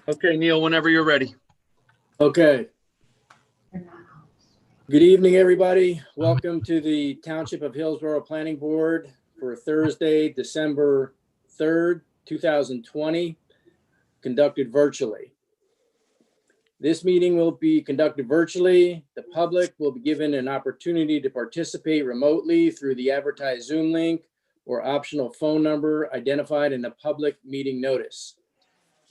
Okay, Neil, whenever you're ready. Okay. Good evening, everybody. Welcome to the Township of Hillsborough Planning Board for Thursday, December 3rd, 2020, conducted virtually. This meeting will be conducted virtually. The public will be given an opportunity to participate remotely through the advertised Zoom link or optional phone number identified in the public meeting notice.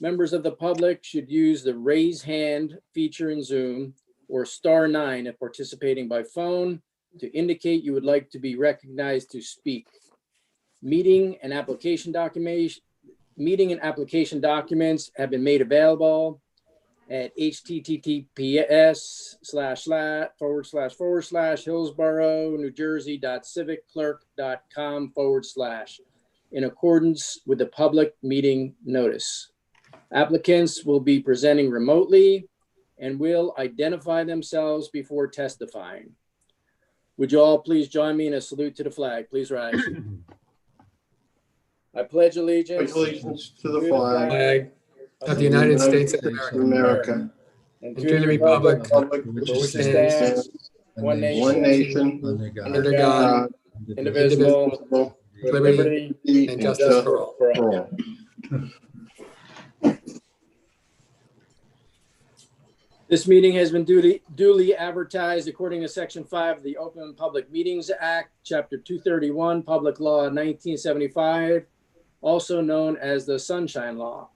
Members of the public should use the raise hand feature in Zoom or *9 if participating by phone to indicate you would like to be recognized to speak. Meeting and application documents have been made available at https://hillsborough.newjersey.civicclerk.com/ in accordance with the public meeting notice. Applicants will be presenting remotely and will identify themselves before testifying. Would you all please join me in a salute to the flag? Please rise. I pledge allegiance To the flag of the United States of America, and to the republic which stands one nation under God, indivisible, with liberty and justice for all. This meeting has been duly advertised according to Section 5 of the Open Public Meetings Act, Chapter 231, Public Law 1975, also known as the Sunshine Law.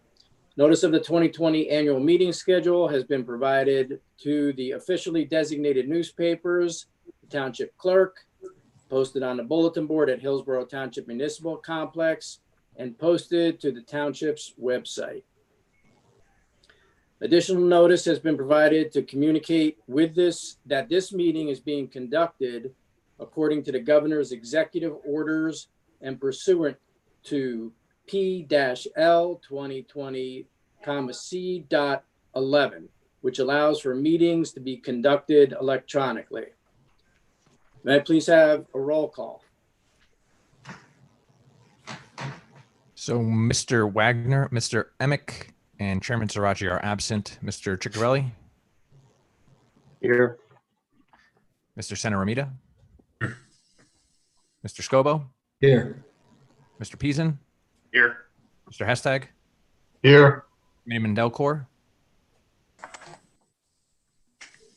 Notice of the 2020 annual meeting schedule has been provided to the officially designated newspapers, the Township Clerk, posted on the bulletin board at Hillsborough Township Municipal Complex, and posted to the Township's website. Additional notice has been provided to communicate with that this meeting is being conducted according to the governor's executive orders and pursuant to P-L 2020, which allows for meetings to be conducted electronically. May I please have a roll call? So Mr. Wagner, Mr. Emick, and Chairman Sirachi are absent. Mr. Ciccarelli? Here. Mr. Senaramita? Mr. Scobo? Here. Mr. Peason? Here. Mr. Hestag? Here. Mayor Delcor?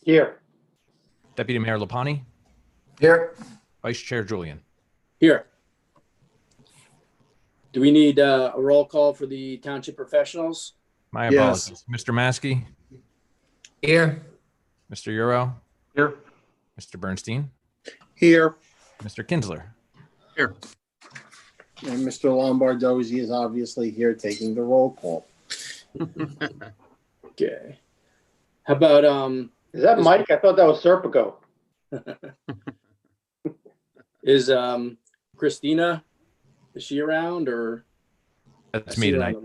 Here. Deputy Mayor Lapani? Here. Vice Chair Julian? Here. Do we need a roll call for the township professionals? My Yes. apologies. Mr. Maskey? Here. Mr. Euro? Here. Mr. Bernstein? Here. Mr. Kinsler? Here. And Mr. Lombardozzi is obviously here taking the roll call. Okay. How about, Is that Mike? I thought that was Serpico. is Christina, is she around or? That's me tonight.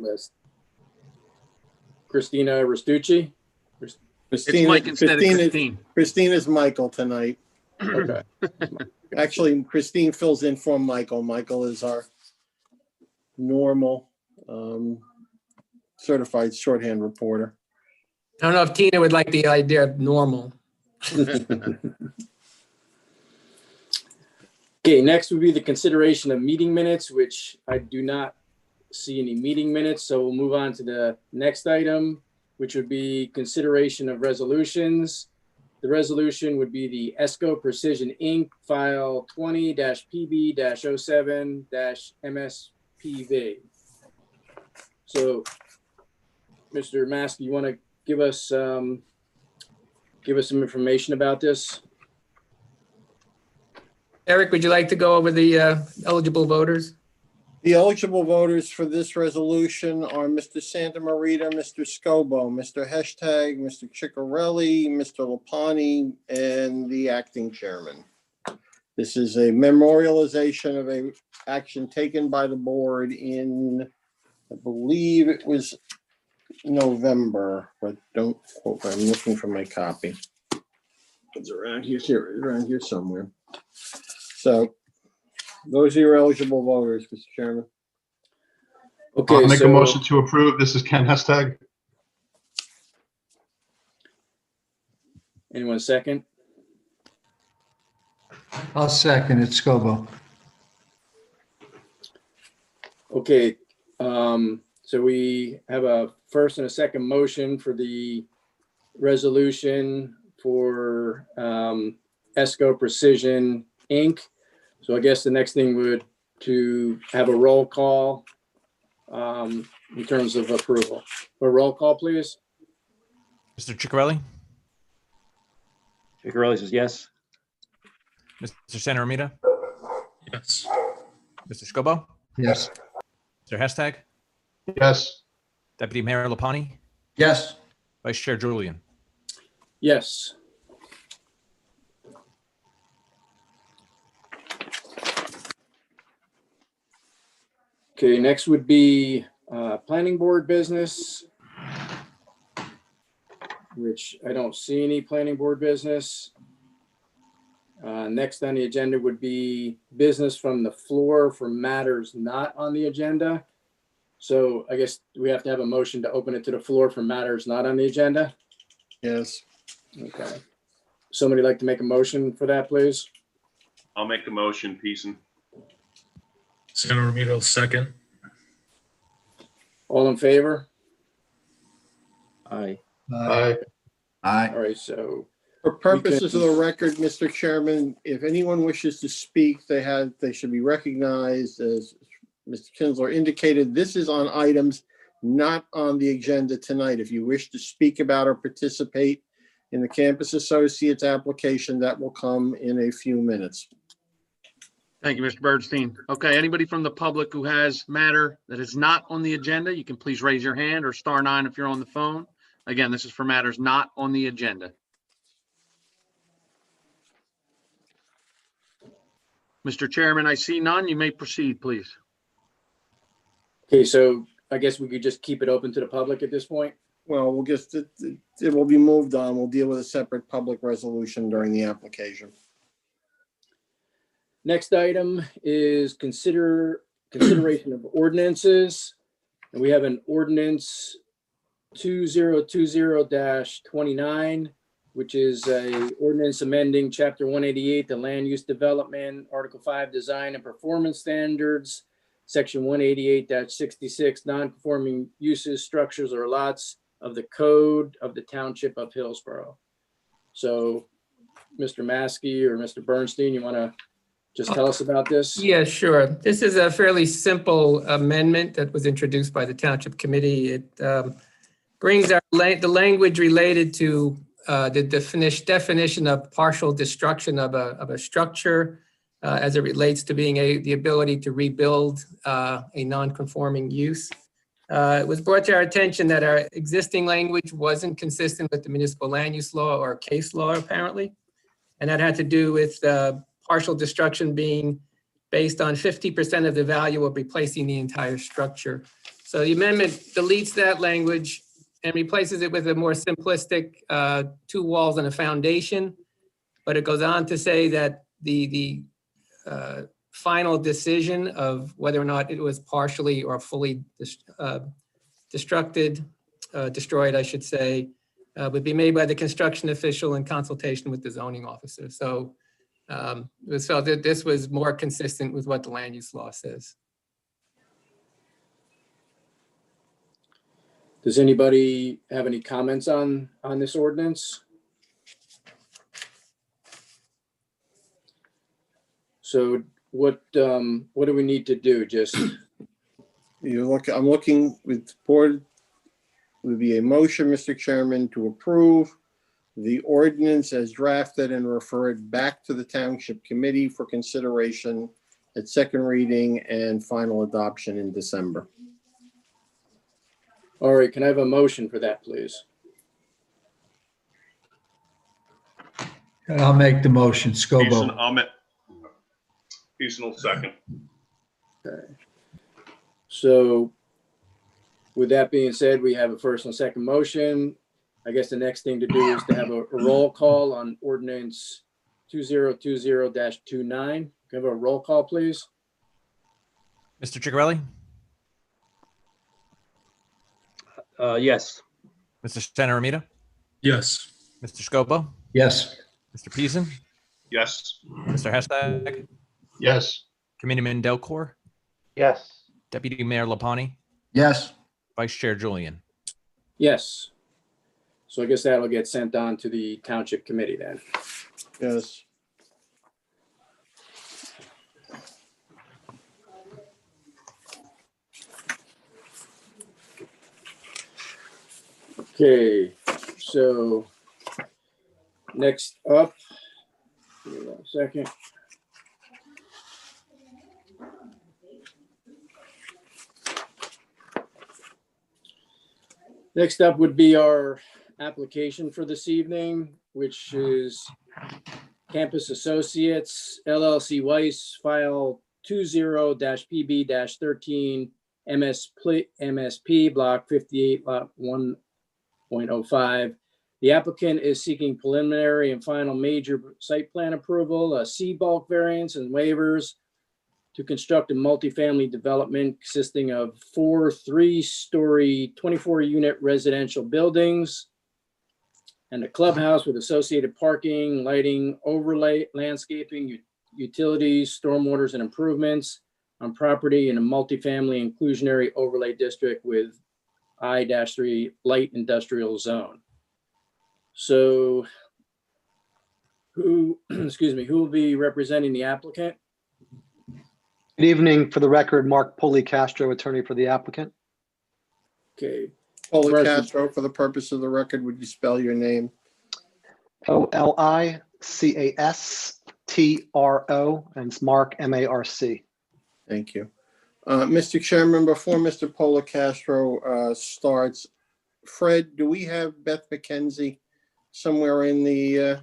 Christina Restucci? It's Mike instead of Christine. Christina's Michael tonight. Okay. Actually, Christine fills in for Michael. Michael is our normal certified shorthand reporter. I don't know if Tina would like the idea of normal. Okay, next would be the consideration of meeting minutes, which I do not see any meeting minutes. So we'll move on to the next item, which would be consideration of resolutions. The resolution would be the ESCO Precision Inc. file 20-PB-07-MSPV. So, Mr. Maskey, you want to give us some information about this? Eric, would you like to go over the eligible voters? The eligible voters for this resolution are Mr. Santamarita, Mr. Scobo, Mr. Hestag, Mr. Ciccarelli, Mr. Lapani, and the acting chairman. This is a memorialization of a action taken by the board in, I believe it was November, but don't quote me. I'm looking for my copy. It's around here somewhere. So Those are your eligible voters, Mr. Chairman. Okay, I'll make a so motion to approve. This is Ken Hestag. anyone second? I'll second it, Scobo. Okay, so we have a first and a second motion for the resolution for ESCO Precision Inc. So I guess the next thing would to have a roll call in terms of approval. A roll call, please. Mr. Ciccarelli, Ciccarelli says yes. Mr. Santaramita, Yes. Mr. Scobo, Yes. Mr. Hestag, Yes. Deputy Mayor Lapani, Yes. Vice Chair Julian. Yes. Okay, next would be planning board business, which I don't see any planning board business. Next on the agenda would be business from the floor for matters not on the agenda. So I guess we have to have a motion to open it to the floor for matters not on the agenda. Yes. Okay. Somebody like to make a motion for that, please? I'll make the motion, Peason. Santa Ramiro, second. All in favor? Aye. Aye. Aye. All right, so For purposes of the record, Mr. Chairman, if anyone wishes to speak, they should be recognized. As Mr. Kinsler indicated, this is on items not on the agenda tonight. If you wish to speak about or participate in the Campus Associates application, that will come in a few minutes. Thank you, Mr. Birdstein. Okay, anybody from the public who has matter that is not on the agenda, you can please raise your hand or *9 if you're on the phone. Again, this is for matters not on the agenda. Mr. Chairman, I see none. You may proceed, please. okay, so I guess we could just keep it open to the public at this point. Well, we'll just, it will be moved on. We'll deal with a separate public resolution during the application. Next item is consideration of ordinances. And we have an ordinance 2020-29, which is a ordinance amending chapter 188, the land use development, article 5, design and performance standards, section 188-66, non-conforming uses, structures, or lots of the code of the township of Hillsborough. So Mr. Maskey or Mr. Bernstein, you want to just tell us about this? Yeah, sure. This is a fairly simple amendment that was introduced by the Township Committee. It brings the language related to the definition of partial destruction of a structure as it relates to being the ability to rebuild a non-conforming use. It was brought to our attention that our existing language wasn't consistent with the municipal land use law or case law, apparently. And that had to do with partial destruction being based on 50% of the value of replacing the entire structure. So the amendment deletes that language and replaces it with a more simplistic 2 walls and a foundation. But it goes on to say that the final decision of whether or not it was partially or fully destroyed, I should say, would be made by the construction official in consultation with the zoning officer. So it was felt that this was more consistent with what the land use law says. Does anybody have any comments on this ordinance? So what do we need to do? Just I'm looking with the board, would be a motion, Mr. Chairman, to approve the ordinance as drafted and refer it back to the Township Committee for consideration at second reading and final adoption in December. all right, can I have a motion for that, please? I'll make the motion, Scobo. Peason will second. Okay. So with that being said, we have a first and second motion. I guess the next thing to do is to have a roll call on ordinance 2020-29. Can I have a roll call, please? Mr. Chicarelli, Yes. Mr. Santa Romita, Yes. Mr. Scobo, Yes. Mr. Peason, Yes. Mr. Hashtag, Yes. Committeeman Delcor, Yes. Deputy Mayor Lapani, Yes. Vice Chair Julian. Yes. So I guess that'll get sent on to the township committee then. Yes. Okay, so next up, give me 1 second. Next up would be our application for this evening, which is Campus Associates LLC Weiss file 20-PB-13 MSP Block 58 Lot 1.05. The applicant is seeking preliminary and final major site plan approval, a C bulk variance and waivers to construct a multifamily development consisting of 4 3-story, 24-unit residential buildings and a clubhouse with associated parking, lighting, overlay, landscaping, utilities, stormwaters, and improvements on property in a multifamily inclusionary overlay district with I-3 light industrial zone. So who will be representing the applicant? Good evening. For the record, Mark Pulley Castro, attorney for the applicant. Okay, Paula Castro, for the purpose of the record, would you spell your name? Olicastro, and it's Mark, M-A-R-C. Thank you. Mr. Chairman, before Mr. Paula Castro starts, Fred, do we have Beth McKenzie somewhere in the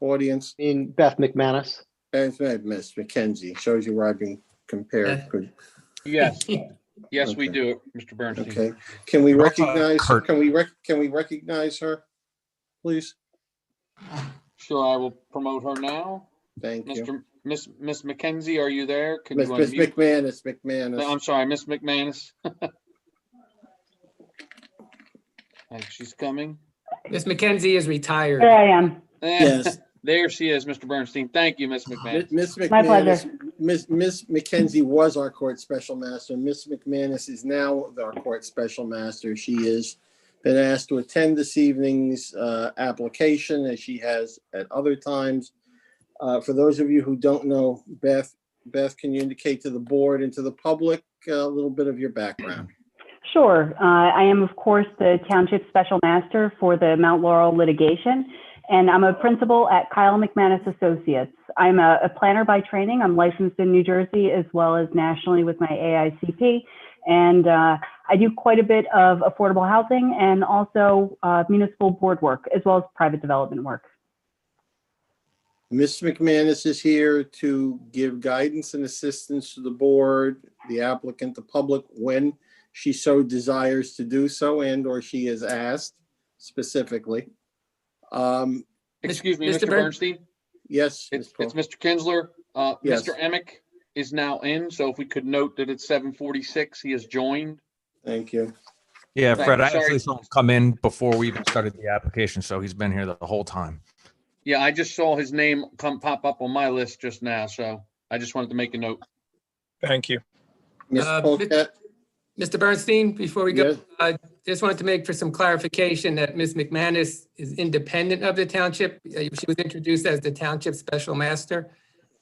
audience? In Beth McManus. Miss McKenzie, shows you where I've been compared. Good. Yes, yes, we Okay. do, Mr. Bernstein. Okay, can we recognize, Kurt. can we recognize her, please? Sure, I will promote her now. Thank you. Miss McKenzie, are you there? Can Miss you unmute? McManus. I'm sorry, Miss McManus. She's coming. Miss McKenzie is retired. Here I am. Yes. There she is, Mr. Bernstein. Thank you, Miss McManus. Miss My McManus, pleasure. Miss McKenzie was our court special master. Miss McManus is now our court special master. She has been asked to attend this evening's application, as she has at other times. For those of you who don't know Beth, can you indicate to the board and to the public a little bit of your background? Sure. I am, of course, the Township Special Master for the Mount Laurel litigation, and I'm a principal at Kyle McManus Associates. I'm a planner by training. I'm licensed in New Jersey as well as nationally with my AICP, and I do quite a bit of affordable housing and also municipal board work as well as private development work. Ms. McManus is here to give guidance and assistance to the board, the applicant, the public, when she so desires to do so and or she is asked specifically. Excuse me, Mr. Mr. Bernstein. Yes. It's Ms. Mr. Kinsler. Yes. Mr. Emick is now in, so if we could note that it's 7:46, he has joined. Thank you. Yeah, Thank Fred, you. I Sorry. actually saw him come in before we even started the application, so he's been here the whole time. Yeah, I just saw his name pop up on my list just now, so I just wanted to make a note. Thank you. Ms. Polkett? Mr. Bernstein, before we go, Yes. I just wanted to make for some clarification that Ms. McManus is independent of the township. She was introduced as the Township Special Master,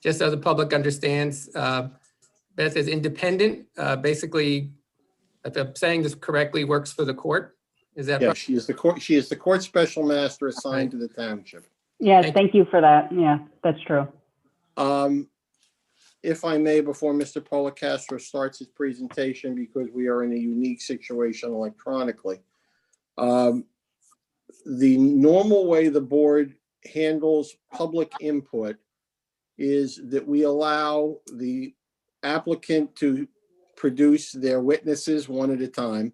just so the public understands. Beth is independent, basically, if I'm saying this correctly, works for the court. Is that Yeah, right? she is the court special master assigned to the township. Yes, thank you for that. Yeah, that's true. If I may, before Mr. Policastro starts his presentation, because we are in a unique situation electronically. The normal way the board handles public input is that we allow the applicant to produce their witnesses one at a time.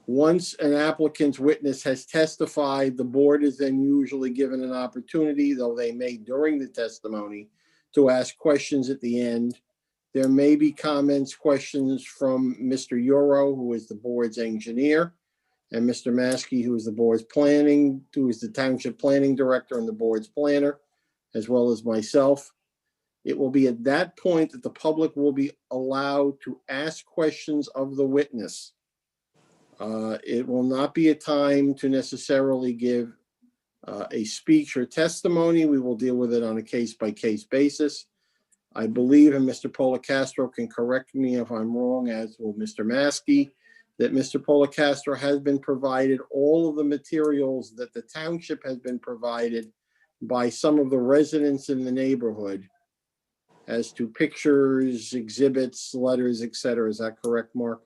Once an applicant's witness has testified, the board is then usually given an opportunity, though they may during the testimony, to ask questions at the end. There may be comments, questions from Mr. Euro, who is the board's engineer, and Mr. Maskey, who is the board's who is the township planning director and the board's planner, as well as myself. It will be at that point that the public will be allowed to ask questions of the witness. It will not be a time to necessarily give a speech or testimony. We will deal with it on a case-by-case basis. I believe, and Mr. Policastro can correct me if I'm wrong, as will Mr. Maskey, that Mr. Policastro has been provided all of the materials that the township has been provided by some of the residents in the neighborhood as to pictures, exhibits, letters, et cetera. Is that correct, Mark?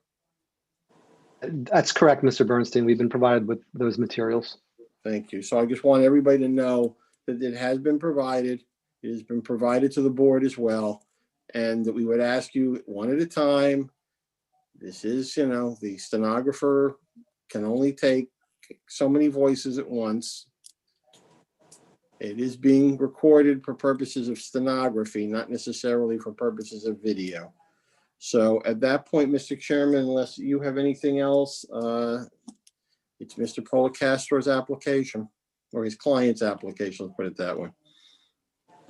That's correct, Mr. Bernstein. We've been provided with those materials. Thank you. So I just want everybody to know that it has been provided. It has been provided to the board as well. And that we would ask you one at a time. This is, the stenographer can only take so many voices at once. It is being recorded for purposes of stenography, not necessarily for purposes of video. So at that point, Mr. Chairman, unless you have anything else, it's Mr. Policastro's application, or his client's application, let's put it that way.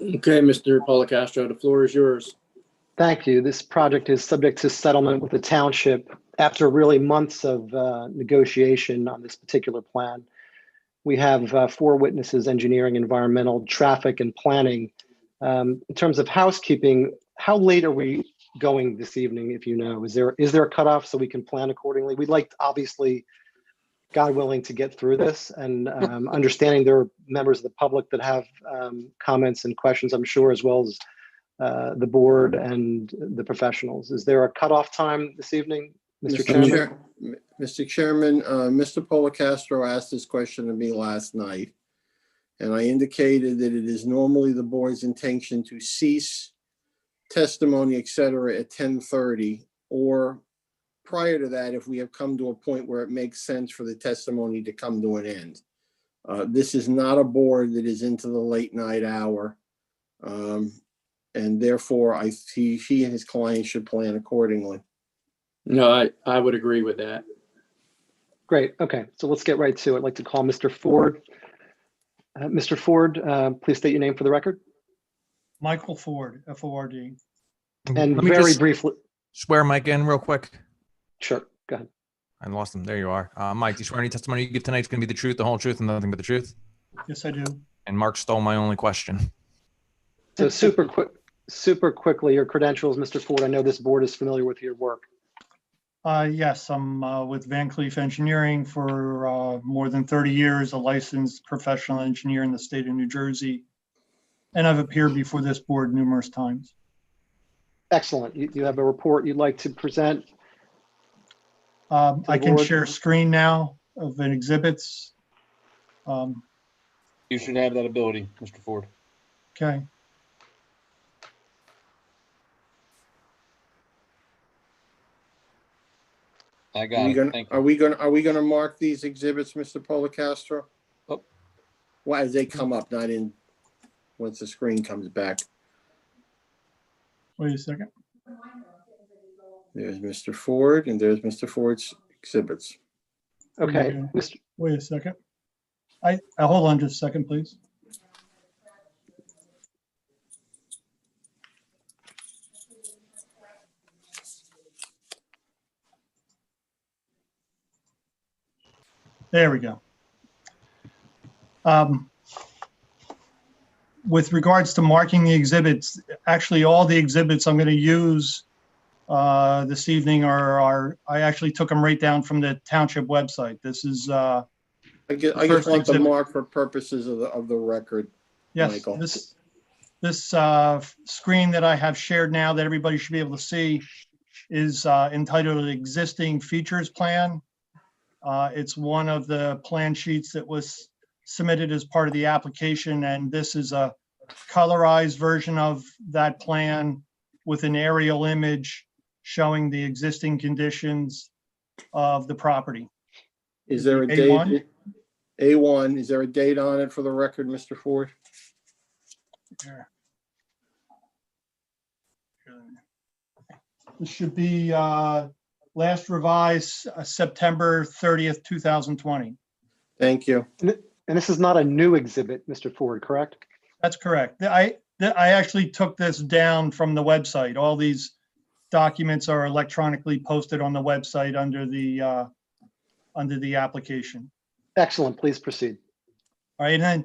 Okay, Mr. Policastro, the floor is yours. Thank you. This project is subject to settlement with the township after really months of negotiation on this particular plan. We have 4 witnesses: engineering, environmental, traffic, and planning. In terms of housekeeping, how late are we going this evening, if you know? Is there a cutoff so we can plan accordingly? We'd like, obviously, God willing, to get through this, and understanding there are members of the public that have comments and questions, I'm sure, as well as the board and the professionals. Is there a cutoff time this evening, Mr. Chairman? Mr. Chairman, Mr. Policastro asked this question of me last night, and I indicated that it is normally the board's intention to cease testimony, et cetera, at 10:30, or prior to that, if we have come to a point where it makes sense for the testimony to come to an end. This is not a board that is into the late night hour. And therefore, he and his client should plan accordingly. No, I would agree with that. Great. Okay, so let's get right to it. I'd like to call Mr. Ford. Mr. Ford, please state your name for the record. Michael Ford, F-O-R-D. And Let me very just briefly. swear Mike in real quick. Sure, go ahead. I lost him. There you are. Mike, do you swear any testimony you give tonight is going to be the truth, the whole truth, and nothing but the truth? Yes, I do. And Mark stole my only question. So super quickly, your credentials, Mr. Ford. I know this board is familiar with your work. Yes, I'm with Van Cleef Engineering for more than 30 years, a licensed professional engineer in the state of New Jersey. And I've appeared before this board numerous times. Excellent. You have a report you'd like to present? I can share screen now of an exhibits. You should have that ability, Mr. Ford. Okay. I got it. Thank you. Are we gonna mark these exhibits, Mr. Policastro? Oh. Well, as they come up, not in, once the screen comes back. Wait a second. There's Mr. Ford, and there's Mr. Ford's exhibits. Okay. Wait a second. I hold on just a second, please. There we go. With regards to marking the exhibits, actually all the exhibits I'm going to use this evening I actually took them right down from the township website. This is I just want the mark for purposes of the record. Yes, Michael. this screen that I have shared now that everybody should be able to see is entitled Existing Features Plan. It's one of the plan sheets that was submitted as part of the application, and this is a colorized version of that plan with an aerial image showing the existing conditions of the property. Is there a date? A1, is there a date on it for the record, Mr. Ford? Here. This should be last revised September 30th, 2020. Thank you. And this is not a new exhibit, Mr. Ford, correct? That's correct. I actually took this down from the website. All these documents are electronically posted on the website under the application. Excellent. Please proceed. All right, and then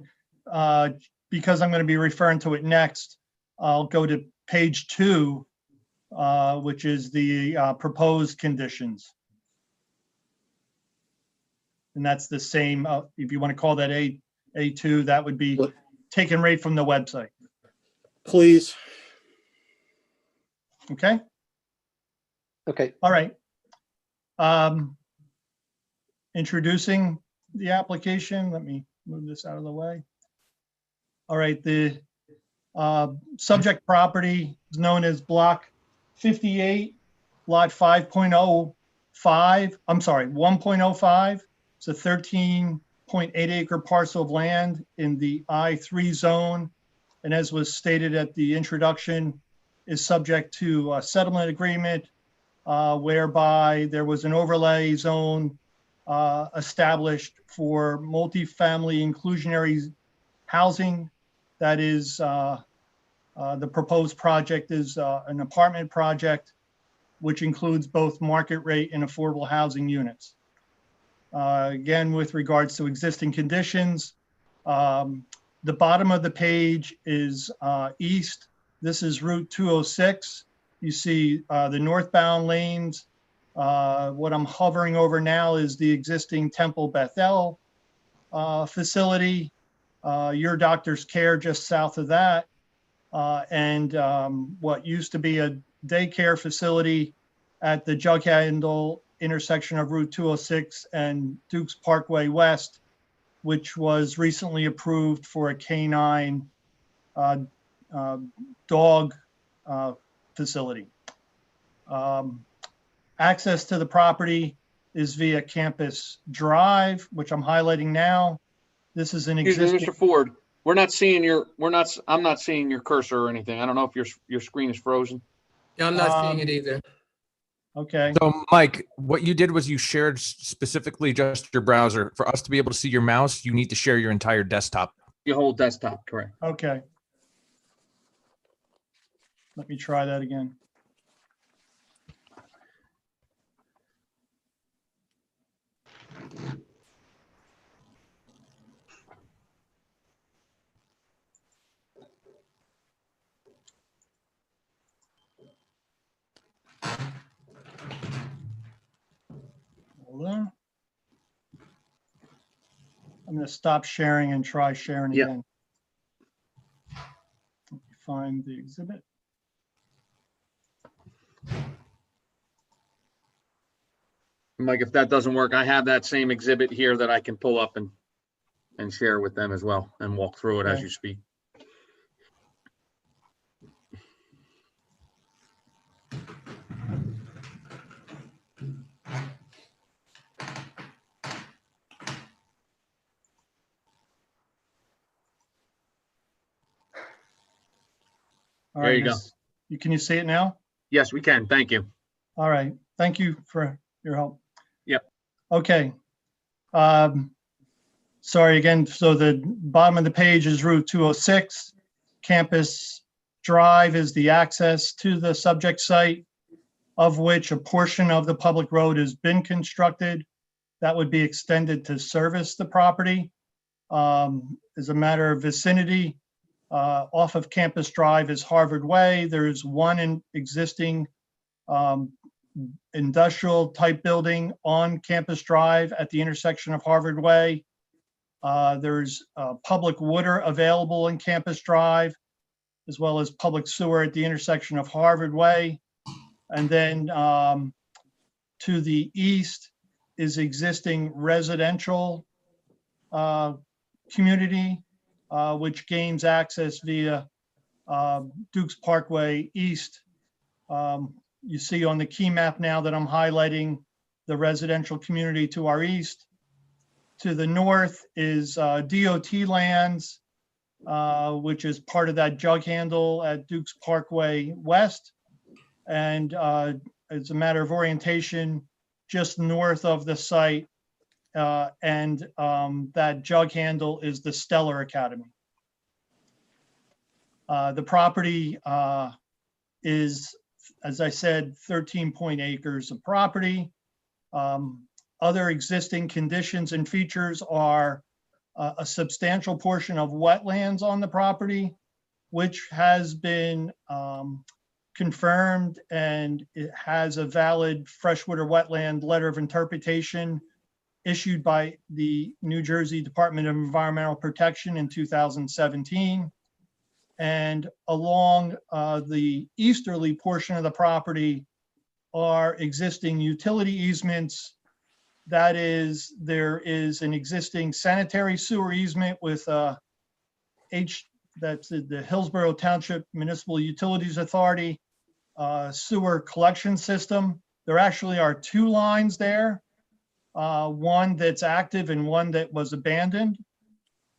because I'm going to be referring to it next, I'll go to page 2, which is the proposed conditions. And that's the same, if you want to call that A2, that would be taken right from the website. Please. Okay? Okay. All right. Introducing the application. Let me move this out of the way. All right, the subject property is known as Block 58, Lot 5.05. I'm sorry, 1.05. It's a 13.8 acre parcel of land in the I3 zone. And as was stated at the introduction, is subject to a settlement agreement whereby there was an overlay zone established for multifamily inclusionary housing. That is, the proposed project is an apartment project, which includes both market rate and affordable housing units. Again, with regards to existing conditions, the bottom of the page is east. This is Route 206. You see the northbound lanes. What I'm hovering over now is the existing Temple Bethel facility. Your Doctor's Care just south of that. And what used to be a daycare facility at the Jug Handle intersection of Route 206 and Dukes Parkway West, which was recently approved for a canine dog facility. Access to the property is via Campus Drive, which I'm highlighting now. This is an existing. Excuse me, Mr. Ford, I'm not seeing your cursor or anything. I don't know if your screen is frozen. Yeah, I'm not seeing it either. Okay. So Mike, what you did was you shared specifically just your browser. For us to be able to see your mouse, you need to share your entire desktop. Your whole desktop, correct. Okay. Let me try that again. Hold on. I'm going to stop sharing and try sharing Yep. again. Let me find the exhibit. Mike, if that doesn't work, I have that same exhibit here that I can pull up and share with them as well and walk through it as Okay. you speak. All There right, you go. Can you see it now? Yes, we can. Thank you. All right. Thank you for your help. Yep. Okay. Sorry again. So the bottom of the page is Route 206. Campus Drive is the access to the subject site, of which a portion of the public road has been constructed. That would be extended to service the property. As a matter of vicinity, off of Campus Drive is Harvard Way. There's one existing industrial type building on Campus Drive at the intersection of Harvard Way. There's public water available in Campus Drive, as well as public sewer at the intersection of Harvard Way. And then to the east is existing residential community, which gains access via Dukes Parkway East. You see on the key map now that I'm highlighting the residential community to our east. To the north is DOT lands, which is part of that jug handle at Dukes Parkway West. And as a matter of orientation, just north of the site, and that jug handle is the Stellar Academy. The property is, as I said, 13 acres of property. Other existing conditions and features are a substantial portion of wetlands on the property, which has been confirmed, and it has a valid freshwater wetland letter of interpretation issued by the New Jersey Department of Environmental Protection in 2017. And along the easterly portion of the property are existing utility easements. That is, there is an existing sanitary sewer easement with that's the Hillsborough Township Municipal Utilities Authority sewer collection system. There actually are two lines there, one that's active and one that was abandoned,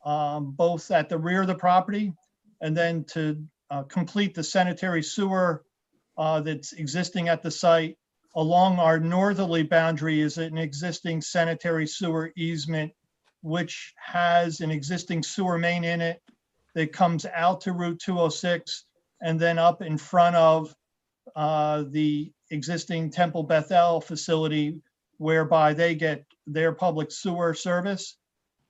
both at the rear of the property. And then to complete the sanitary sewer that's existing at the site, along our northerly boundary is an existing sanitary sewer easement, which has an existing sewer main in it that comes out to Route 206 and then up in front of the existing Temple Bethel facility, whereby they get their public sewer service.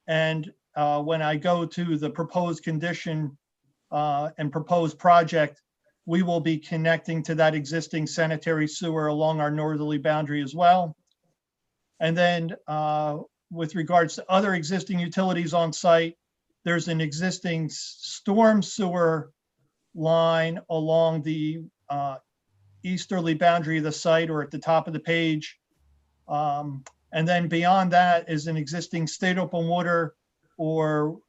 And when I go to the proposed condition and proposed project, we will be connecting to that existing sanitary sewer along our northerly boundary as well. And then with regards to other existing utilities on site, there's an existing storm sewer line along the easterly boundary of the site, or at the top of the page. And then beyond that is an existing state open water or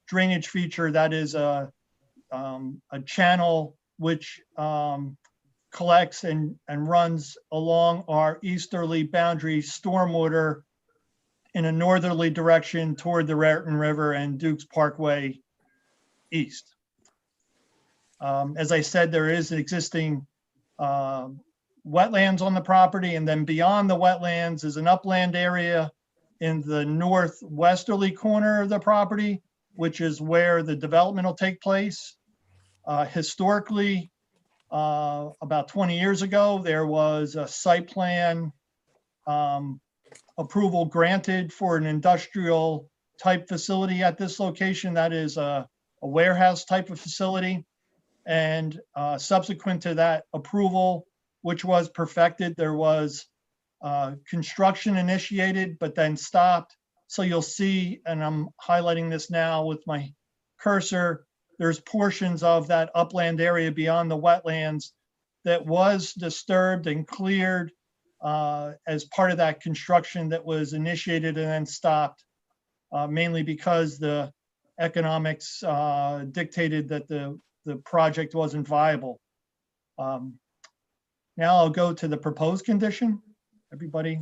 drainage feature that is a channel which collects and runs along our easterly boundary stormwater in a northerly direction toward the Raritan River and Dukes Parkway east. As I said, there is an existing wetlands on the property, and then beyond the wetlands is an upland area in the northwesterly corner of the property, which is where the development will take place. Historically, about 20 years ago, there was a site plan approval granted for an industrial type facility at this location. That is a warehouse type of facility. And subsequent to that approval, which was perfected, there was construction initiated, but then stopped. So you'll see, and I'm highlighting this now with my cursor, there's portions of that upland area beyond the wetlands that was disturbed and cleared as part of that construction that was initiated and then stopped, mainly because the economics dictated that the project wasn't viable. Now I'll go to the proposed condition. Everybody.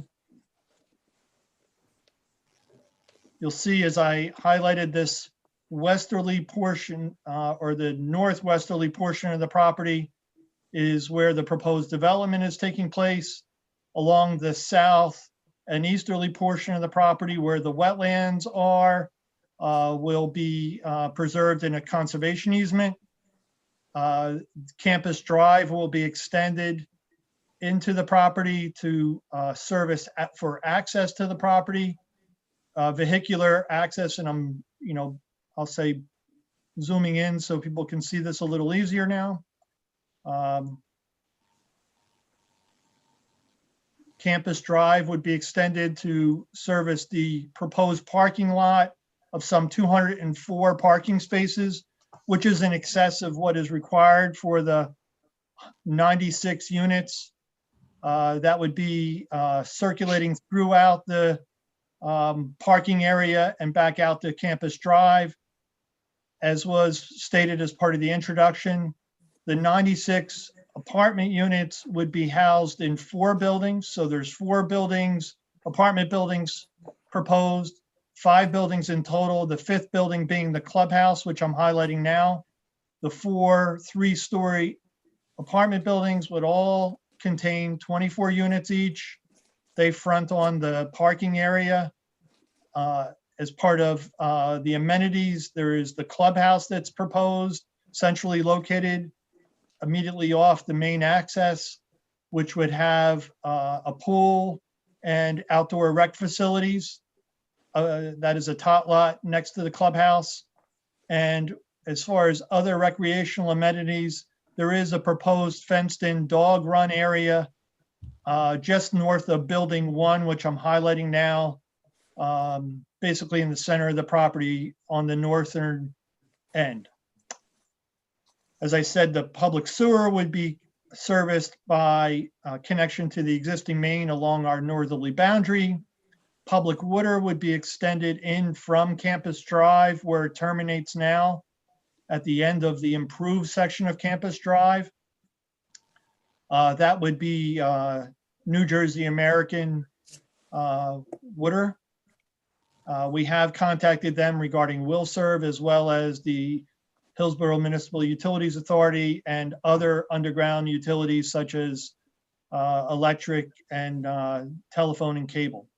You'll see as I highlighted this westerly portion or the northwesterly portion of the property is where the proposed development is taking place. Along the south and easterly portion of the property where the wetlands are will be preserved in a conservation easement. Campus Drive will be extended into the property to service for access to the property, vehicular access, and I'm, I'll say zooming in so people can see this a little easier now. Campus Drive would be extended to service the proposed parking lot of some 204 parking spaces, which is in excess of what is required for the 96 units that would be circulating throughout the parking area and back out to Campus Drive. As was stated as part of the introduction, the 96 apartment units would be housed in 4 buildings. So there's 4 buildings, apartment buildings proposed, 5 buildings in total, the 5th building being the clubhouse, which I'm highlighting now. The 4 3-story Apartment buildings would all contain 24 units each. They front on the parking area. As part of the amenities, there is the clubhouse that's proposed, centrally located immediately off the main access, which would have a pool and outdoor rec facilities. That is a tot lot next to the clubhouse. And as far as other recreational amenities, there is a proposed fenced-in dog run area just north of Building 1, which I'm highlighting now, basically in the center of the property on the northern end. As I said, the public sewer would be serviced by connection to the existing main along our northerly boundary. Public water would be extended in from Campus Drive, where it terminates now at the end of the improved section of Campus Drive. That would be New Jersey American water. We have contacted them regarding will serve, as well as the Hillsborough Municipal Utilities Authority and other underground utilities such as electric and telephone and cable.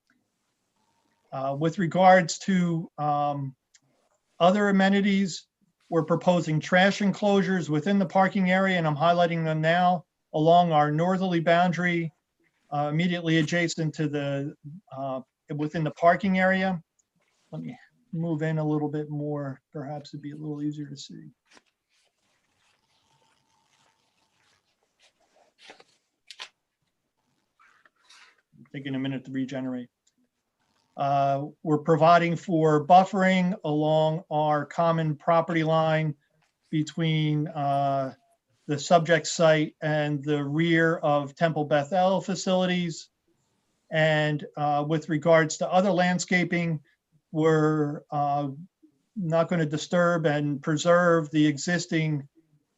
With regards to other amenities, we're proposing trash enclosures within the parking area, and I'm highlighting them now along our northerly boundary, immediately adjacent to the, within the parking area. Let me move in a little bit more, perhaps it'd be a little easier to see. Taking a minute to regenerate. We're providing for buffering along our common property line between the subject site and the rear of Temple Bethel facilities. And with regards to other landscaping, we're not going to disturb and preserve the existing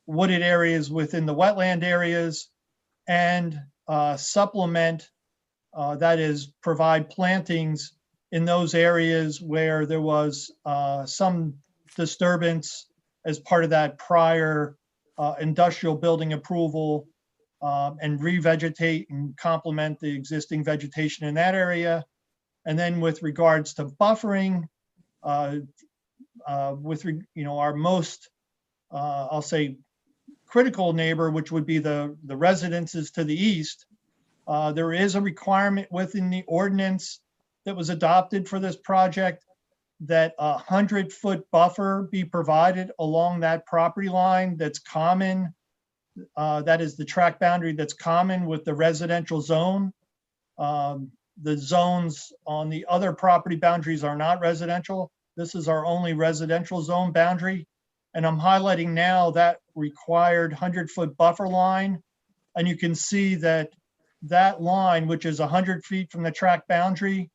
wooded areas within the wetland areas and supplement, that is, provide plantings in those areas where there was some disturbance as part of that prior industrial building approval, and revegetate and complement the existing vegetation in that area. And then with regards to buffering, our most, I'll say, critical neighbor, which would be the residences to the east, there is a requirement within the ordinance that was adopted for this project that 100-foot buffer be provided along that property line that's common. That is the tract boundary that's common with the residential zone. The zones on the other property boundaries are not residential. This is our only residential zone boundary. And I'm highlighting now that required 100-foot buffer line. And you can see that that line, which is 100 feet from the tract boundary,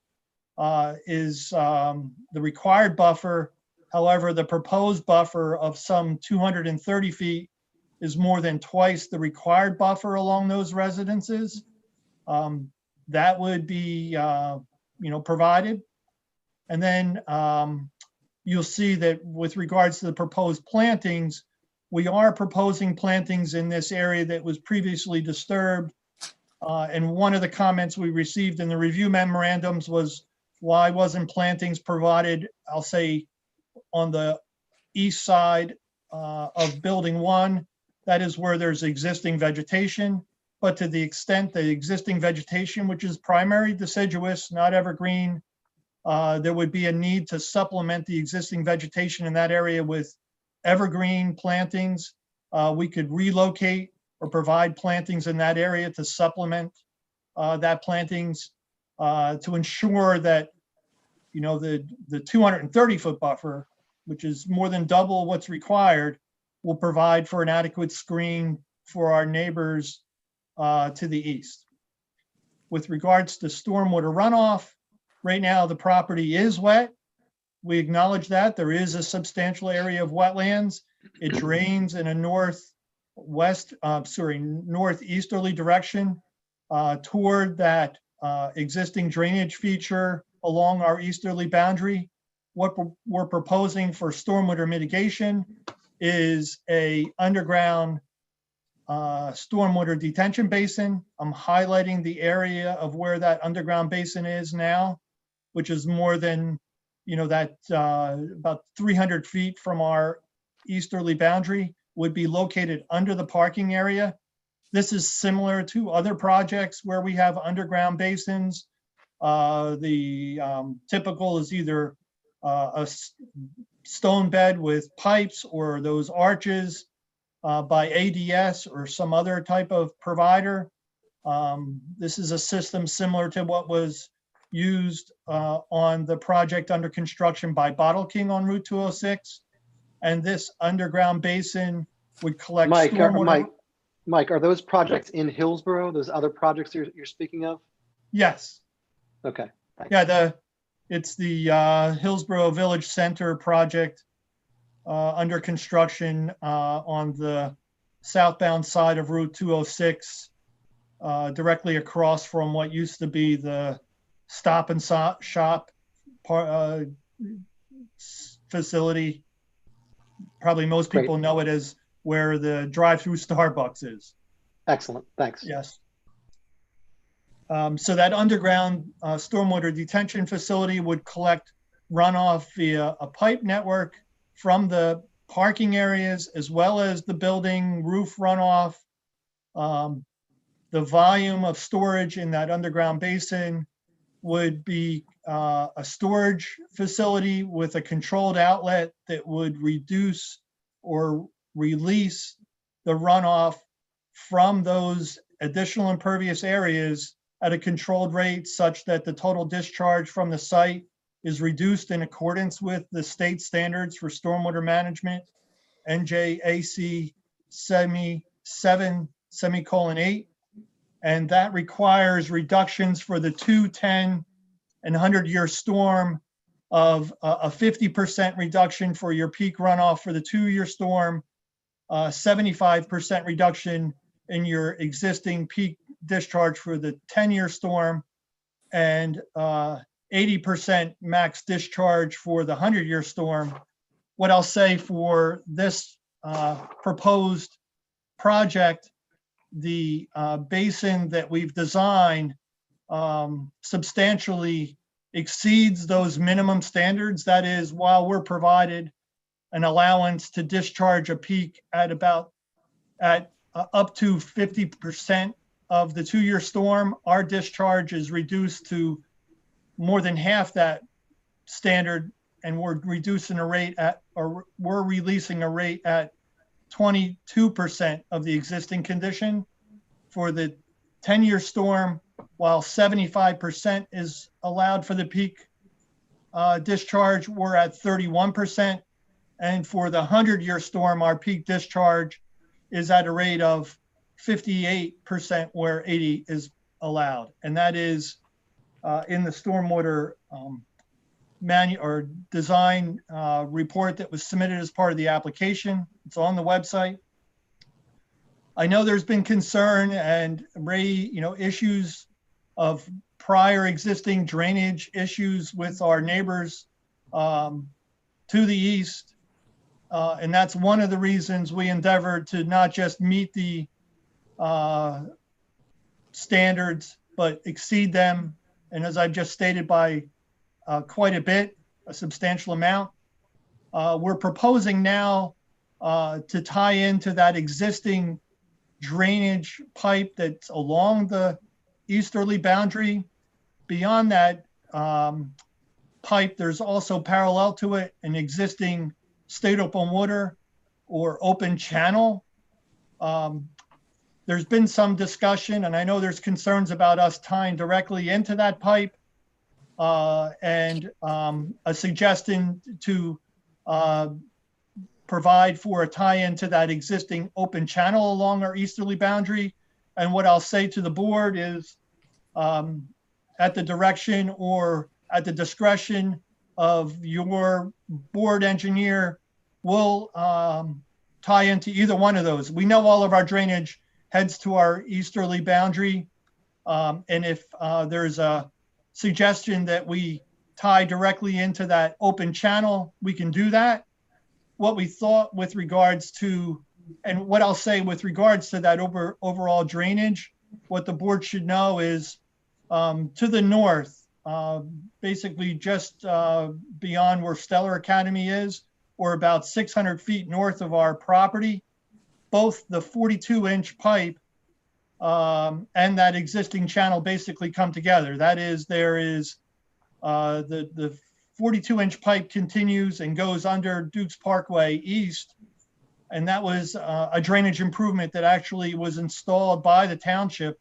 is the required buffer. However, the proposed buffer of some 230 feet is more than twice the required buffer along those residences. That would be, provided. And then you'll see that with regards to the proposed plantings, we are proposing plantings in this area that was previously disturbed. And one of the comments we received in the review memorandums was, why wasn't plantings provided, I'll say, on the east side of Building 1? That is where there's existing vegetation. But to the extent the existing vegetation, which is primary deciduous, not evergreen, there would be a need to supplement the existing vegetation in that area with evergreen plantings. We could relocate or provide plantings in that area to supplement that plantings to ensure that, the 230-foot buffer, which is more than double what's required, will provide for an adequate screen for our neighbors to the east. With regards to stormwater runoff, right now the property is wet. We acknowledge that there is a substantial area of wetlands. It drains in a northeasterly direction toward that existing drainage feature along our easterly boundary. What we're proposing for stormwater mitigation is a underground stormwater detention basin. I'm highlighting the area of where that underground basin is now, which is more than, that about 300 feet from our easterly boundary, would be located under the parking area. This is similar to other projects where we have underground basins. The typical is either a stone bed with pipes or those arches by ADS or some other type of provider. This is a system similar to what was used on the project under construction by Bottle King on Route 206. And this underground basin would collect stormwater. Mike, are those projects in Hillsborough? Those other projects you're speaking of? Yes. Okay. Thanks. Yeah, it's the Hillsborough Village Center project under construction on the southbound side of Route 206, directly across from what used to be the Stop and Shop facility. Probably most people know it as where the drive-through Starbucks is. Excellent, thanks. Yes. So that underground stormwater detention facility would collect runoff via a pipe network from the parking areas as well as the building roof runoff. The volume of storage in that underground basin would be a storage facility with a controlled outlet that would reduce or release the runoff from those additional impervious areas at a controlled rate such that the total discharge from the site is reduced in accordance with the state standards for stormwater management, NJAC 7:8. And that requires reductions for the 2, 10, and 100-year storm of a 50% reduction for your peak runoff for the 2-year storm, 75% reduction in your existing peak discharge for the 10-year storm, and 80% max discharge for the 100-year storm. What I'll say for this proposed project, the basin that we've designed substantially exceeds those minimum standards. That is, while we're provided an allowance to discharge a peak at up to 50% of the 2-year storm, our discharge is reduced to more than half that standard, and we're releasing a rate at 22% of the existing condition. For the 10-year storm, while 75% is allowed for the peak discharge, we're at 31%. And for the 100-year storm, our peak discharge is at a rate of 58%, where 80 is allowed. And that is in the stormwater design report that was submitted as part of the application. It's on the website. I know there's been concern and issues of prior existing drainage issues with our neighbors to the east. And that's one of the reasons we endeavored to not just meet the standards, but exceed them. And as I've just stated, by quite a bit, a substantial amount. We're proposing now to tie into that existing drainage pipe that's along the easterly boundary. Beyond that pipe, there's also parallel to it an existing state open water or open channel. There's been some discussion, and I know there's concerns about us tying directly into that pipe, and a suggestion to provide for a tie-in to that existing open channel along our easterly boundary. And what I'll say to the board is, at the direction or at the discretion of your board engineer, we'll tie into either one of those. We know all of our drainage heads to our easterly boundary. And if there's a suggestion that we tie directly into that open channel, we can do that. What we thought with regards to And what I'll say with regards to that overall drainage, what the board should know is to the north, basically just beyond where Stellar Academy is, or about 600 feet north of our property, both the 42-inch pipe and that existing channel basically come together. That is, there is the 42-inch pipe continues and goes under Dukes Parkway East. And that was a drainage improvement that actually was installed by the township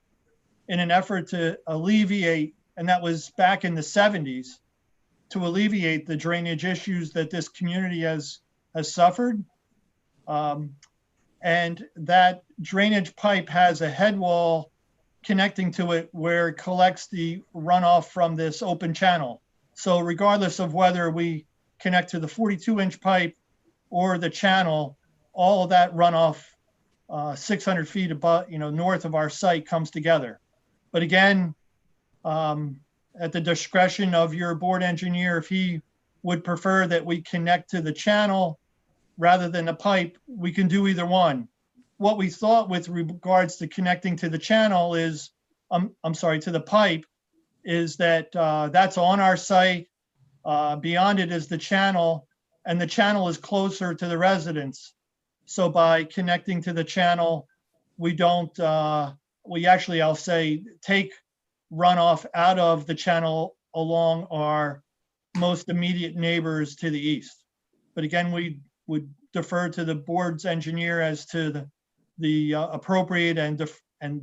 in an effort to alleviate, and that was back in the 70s, to alleviate the drainage issues that this community has suffered. And that drainage pipe has a head wall connecting to it where it collects the runoff from this open channel. So regardless of whether we connect to the 42-inch pipe or the channel, all of that runoff 600 feet above, north of our site comes together. But again, at the discretion of your board engineer, if he would prefer that we connect to the channel rather than the pipe, we can do either one. What we thought with regards to connecting to the channel is, I'm sorry, to the pipe, is that that's on our site. Beyond it is the channel, and the channel is closer to the residents. So by connecting to the channel, we don't, we actually, I'll say, take runoff out of the channel along our most immediate neighbors to the east. But again, we would defer to the board's engineer as to the appropriate and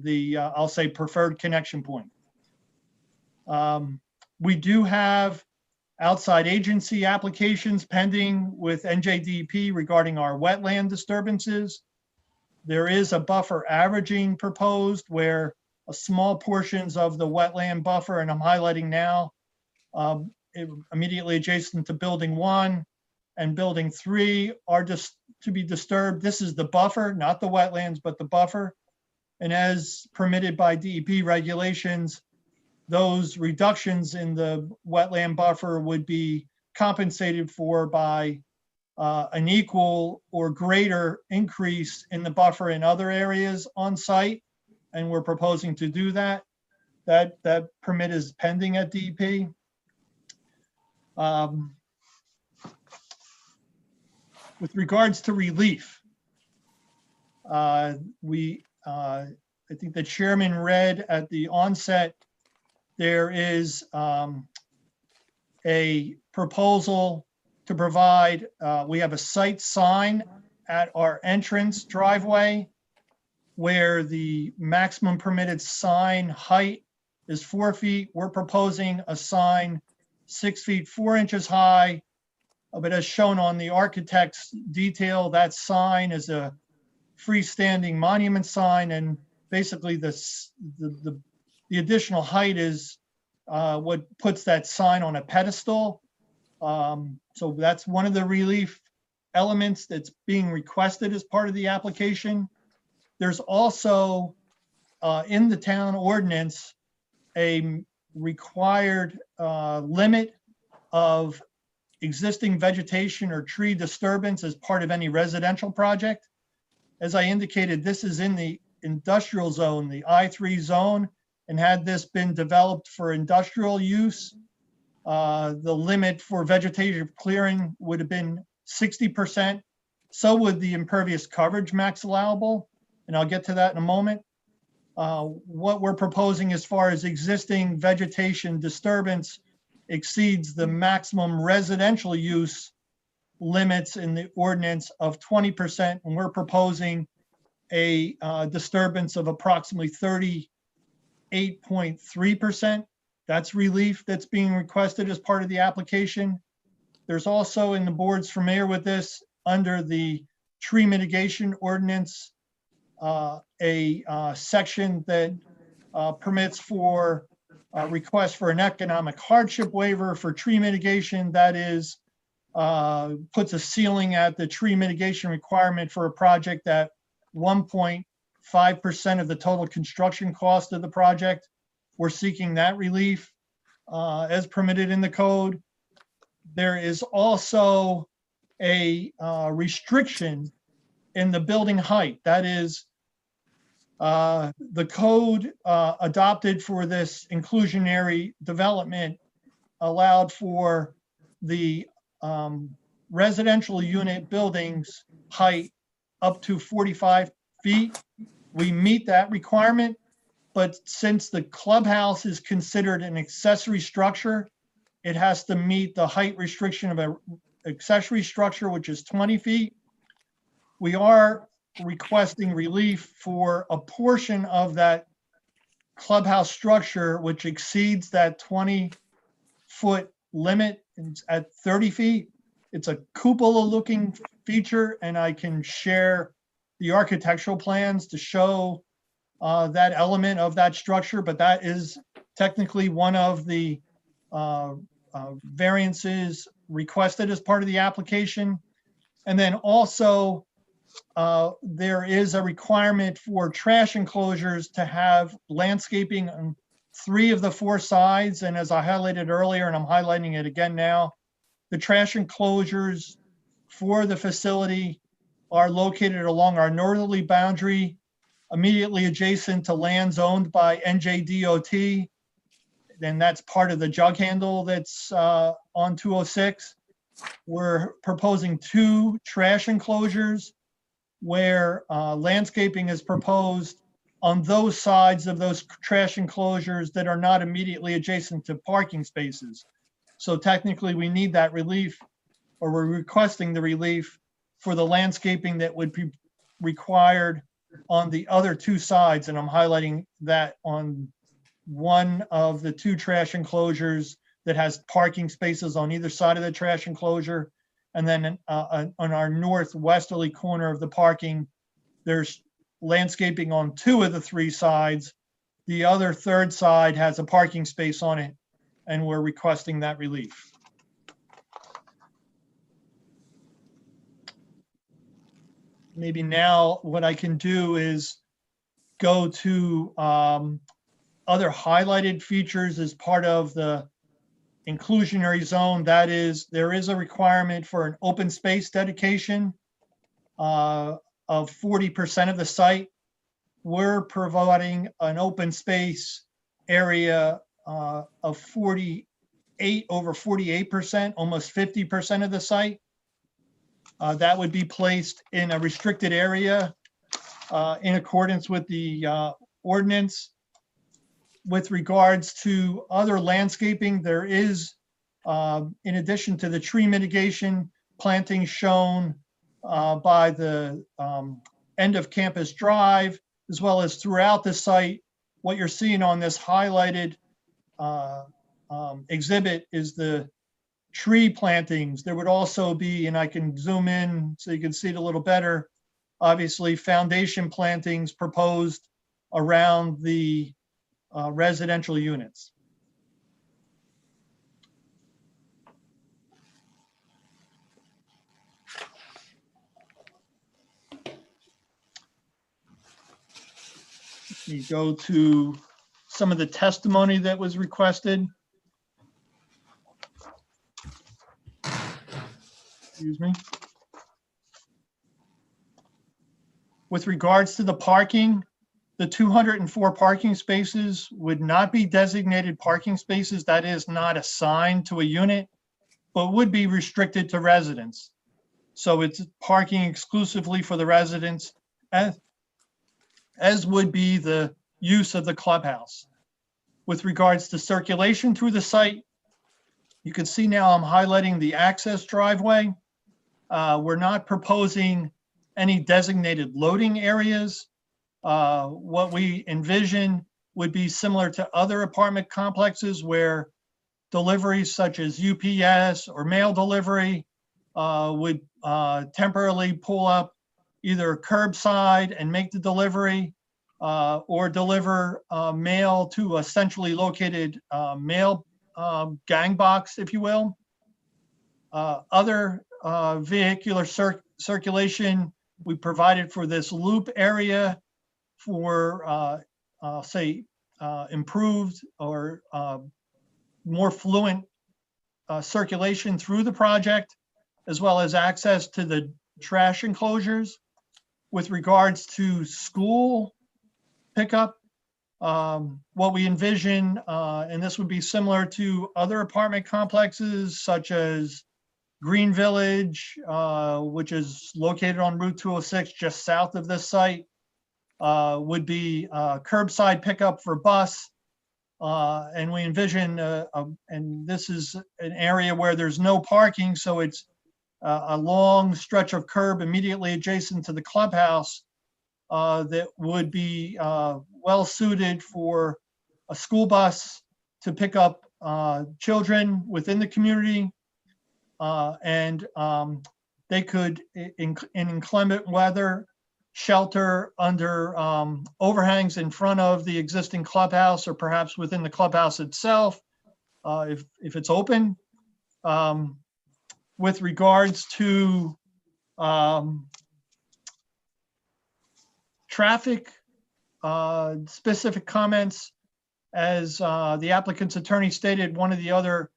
the I'll say preferred connection point. We do have outside agency applications pending with NJDP regarding our wetland disturbances. There is a buffer averaging proposed where a small portions of the wetland buffer, and I'm highlighting now, immediately adjacent to building 1 and building 3 are just to be disturbed. This is the buffer, not the wetlands, but the buffer. And as permitted by DEP regulations, those reductions in the wetland buffer would be compensated for by an equal or greater increase in the buffer in other areas on site. And we're proposing to do that. That permit is pending at DEP. With regards to relief, I think the chairman read at the onset, there is a proposal to provide, we have a site sign at our entrance driveway where the maximum permitted sign height is 4 feet. We're proposing a sign 6 feet 4 inches high, but as shown on the architect's detail, that sign is a freestanding monument sign, and basically the additional height is what puts that sign on a pedestal. So that's one of the relief elements that's being requested as part of the application. There's also in the town ordinance a required limit of existing vegetation or tree disturbance as part of any residential project. As I indicated, this is in the industrial zone, the I3 zone, and had this been developed for industrial use, the limit for vegetative clearing would have been 60%. So would the impervious coverage max allowable, and I'll get to that in a moment. What we're proposing as far as existing vegetation disturbance exceeds the maximum residential use limits in the ordinance of 20%, and we're proposing a disturbance of approximately 38.3%. That's relief that's being requested as part of the application. There's also, and the board's familiar with this, under the tree mitigation ordinance, a section that permits for request for an economic hardship waiver for tree mitigation. That is, puts a ceiling at the tree mitigation requirement for a project at 1.5% of the total construction cost of the project. We're seeking that relief as permitted in the code. There is also a restriction in the building height. That is, the code adopted for this inclusionary development allowed for the residential unit buildings height up to 45 feet. We meet that requirement, but since the clubhouse is considered an accessory structure, it has to meet the height restriction of an accessory structure, which is 20 feet. We are requesting relief for a portion of that clubhouse structure, which exceeds that 20-foot limit. It's at 30 feet. It's a cupola-looking feature, and I can share the architectural plans to show that element of that structure, but that is technically one of the variances requested as part of the application. And then also, there is a requirement for trash enclosures to have landscaping on 3 of the 4 sides. And as I highlighted earlier, and I'm highlighting it again now, the trash enclosures for the facility are located along our northerly boundary, immediately adjacent to lands owned by NJDOT. And that's part of the jug handle that's on 206. We're proposing 2 trash enclosures where landscaping is proposed on those sides of those trash enclosures that are not immediately adjacent to parking spaces. So technically we need that relief, or we're requesting the relief for the landscaping that would be required on the other 2 sides. And I'm highlighting that on one of the 2 trash enclosures that has parking spaces on either side of the trash enclosure. And then on our northwesterly corner of the parking, there's landscaping on 2 of the 3 sides. The other 3rd side has a parking space on it, and we're requesting that relief. Maybe now what I can do is go to other highlighted features as part of the inclusionary zone. That is, there is a requirement for an open space dedication of 40% of the site. We're providing an open space area of 48%, almost 50% of the site. That would be placed in a restricted area in accordance with the ordinance. With regards to other landscaping, there is, in addition to the tree mitigation planting shown by the end of Campus Drive, as well as throughout the site, what you're seeing on this highlighted exhibit is the tree plantings. There would also be, and I can zoom in so you can see it a little better, obviously foundation plantings proposed around the residential units. You go to some of the testimony that was requested. Excuse me. With regards to the parking, the 204 parking spaces would not be designated parking spaces. That is not assigned to a unit, but would be restricted to residents. So it's parking exclusively for the residents, as would be the use of the clubhouse. With regards to circulation through the site, you can see now I'm highlighting the access driveway. We're not proposing any designated loading areas. What we envision would be similar to other apartment complexes where deliveries such as UPS or mail delivery would temporarily pull up either curbside and make the delivery or deliver mail to a centrally located mail gang box, if you will. Other vehicular circulation we provided for this loop area for, say, improved or more fluent circulation through the project, as well as access to the trash enclosures. with regards to school pickup, what we envision, and this would be similar to other apartment complexes such as Green Village, which is located on Route 206 just south of this site, would be curbside pickup for bus. And we envision, and this is an area where there's no parking, so it's a long stretch of curb immediately adjacent to the clubhouse that would be well suited for a school bus to pick up children within the community. And they could, in inclement weather, shelter under overhangs in front of the existing clubhouse or perhaps within the clubhouse itself, if it's open. With regards to traffic, specific comments, as the applicant's attorney stated, one of the other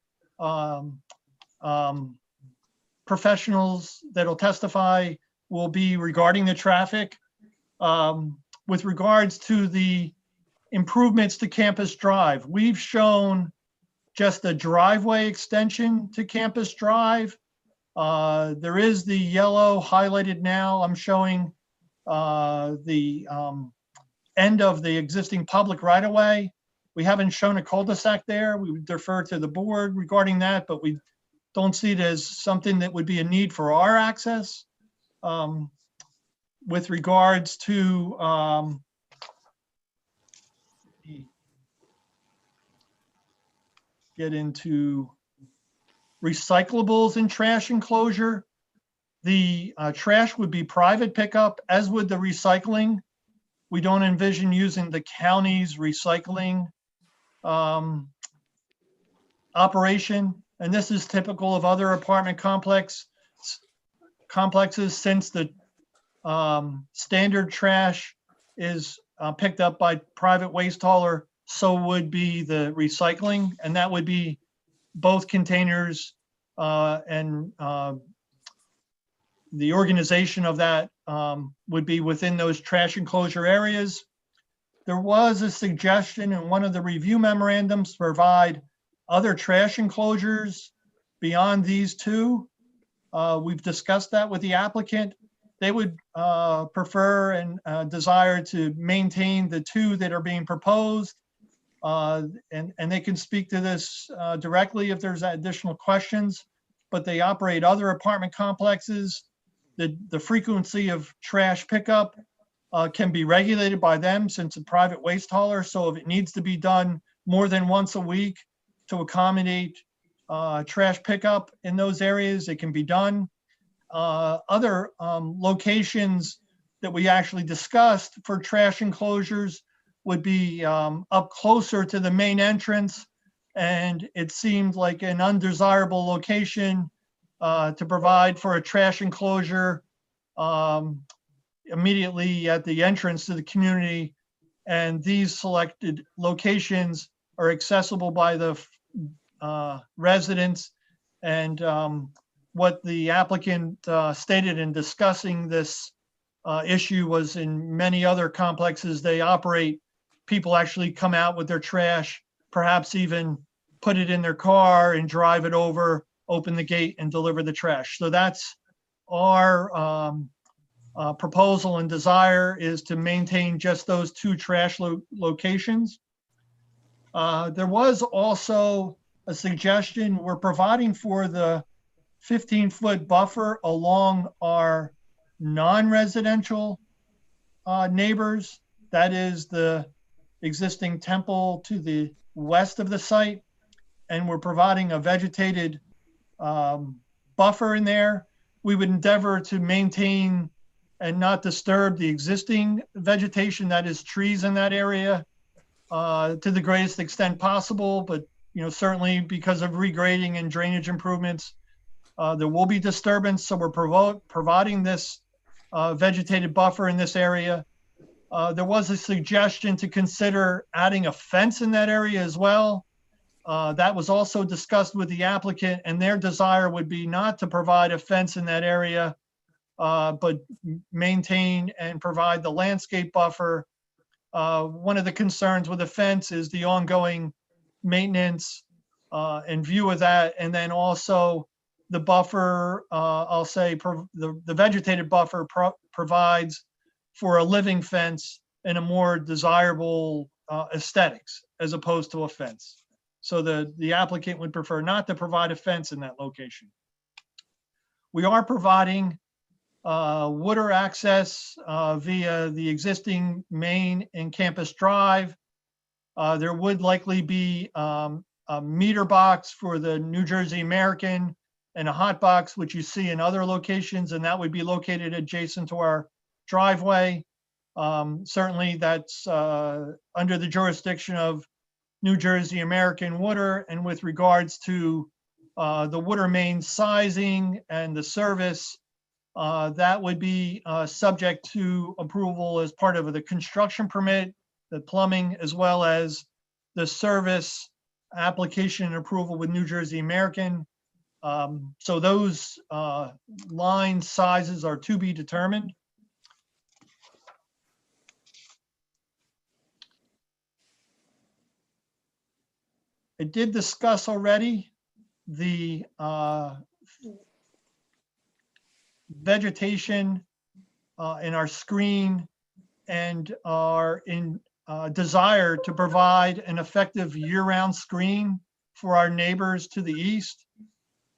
professionals that'll testify will be regarding the traffic. With regards to the improvements to Campus Drive, we've shown just a driveway extension to Campus Drive. There is the yellow highlighted now. I'm showing the end of the existing public right-of-way. We haven't shown a cul-de-sac there. We would defer to the board regarding that, but we don't see it as something that would be a need for our access. With regards to get into recyclables and trash enclosure, the trash would be private pickup, as would the recycling. We don't envision using the county's recycling operation. And this is typical of other apartment complexes, since the standard trash is picked up by private waste hauler, so would be the recycling, and that would be both containers and the organization of that would be within those trash enclosure areas. There was a suggestion in one of the review memorandums to provide other trash enclosures beyond these two. We've discussed that with the applicant. They would prefer and desire to maintain the two that are being proposed. And they can speak to this directly if there's additional questions, but they operate other apartment complexes. The frequency of trash pickup can be regulated by them since a private waste hauler. So if it needs to be done more than once a week to accommodate trash pickup in those areas, it can be done. Other locations that we actually discussed for trash enclosures would be up closer to the main entrance, and it seemed like an undesirable location to provide for a trash enclosure immediately at the entrance to the community. And these selected locations are accessible by the residents. And what the applicant stated in discussing this issue was in many other complexes they operate, people actually come out with their trash, perhaps even put it in their car and drive it over, open the gate and deliver the trash. So that's our proposal and desire, is to maintain just those two trash locations. There was also a suggestion, we're providing for the 15-foot buffer along our non-residential neighbors. That is the existing temple to the west of the site. And we're providing a vegetated buffer in there. We would endeavor to maintain and not disturb the existing vegetation, that is trees in that area, to the greatest extent possible. But certainly because of regrading and drainage improvements, there will be disturbance. So we're providing this vegetated buffer in this area. There was a suggestion to consider adding a fence in that area as well. That was also discussed with the applicant, and their desire would be not to provide a fence in that area but maintain and provide the landscape buffer. One of the concerns with the fence is the ongoing maintenance in view of that. And then also the buffer, I'll say the vegetated buffer provides for a living fence and a more desirable aesthetics as opposed to a fence. So the applicant would prefer not to provide a fence in that location. We are providing water access via the existing main and campus drive. There would likely be a meter box for the New Jersey American and a hot box, which you see in other locations, and that would be located adjacent to our driveway. Certainly that's under the jurisdiction of New Jersey American Water, and with regards to the water main sizing and the service, that would be subject to approval as part of the construction permit, the plumbing, as well as the service application and approval with New Jersey American. So those line sizes are to be determined. I did discuss already the vegetation in our screen and our desire to provide an effective year-round screen for our neighbors to the east,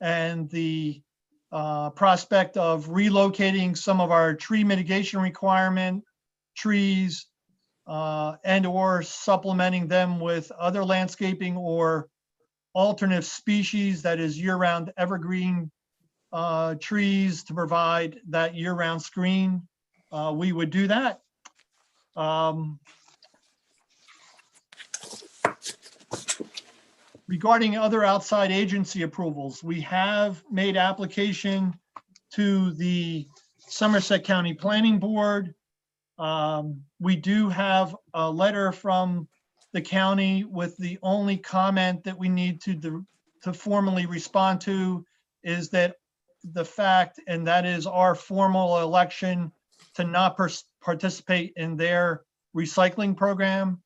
and the prospect of relocating some of our tree mitigation requirement trees and or supplementing them with other landscaping or alternate species that is year-round evergreen trees to provide that year-round screen. We would do that. Regarding other outside agency approvals, we have made application to the Somerset County Planning Board. We do have a letter from the county with the only comment that we need to formally respond to is that the fact, and that is our formal election to not participate in their recycling program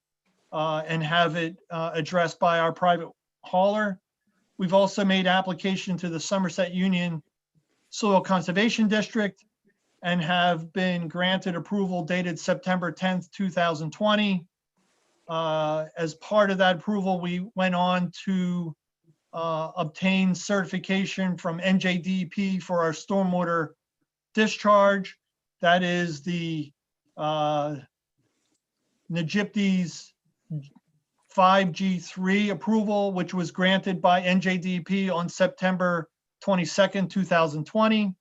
and have it addressed by our private hauler. We've also made application to the Somerset Union Soil Conservation District and have been granted approval dated September 10th, 2020. As part of that approval, we went on to obtain certification from NJDP for our stormwater discharge. That is the NJDP's 5G3 approval, which was granted by NJDP on September 22nd, 2020.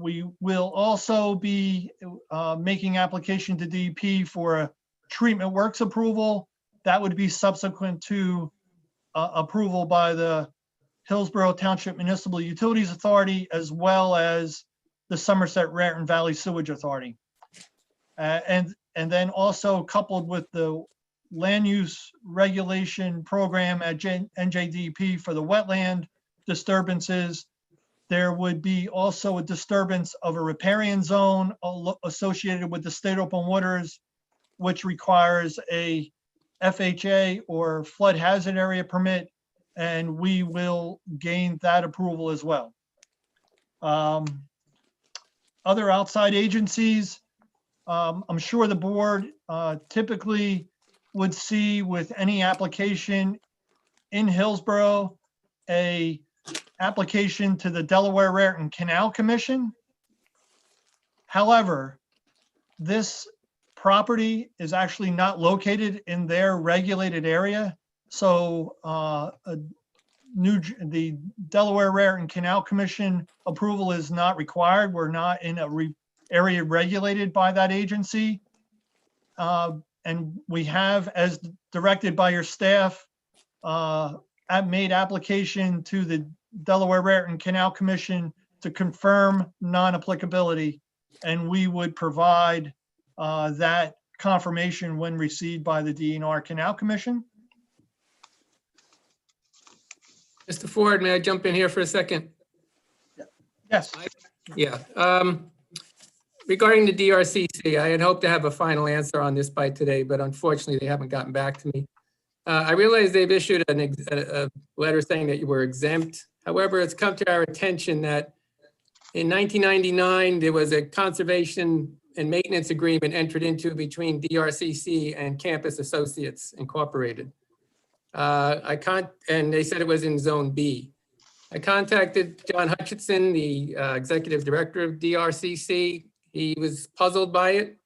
We will also be making application to DEP for a treatment works approval. That would be subsequent to approval by the Hillsborough Township Municipal Utilities Authority, as well as the Somerset Raritan Valley Sewage Authority. And then also coupled with the land use regulation program at NJDP for the wetland disturbances, there would be also a disturbance of a riparian zone associated with the state open waters, which requires a FHA or flood hazard area permit, and we will gain that approval as well. Other outside agencies, I'm sure the board typically would see with any application in Hillsborough, a application to the Delaware Raritan Canal Commission. However, this property is actually not located in their regulated area. So the Delaware Raritan Canal Commission approval is not required. We're not in an area regulated by that agency. And we have, as directed by your staff, made application to the Delaware Raritan Canal Commission to confirm non-applicability, and we would provide that confirmation when received by the DNR Canal Commission. Mr. Ford, may I jump in here for a second? Yes. Yeah. Regarding the DRCC, I had hoped to have a final answer on this by today, but unfortunately they haven't gotten back to me. I realize they've issued a letter saying that you were exempt. However, it's come to our attention that in 1999, there was a conservation and maintenance agreement entered into between DRCC and Campus Associates Incorporated. And they said it was in Zone B. I contacted John Hutchinson, the executive director of DRCC. He was puzzled by it.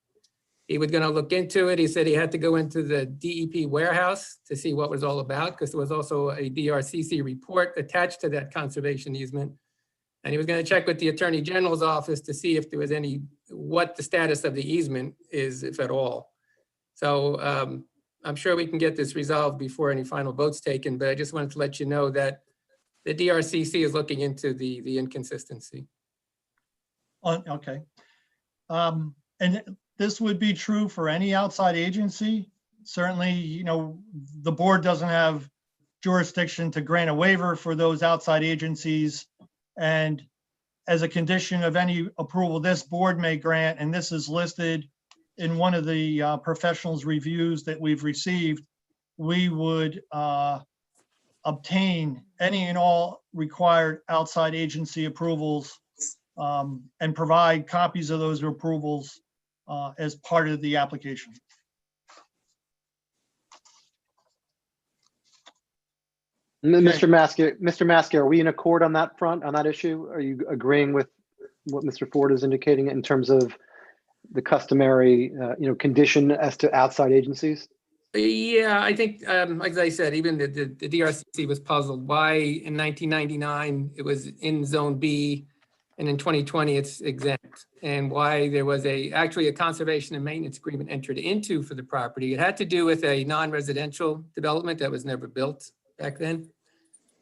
He was going to look into it. He said he had to go into the DEP warehouse to see what it was all about, because there was also a DRCC report attached to that conservation easement. And he was going to check with the Attorney General's office to see if there was what the status of the easement is, if at all. So I'm sure we can get this resolved before any final vote's taken, but I just wanted to let you know that the DRCC is looking into the inconsistency. Okay. And this would be true for any outside agency. Certainly, the board doesn't have jurisdiction to grant a waiver for those outside agencies. And as a condition of any approval this board may grant, and this is listed in one of the professionals' reviews that we've received, we would obtain any and all required outside agency approvals and provide copies of those approvals as part of the application. Mr. Maskey, are we in accord on that front, on that issue? Are you agreeing with what Mr. Ford is indicating in terms of the customary, condition as to outside agencies? Yeah, I think, like I said, even the DRCC was puzzled why in 1999 it was in Zone B and in 2020 it's exempt, and why there was actually a conservation and maintenance agreement entered into for the property. It had to do with a non-residential development that was never built back then.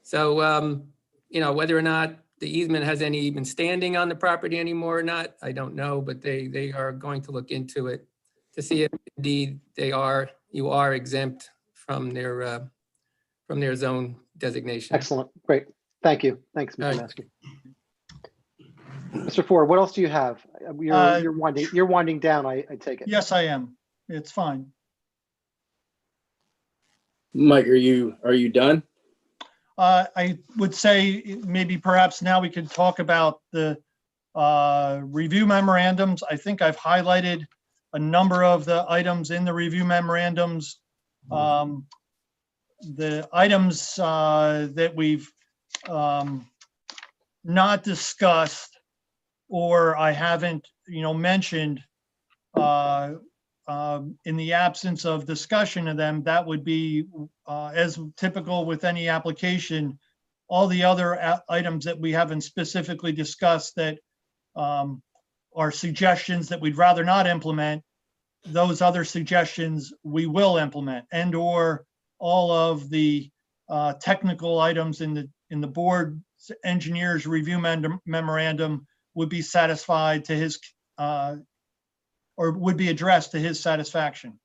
So, whether or not the easement has any even standing on the property anymore or not, I don't know, but they are going to look into it to see if indeed you are exempt from their zone designation. Excellent, great, thank you. Thanks, Mr. All right. Maskey. Mr. Ford, what else do you have? You're winding down, I take it. Yes, I am. It's fine. Mike, are you done? I would say maybe perhaps now we could talk about the review memorandums. I think I've highlighted a number of the items in the review memorandums. The items that we've not discussed or I haven't, mentioned in the absence of discussion of them, that would be as typical with any application, all the other items that we haven't specifically discussed that are suggestions that we'd rather not implement, those other suggestions we will implement, and or all of the technical items in the board engineer's review memorandum would be satisfied to his or would be addressed to his satisfaction.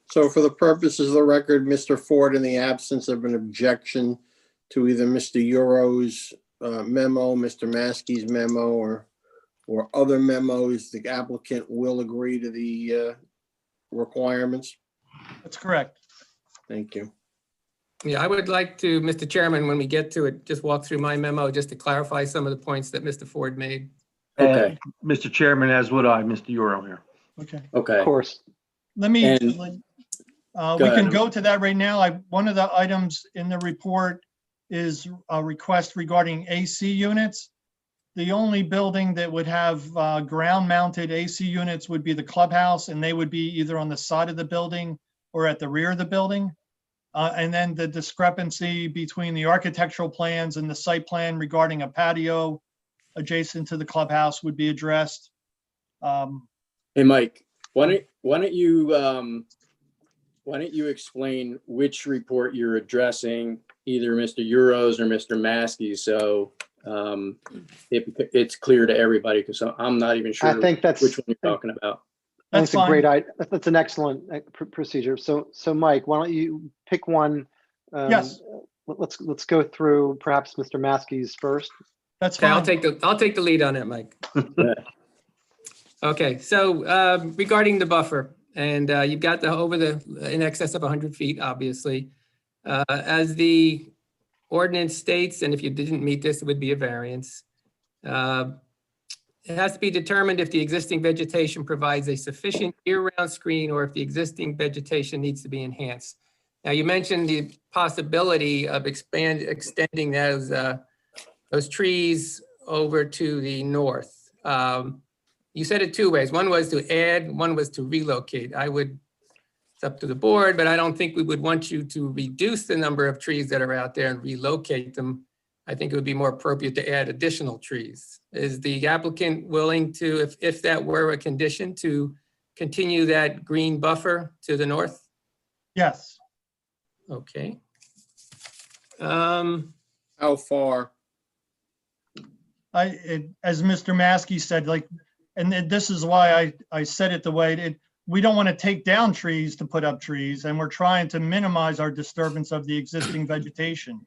So for the purposes of the record, Mr. Ford, in the absence of an objection to either Mr. Euro's memo, Mr. Maskey's memo, or other memos, the applicant will agree to the requirements? That's correct. Thank you. Yeah, I would like to, Mr. Chairman, when we get to it, just walk through my memo just to clarify some of the points that Mr. Ford made. Okay. Mr. Chairman, as would I, Mr. Euro here. Okay. Okay. Of course. Let me, And- we can go to that right now. One of the items in the report is a request regarding AC units. The only building that would have ground-mounted AC units would be the clubhouse, and they would be either on the side of the building or at the rear of the building. And then the discrepancy between the architectural plans and the site plan regarding a patio adjacent to the clubhouse would be addressed. Hey, Mike, why don't you explain which report you're addressing, either Mr. Euro's or Mr. Maskey's, so it's clear to everybody, because I'm not even sure I think that's which one you're talking about. That's a great fine. idea. That's an excellent procedure. So Mike, why don't you pick one? Yes. Let's go through perhaps Mr. Maskey's first. That's Okay, fine. I'll take the lead on it, Mike. Okay, so regarding the buffer, and you've got in excess of 100 feet, obviously. As the ordinance states, and if you didn't meet this, it would be a variance. It has to be determined if the existing vegetation provides a sufficient year-round screen or if the existing vegetation needs to be enhanced. Now, you mentioned the possibility of extending those trees over to the north. You said it two ways. One was to add, one was to relocate. It's up to the board, but I don't think we would want you to reduce the number of trees that are out there and relocate them. I think it would be more appropriate to add additional trees. Is the applicant willing to, if that were a condition, to continue that green buffer to the north? Yes. Okay. How far? As Mr. Maskey said, and this is why I said it the way we don't want to take down trees to put up trees, and we're trying to minimize our disturbance of the existing vegetation.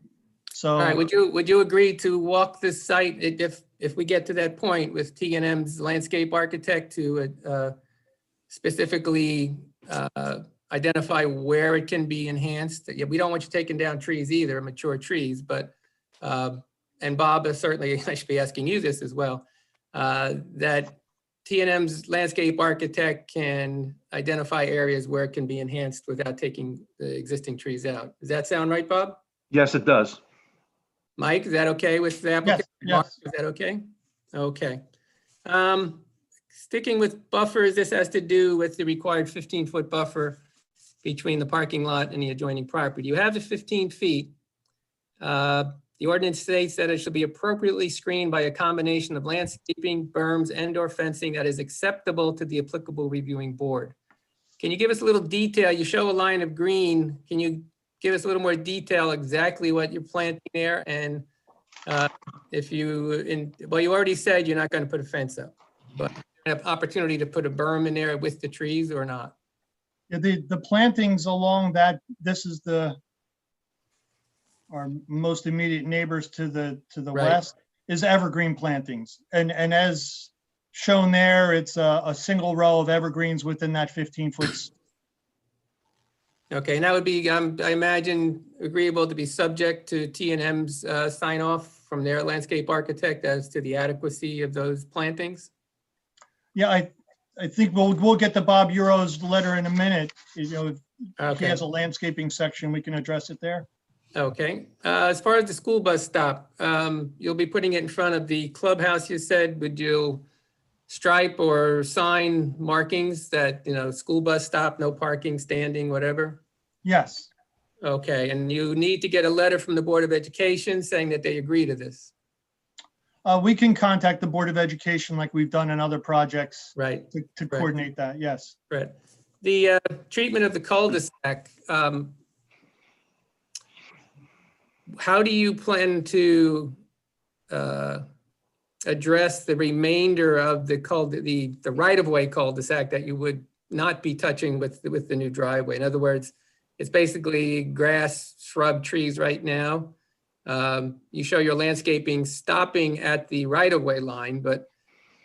So, all right, would you agree to walk this site if we get to that point with T&M's landscape architect to specifically identify where it can be enhanced? Yeah, we don't want you taking down trees either, mature trees, but and Bob, certainly I should be asking you this as well, that T&M's landscape architect can identify areas where it can be enhanced without taking the existing trees out. Does that sound right, Bob? Yes, it does. Mike, is that okay with the applicant? yes. Mark, is that okay? Okay. Sticking with buffers, this has to do with the required 15-foot buffer between the parking lot and the adjoining property. You have the 15 feet. The ordinance states that it should be appropriately screened by a combination of landscaping, berms, and/or fencing that is acceptable to the applicable reviewing board. Can you give us a little detail? You show a line of green. Can you give us a little more detail exactly what you're planting there? And well, you already said you're not going to put a fence up, but you have opportunity to put a berm in there with the trees or not? Yeah, the plantings along that, this is our most immediate neighbors to the Right. west is evergreen plantings. And as shown there, it's a single row of evergreens within that 15-foot. Okay, and that would be, I imagine, agreeable to be subject to T&M's sign off from their landscape architect as to the adequacy of those plantings? Yeah, I think we'll get to Bob Euro's letter in a minute. You know, if he Okay. has a landscaping section, we can address it there. Okay, as far as the school bus stop, you'll be putting it in front of the clubhouse, you said. Would you stripe or sign markings that, school bus stop, no parking, standing, whatever? Yes. Okay, and you need to get a letter from the Board of Education saying that they agree to this. We can contact the Board of Education like we've done in other projects. Right. To Right. coordinate that, yes. Right. The treatment of the cul-de-sac, how do you plan to address the remainder of the right-of-way cul-de-sac that you would not be touching with the new driveway? In other words, it's basically grass, shrub, trees right now. You show your landscaping stopping at the right-of-way line, but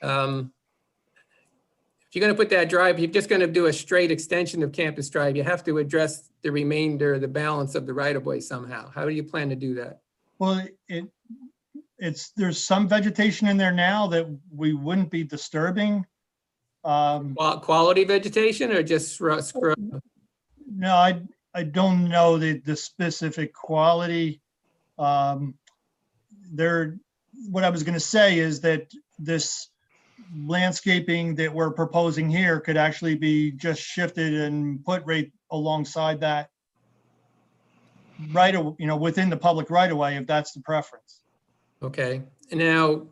if you're going to put that drive, you're just going to do a straight extension of Campus Drive, you have to address the remainder, the balance of the right-of-way somehow. How do you plan to do that? Well, there's some vegetation in there now that we wouldn't be disturbing. Quality vegetation or just scrub? No, I don't know the specific quality. What I was going to say is that this landscaping that we're proposing here could actually be just shifted and put right alongside that within the public right of way, if that's the preference. Okay. And now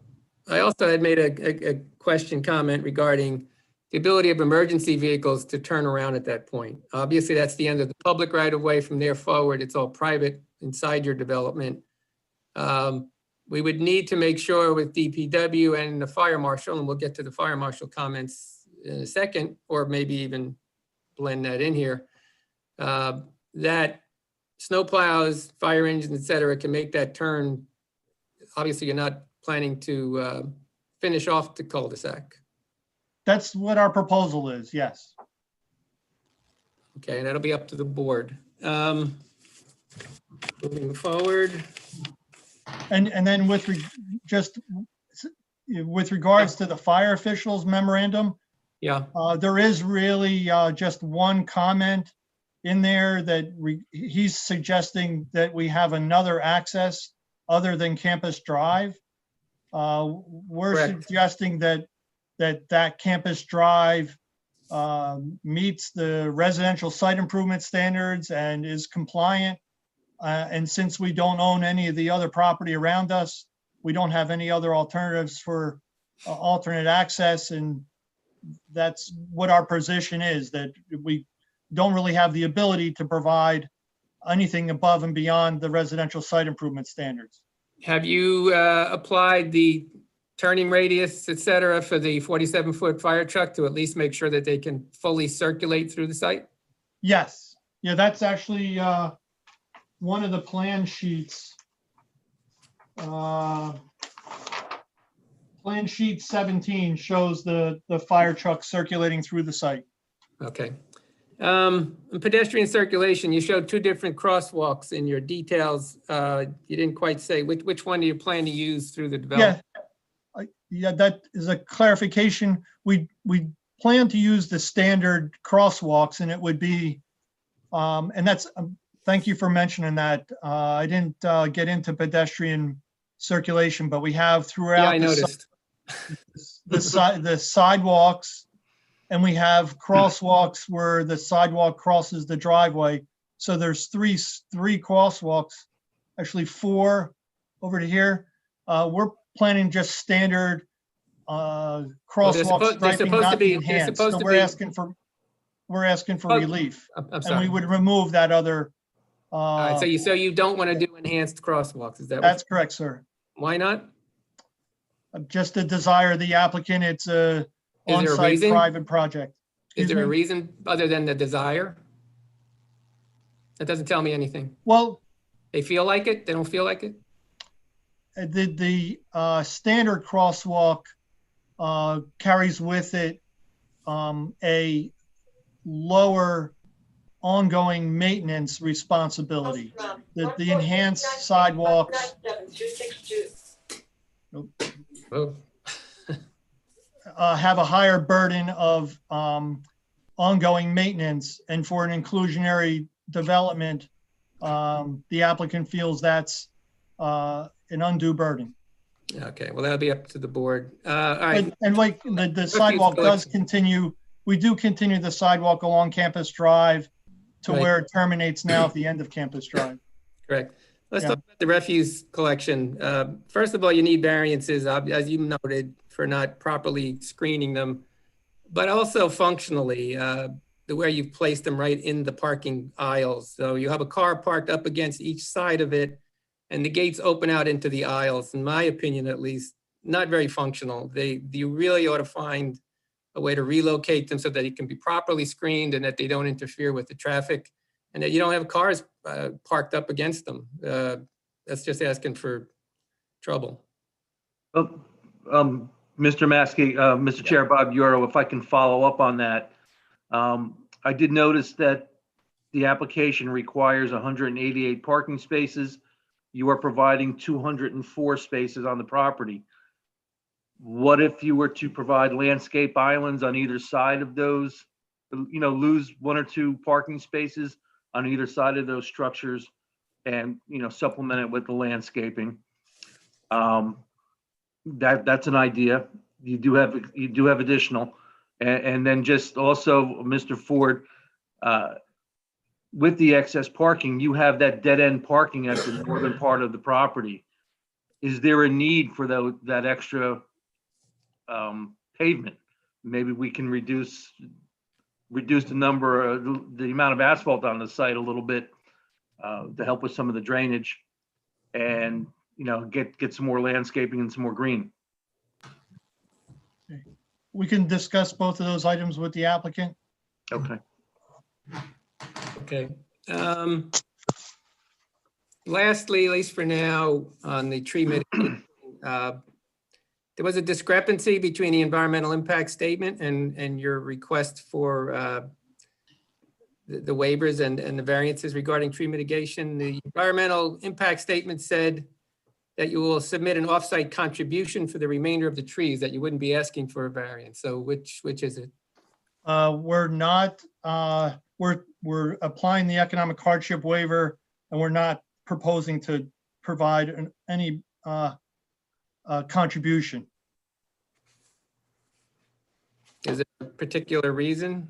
I also had made a comment regarding the ability of emergency vehicles to turn around at that point. Obviously, that's the end of the public right of way. From there forward, it's all private inside your development. We would need to make sure with DPW and the fire marshal, and we'll get to the fire marshal comments in a second, or maybe even blend that in here, that snowplows, fire engines, et cetera, can make that turn. Obviously, you're not planning to finish off the cul-de-sac. That's what our proposal is, yes. Okay, and that'll be up to the board. Moving forward. And then with regards to the fire officials memorandum, Yeah, there is really just one comment in there that he's suggesting that we have another access other than Campus Drive. We're Correct. suggesting that Campus Drive meets the residential site improvement standards and is compliant. And since we don't own any of the other property around us, we don't have any other alternatives for alternate access. And that's what our position is, that we don't really have the ability to provide anything above and beyond the residential site improvement standards. have you applied the turning radius, et cetera, for the 47-foot fire truck to at least make sure that they can fully circulate through the site? Yes, yeah, that's actually one of the plan sheets. Plan sheet 17 shows the fire truck circulating through the site. Okay. In pedestrian circulation, you showed two different crosswalks in your details. You didn't quite say which one do you plan to use through the development? Yeah, that is a clarification. We plan to use the standard crosswalks, and it would be, and that's, thank you for mentioning that. I didn't get into pedestrian circulation, but we have throughout. Yeah, I noticed. the sidewalks, and we have crosswalks where the sidewalk crosses the driveway. So there's three crosswalks, actually 4 over to here. We're planning just standard crosswalk striping, not enhanced. So we're asking for relief, I'm and sorry. we would remove that other. All right, so you don't want to do enhanced crosswalks, is that? That's correct, sir. Why not? Just a desire of the applicant. It's a Is there a on-site reason? private project. Is there a Excuse me? reason other than the desire? That doesn't tell me anything. Well, They feel like it? They don't feel like it? the standard crosswalk carries with it a lower ongoing maintenance responsibility. The enhanced sidewalks Oh, have a higher burden of ongoing maintenance, and for an inclusionary development, the applicant feels that's an undue burden. okay. Well, that'll be up to the board. All right. And like the sidewalk does continue, we do continue the sidewalk along Campus Drive to Right. where it terminates now at the end of Campus Drive. Correct. Let's Yeah. talk about the refuse collection. First of all, you need variances, as you noted, for not properly screening them, but also functionally, the way you've placed them right in the parking aisles. So you have a car parked up against each side of it, and the gates open out into the aisles. In my opinion, at least, not very functional. You really ought to find a way to relocate them so that it can be properly screened and that they don't interfere with the traffic, and that you don't have cars parked up against them. That's just asking for trouble. Mr. Maskey, Mr. Chair, Bob Euro, if I can follow up on that. I did notice that the application requires 188 parking spaces. You are providing 204 spaces on the property. What if you were to provide landscape islands on either side of those, lose 1 or 2 parking spaces on either side of those structures and, supplement it with the landscaping? That's an idea. You do have additional. And then just also, Mr. Ford, with the excess parking, you have that dead end parking at the northern part of the property. Is there a need for that extra pavement? Maybe we can reduce the number, the amount of asphalt on the site a little bit to help with some of the drainage, and get some more landscaping and some more green. We can discuss both of those items with the applicant. Okay. Okay. Lastly, at least for now, on the tree mitigation, there was a discrepancy between the environmental impact statement and your request for the waivers and the variances regarding tree mitigation. The environmental impact statement said that you will submit an offsite contribution for the remainder of the trees, that you wouldn't be asking for a variance. So which is it? We're not, we're applying the economic hardship waiver, and we're not proposing to provide any contribution. Is there a particular reason?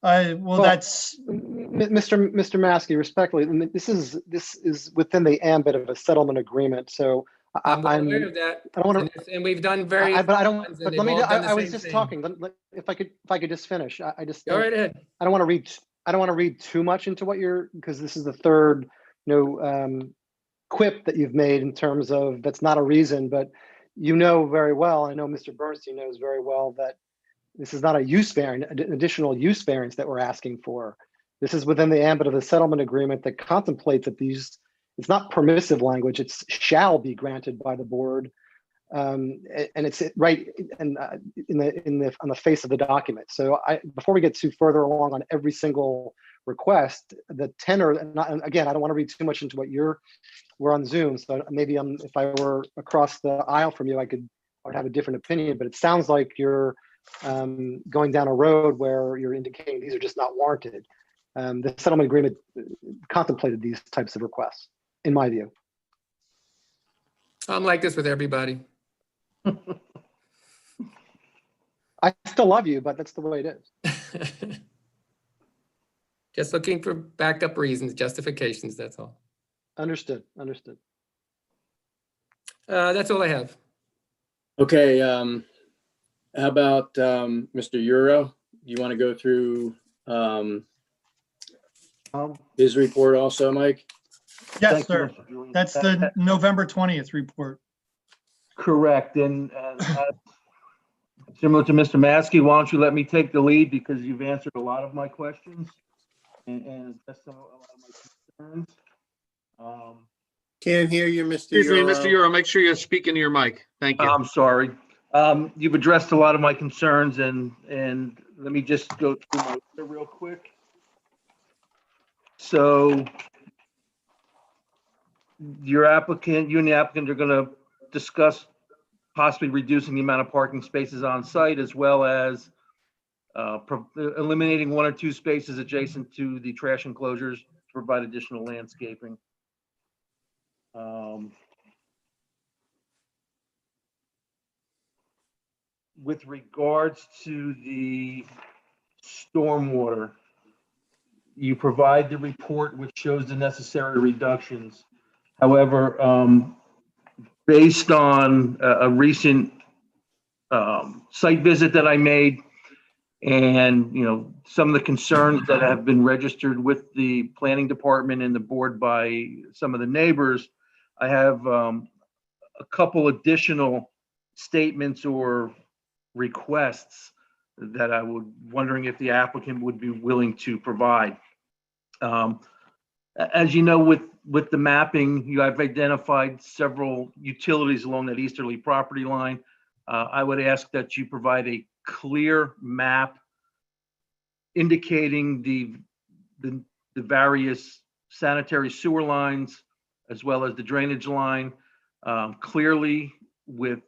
Well, that's, Mr. Maskey, respectfully, this is within the ambit of a settlement agreement, so I'm I'm, aware of that. I don't want to, And we've done very. but I don't, but let me, I was just talking, if I could just finish, I just. Go right ahead. I don't want to read too much into what you're, because this is the third, quip that you've made in terms of, that's not a reason, but you know very well, I know Mr. Bernstein knows very well that this is not a use variance, an additional use variance that we're asking for. This is within the ambit of the settlement agreement that contemplates that these, it's not permissive language, it's shall be granted by the board. And it's right and on the face of the document. So before we get too further along on every single request, the tenor, and again, I don't want to read too much into what we're on Zoom, so maybe if I were across the aisle from you, I would have a different opinion, but it sounds like you're going down a road where you're indicating these are just not warranted. The settlement agreement contemplated these types of requests, in my view. I'm like this with everybody. I still love you, but that's the way it is. Just looking for backup reasons, justifications, that's all. Understood. That's all I have. Okay, how about Mr. Euro? You want to go through his report also, Mike? yes, Thank you, sir. Mr. Julian. That's the November 20th report. Correct. And similar to Mr. Maskey, why don't you let me take the lead, because you've answered a lot of my questions and addressed a lot of my concerns. Can't hear you, Mr. Excuse me, Euro. Mr. Euro, make sure you speak into your mic. Thank you. I'm sorry. You've addressed a lot of my concerns, and let me just go through my letter real quick. So you and the applicant are going to discuss possibly reducing the amount of parking spaces on site, as well as eliminating 1 or 2 spaces adjacent to the trash enclosures to provide additional landscaping. With regards to the stormwater, you provide the report which shows the necessary reductions. However, based on a recent site visit that I made, and some of the concerns that have been registered with the planning department and the board by some of the neighbors, I have a couple additional statements or requests that I would wondering if the applicant would be willing to provide. As you know, with the mapping, you have identified several utilities along that easterly property line. I would ask that you provide a clear map indicating the various sanitary sewer lines, as well as the drainage line, clearly with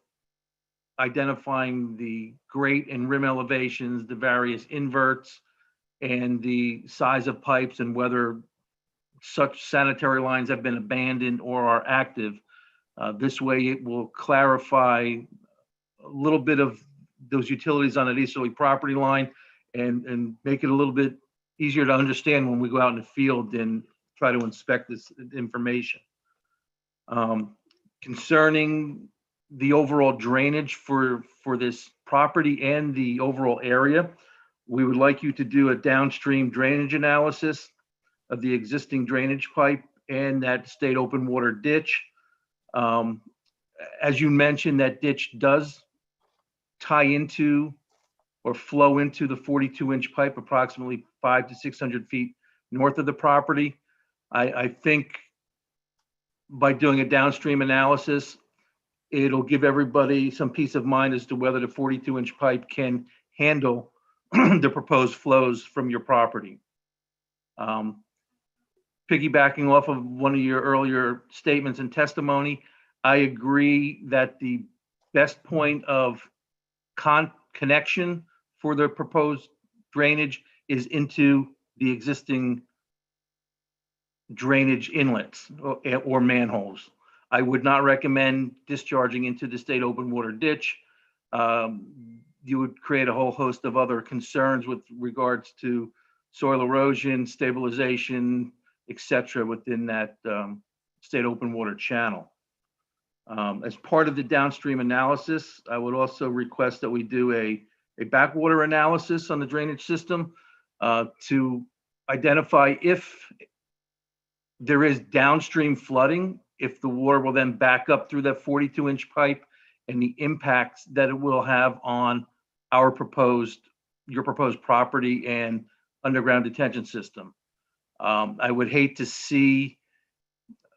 identifying the grate and rim elevations, the various inverts, and the size of pipes, and whether such sanitary lines have been abandoned or are active. This way it will clarify a little bit of those utilities on that easterly property line, and make it a little bit easier to understand when we go out in the field and try to inspect this information. Concerning the overall drainage for this property and the overall area, we would like you to do a downstream drainage analysis of the existing drainage pipe and that state open water ditch. As you mentioned, that ditch does tie into or flow into the 42-inch pipe approximately 500 to 600 feet north of the property. I think by doing a downstream analysis, it'll give everybody some peace of mind as to whether the 42-inch pipe can handle the proposed flows from your property. Piggybacking off of one of your earlier statements and testimony, I agree that the best point of connection for the proposed drainage is into the existing drainage inlets or manholes. I would not recommend discharging into the state open water ditch. You would create a whole host of other concerns with regards to soil erosion, stabilization, etc. within that state open water channel. As part of the downstream analysis, I would also request that we do a backwater analysis on the drainage system to identify if there is downstream flooding, if the water will then back up through that 42-inch pipe, and the impacts that it will have on your proposed property and underground detention system. I would hate to see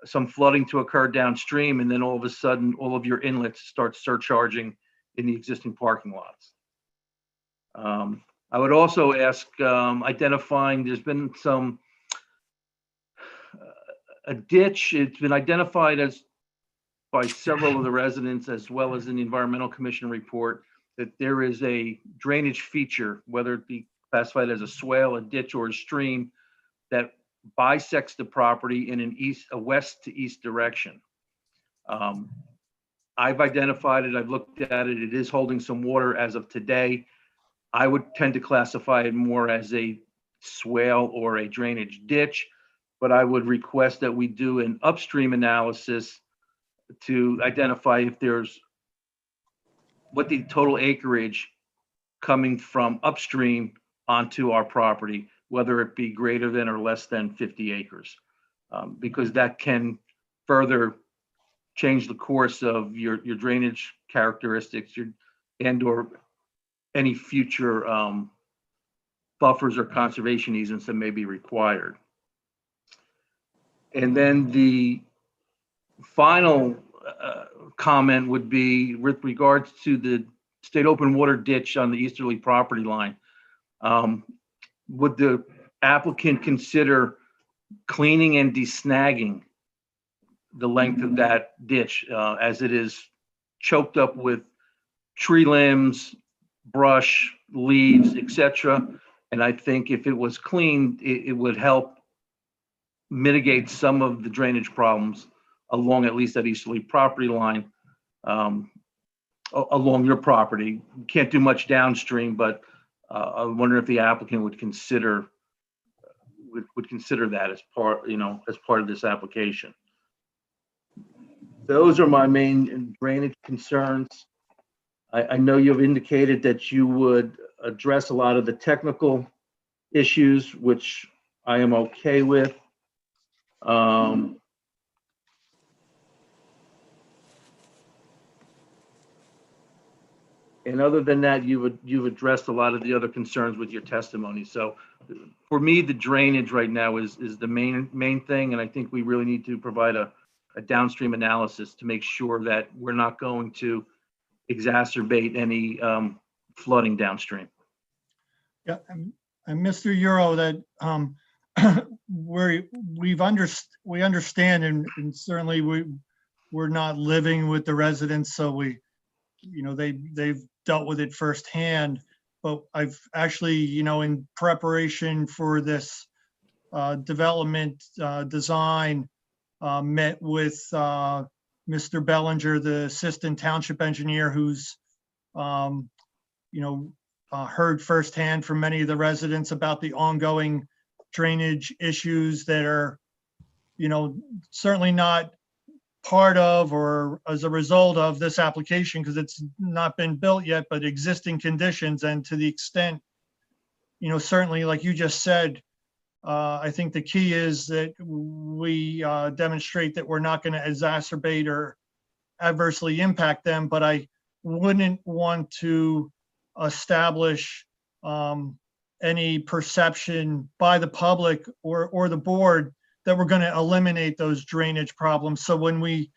some flooding to occur downstream, and then all of a sudden, all of your inlets start surcharging in the existing parking lots. I would also ask identifying, there's been a ditch, it's been identified as by several of the residents, as well as in the Environmental Commission report, that there is a drainage feature, whether it be classified as a swale, a ditch, or a stream, that bisects the property in a west to east direction. I've identified it, I've looked at it, it is holding some water as of today. I would tend to classify it more as a swale or a drainage ditch, but I would request that we do an upstream analysis to identify if there's what the total acreage coming from upstream onto our property, whether it be greater than or less than 50 acres, because that can further change the course of your drainage characteristics and or any future buffers or conservation easements that may be required. And then the final comment would be with regards to the state open water ditch on the easterly property line. Would the applicant consider cleaning and desnagging the length of that ditch as it is choked up with tree limbs, brush, leaves, etc.? And I think if it was cleaned, it would help mitigate some of the drainage problems along at least that easterly property line, along your property. You can't do much downstream, but I wonder if the applicant would consider that as part of this application. Those are my main drainage concerns. I know you've indicated that you would address a lot of the technical issues, which I am okay with. And other than that, you've addressed a lot of the other concerns with your testimony. So for me, the drainage right now is the main thing. And I think we really need to provide a downstream analysis to make sure that we're not going to exacerbate any flooding downstream. Yeah, and Mr. Euro, that we understand, and certainly we're not living with the residents, so they've dealt with it firsthand. But I've actually, in preparation for this development design, met with Mr. Bellinger, the assistant township engineer, who's heard firsthand from many of the residents about the ongoing drainage issues that are, certainly not part of or as a result of this application, because it's not been built yet, but existing conditions. And to the extent, certainly like you just said, I think the key is that we demonstrate that we're not going to exacerbate or adversely impact them, but I wouldn't want to establish any perception by the public or the board that we're going to eliminate those drainage problems. So when we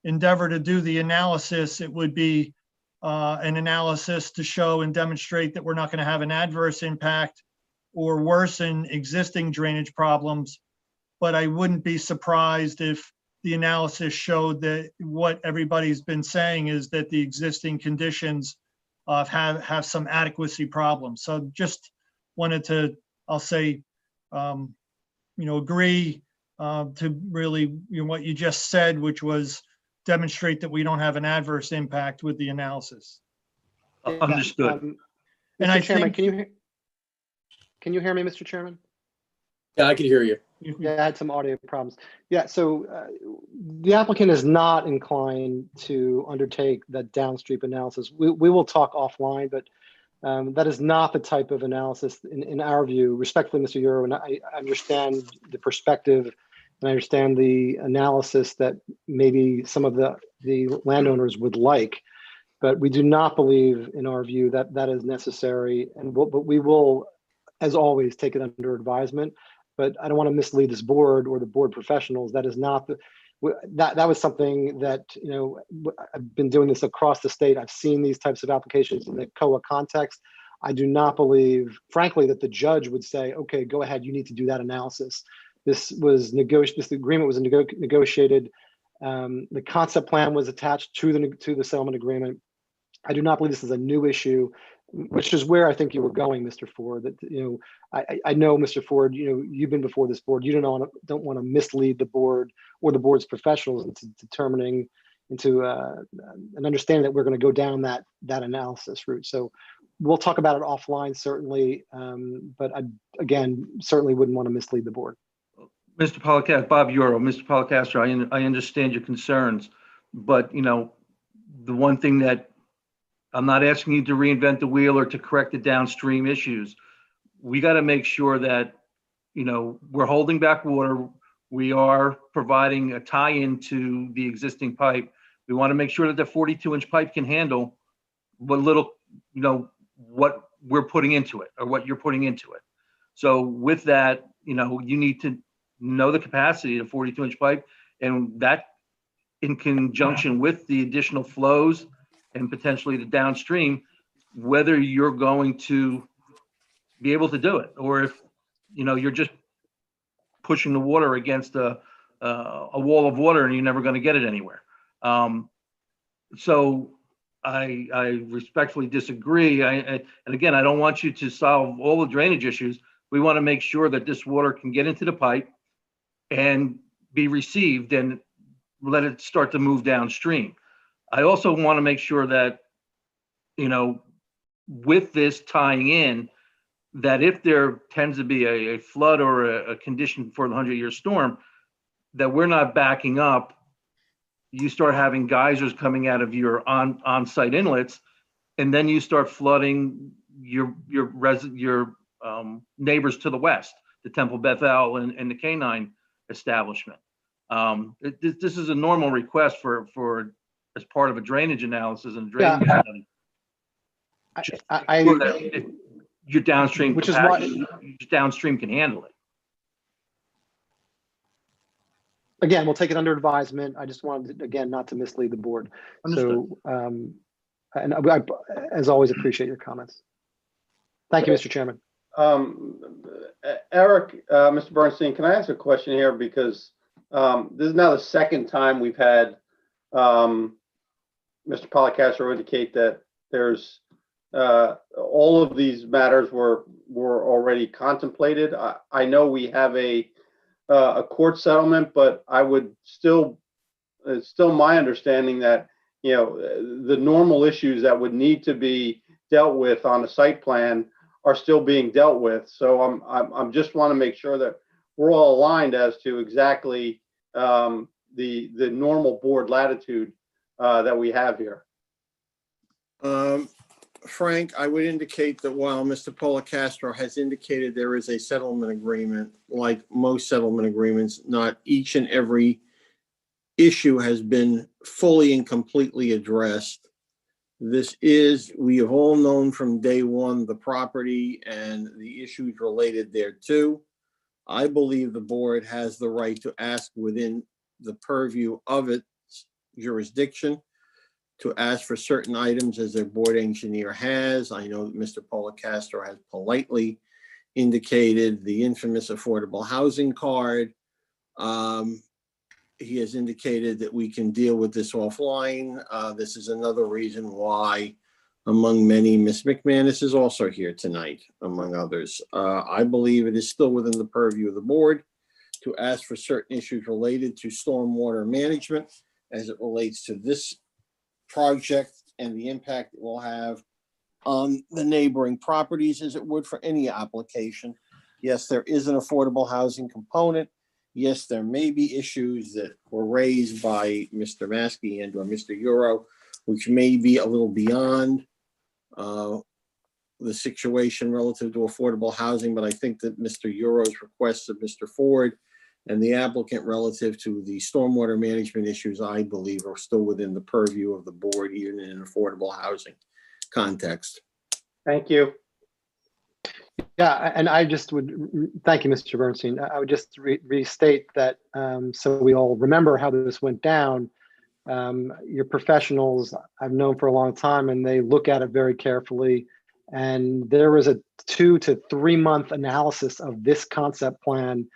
endeavor to do the analysis, it would be an analysis to show and demonstrate that we're not going to have an adverse impact or worsen existing drainage problems. But I wouldn't be surprised if the analysis showed that what everybody's been saying is that the existing conditions have some adequacy problems. So just wanted to, I'll say, agree to really what you just said, which was demonstrate that we don't have an adverse impact with the analysis. Understood. And I Mr. Chairman, think- can you hear me, Mr. Chairman? Yeah, I can hear you. Yeah, I had some audio problems. Yeah, so the applicant is not inclined to undertake that downstream analysis. We will talk offline, but that is not the type of analysis in our view. Respectfully, Mr. Euro, and I understand the perspective and I understand the analysis that maybe some of the landowners would like, but we do not believe, in our view, that that is necessary. But we will, as always, take it under advisement. But I don't want to mislead this board or the board professionals. That is not that was something that, I've been doing this across the state. I've seen these types of applications in the COA context. I do not believe, frankly, that the judge would say, okay, go ahead, you need to do that analysis. This agreement was negotiated. The concept plan was attached to the settlement agreement. I do not believe this is a new issue, which is where I think you were going, Mr. Ford. That I know, Mr. Ford, you've been before this board. You don't want to mislead the board or the board's professionals into an understanding that we're going to go down that analysis route. So we'll talk about it offline, certainly. But I, again, certainly wouldn't want to mislead the board. Mr. Policastro, Bob Euro, Mr. Policastro, I understand your concerns, but the one thing that I'm not asking you to reinvent the wheel or to correct the downstream issues. We got to make sure that, we're holding back water. We are providing a tie-in to the existing pipe. We want to make sure that the 42-inch pipe can handle what little, what we're putting into it or what you're putting into it. So with that, you need to know the capacity of 42-inch pipe, and that in conjunction with the additional flows and potentially the downstream, whether you're going to be able to do it, or if you're just pushing the water against a wall of water and you're never going to get it anywhere. So I respectfully disagree. And again, I don't want you to solve all the drainage issues. We want to make sure that this water can get into the pipe and be received and let it start to move downstream. I also want to make sure that, with this tying in, that if there tends to be a flood or a condition for the 100-year storm, that we're not backing up. You start having geysers coming out of your on-site inlets, and then you start flooding your neighbors to the west, the Temple Bethel and the Canine establishment. This is a normal request for as part of a drainage analysis and drainage study. Your downstream, which is why your downstream can handle it. Again, we'll take it under advisement. I just wanted to, again, not to mislead the board. Understood. So, and I, as always, appreciate your comments. Thank you, Mr. Chairman. Eric, Mr. Bernstein, can I ask a question here? Because this is now the second time we've had Mr. Policastro indicate that there's all of these matters were already contemplated. I know we have a court settlement, but I would still, it's still my understanding that the normal issues that would need to be dealt with on a site plan are still being dealt with. So I'm just want to make sure that we're all aligned as to exactly the normal board latitude that we have here. Frank, I would indicate that while Mr. Policastro has indicated there is a settlement agreement, like most settlement agreements, not each and every issue has been fully and completely addressed. This is, we have all known from day one, the property and the issues related thereto. I believe the board has the right to ask within the purview of its jurisdiction to ask for certain items as their board engineer has. I know that Mr. Policastro has politely indicated the infamous affordable housing card. He has indicated that we can deal with this offline. This is another reason why, among many, Ms. McManus is also here tonight, among others. I believe it is still within the purview of the board to ask for certain issues related to stormwater management as it relates to this project and the impact it will have on the neighboring properties as it would for any application. Yes, there is an affordable housing component. Yes, there may be issues that were raised by Mr. Maskey and or Mr. Euro, which may be a little beyond the situation relative to affordable housing, but I think that Mr. Euro's requests of Mr. Ford and the applicant relative to the stormwater management issues, I believe, are still within the purview of the board, even in an affordable housing context. Thank you. Yeah, and I just would, thank you, Mr. Bernstein. I would just restate that so we all remember how this went down. Your professionals I've known for a long time, and they look at it very carefully. And there was a 2 to 3 month analysis of this concept plan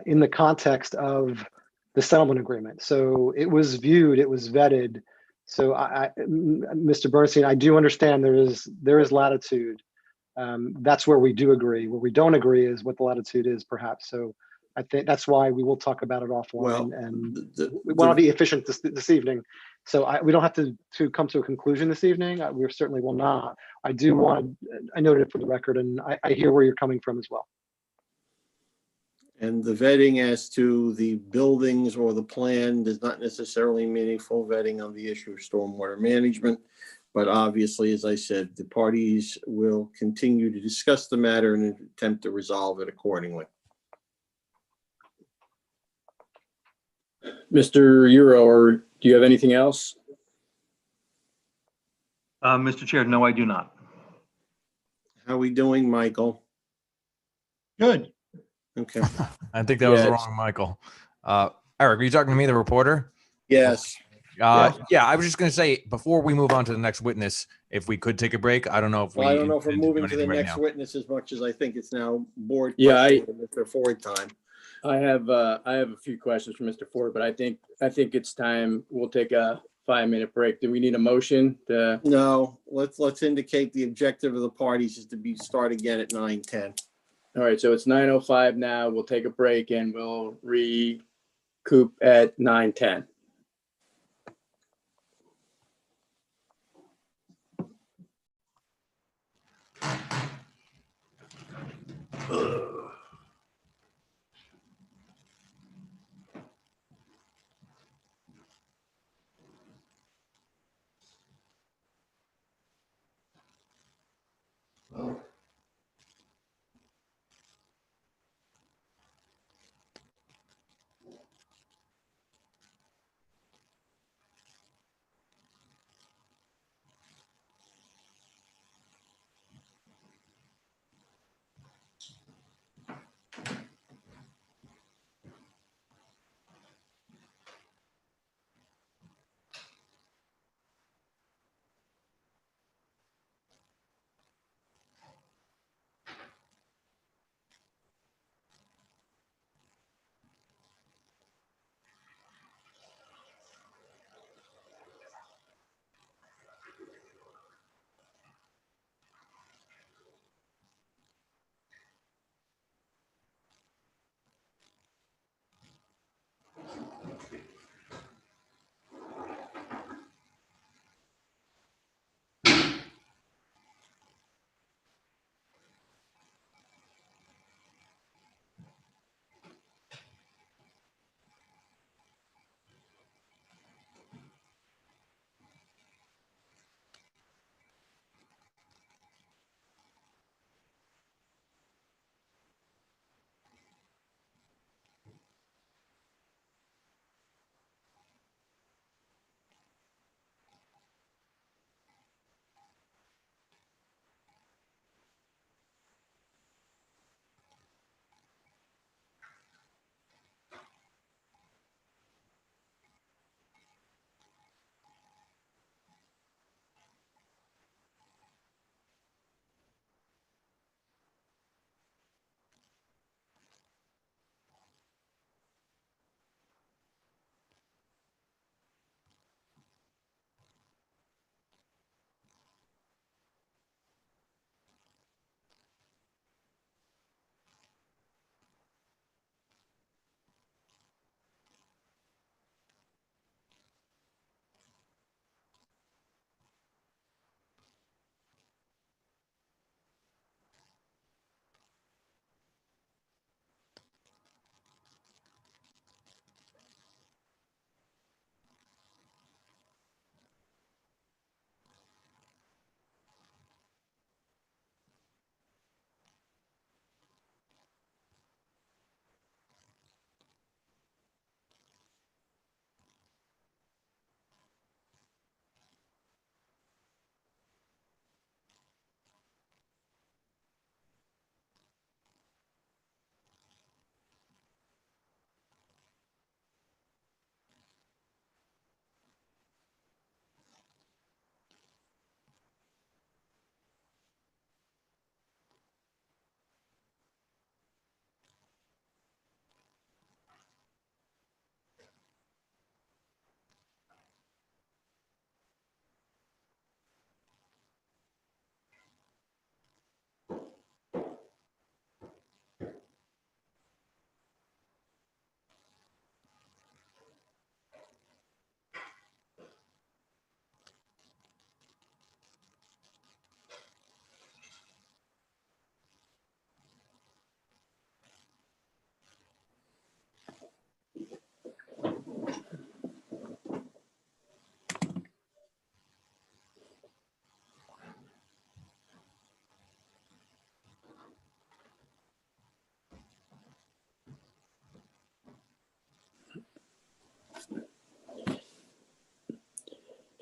in the context of the settlement agreement. So it was viewed, it was vetted. So Mr. Bernstein, I do understand there is latitude. That's where we do agree. Where we don't agree is what the latitude is, perhaps. So I think that's why we will talk about it offline. Well, and we want to be efficient this evening. So we don't have to come to a conclusion this evening. We certainly will not. I do want to, I noted it for the record, and I hear where you're coming from as well. And the vetting as to the buildings or the plan does not necessarily mean a full vetting on the issue of stormwater management. But obviously, as I said, the parties will continue to discuss the matter and attempt to resolve it accordingly. Mr. Euro, or do you have anything else? Mr. Chair, no, I do not. How are we doing, Michael? Good. Okay. I think that was Yeah, wrong, Michael. Eric, are you talking to me, the reporter? Yes. Yeah, I was just going to say, before we move on to the next witness, if we could take a break. I don't know if Well, I don't know if we're intend do moving to the anything right next now. witness as much as I think it's now board. Yeah, question with Mr. Ford time. I have a few questions for Mr. Ford, but I think it's time. We'll take a 5-minute break. Do we need a motion to? No, let's indicate the objective of the parties is to start again at 9:10. All right, so it's 9:05 now. We'll take a break and we'll recoup at 9:10.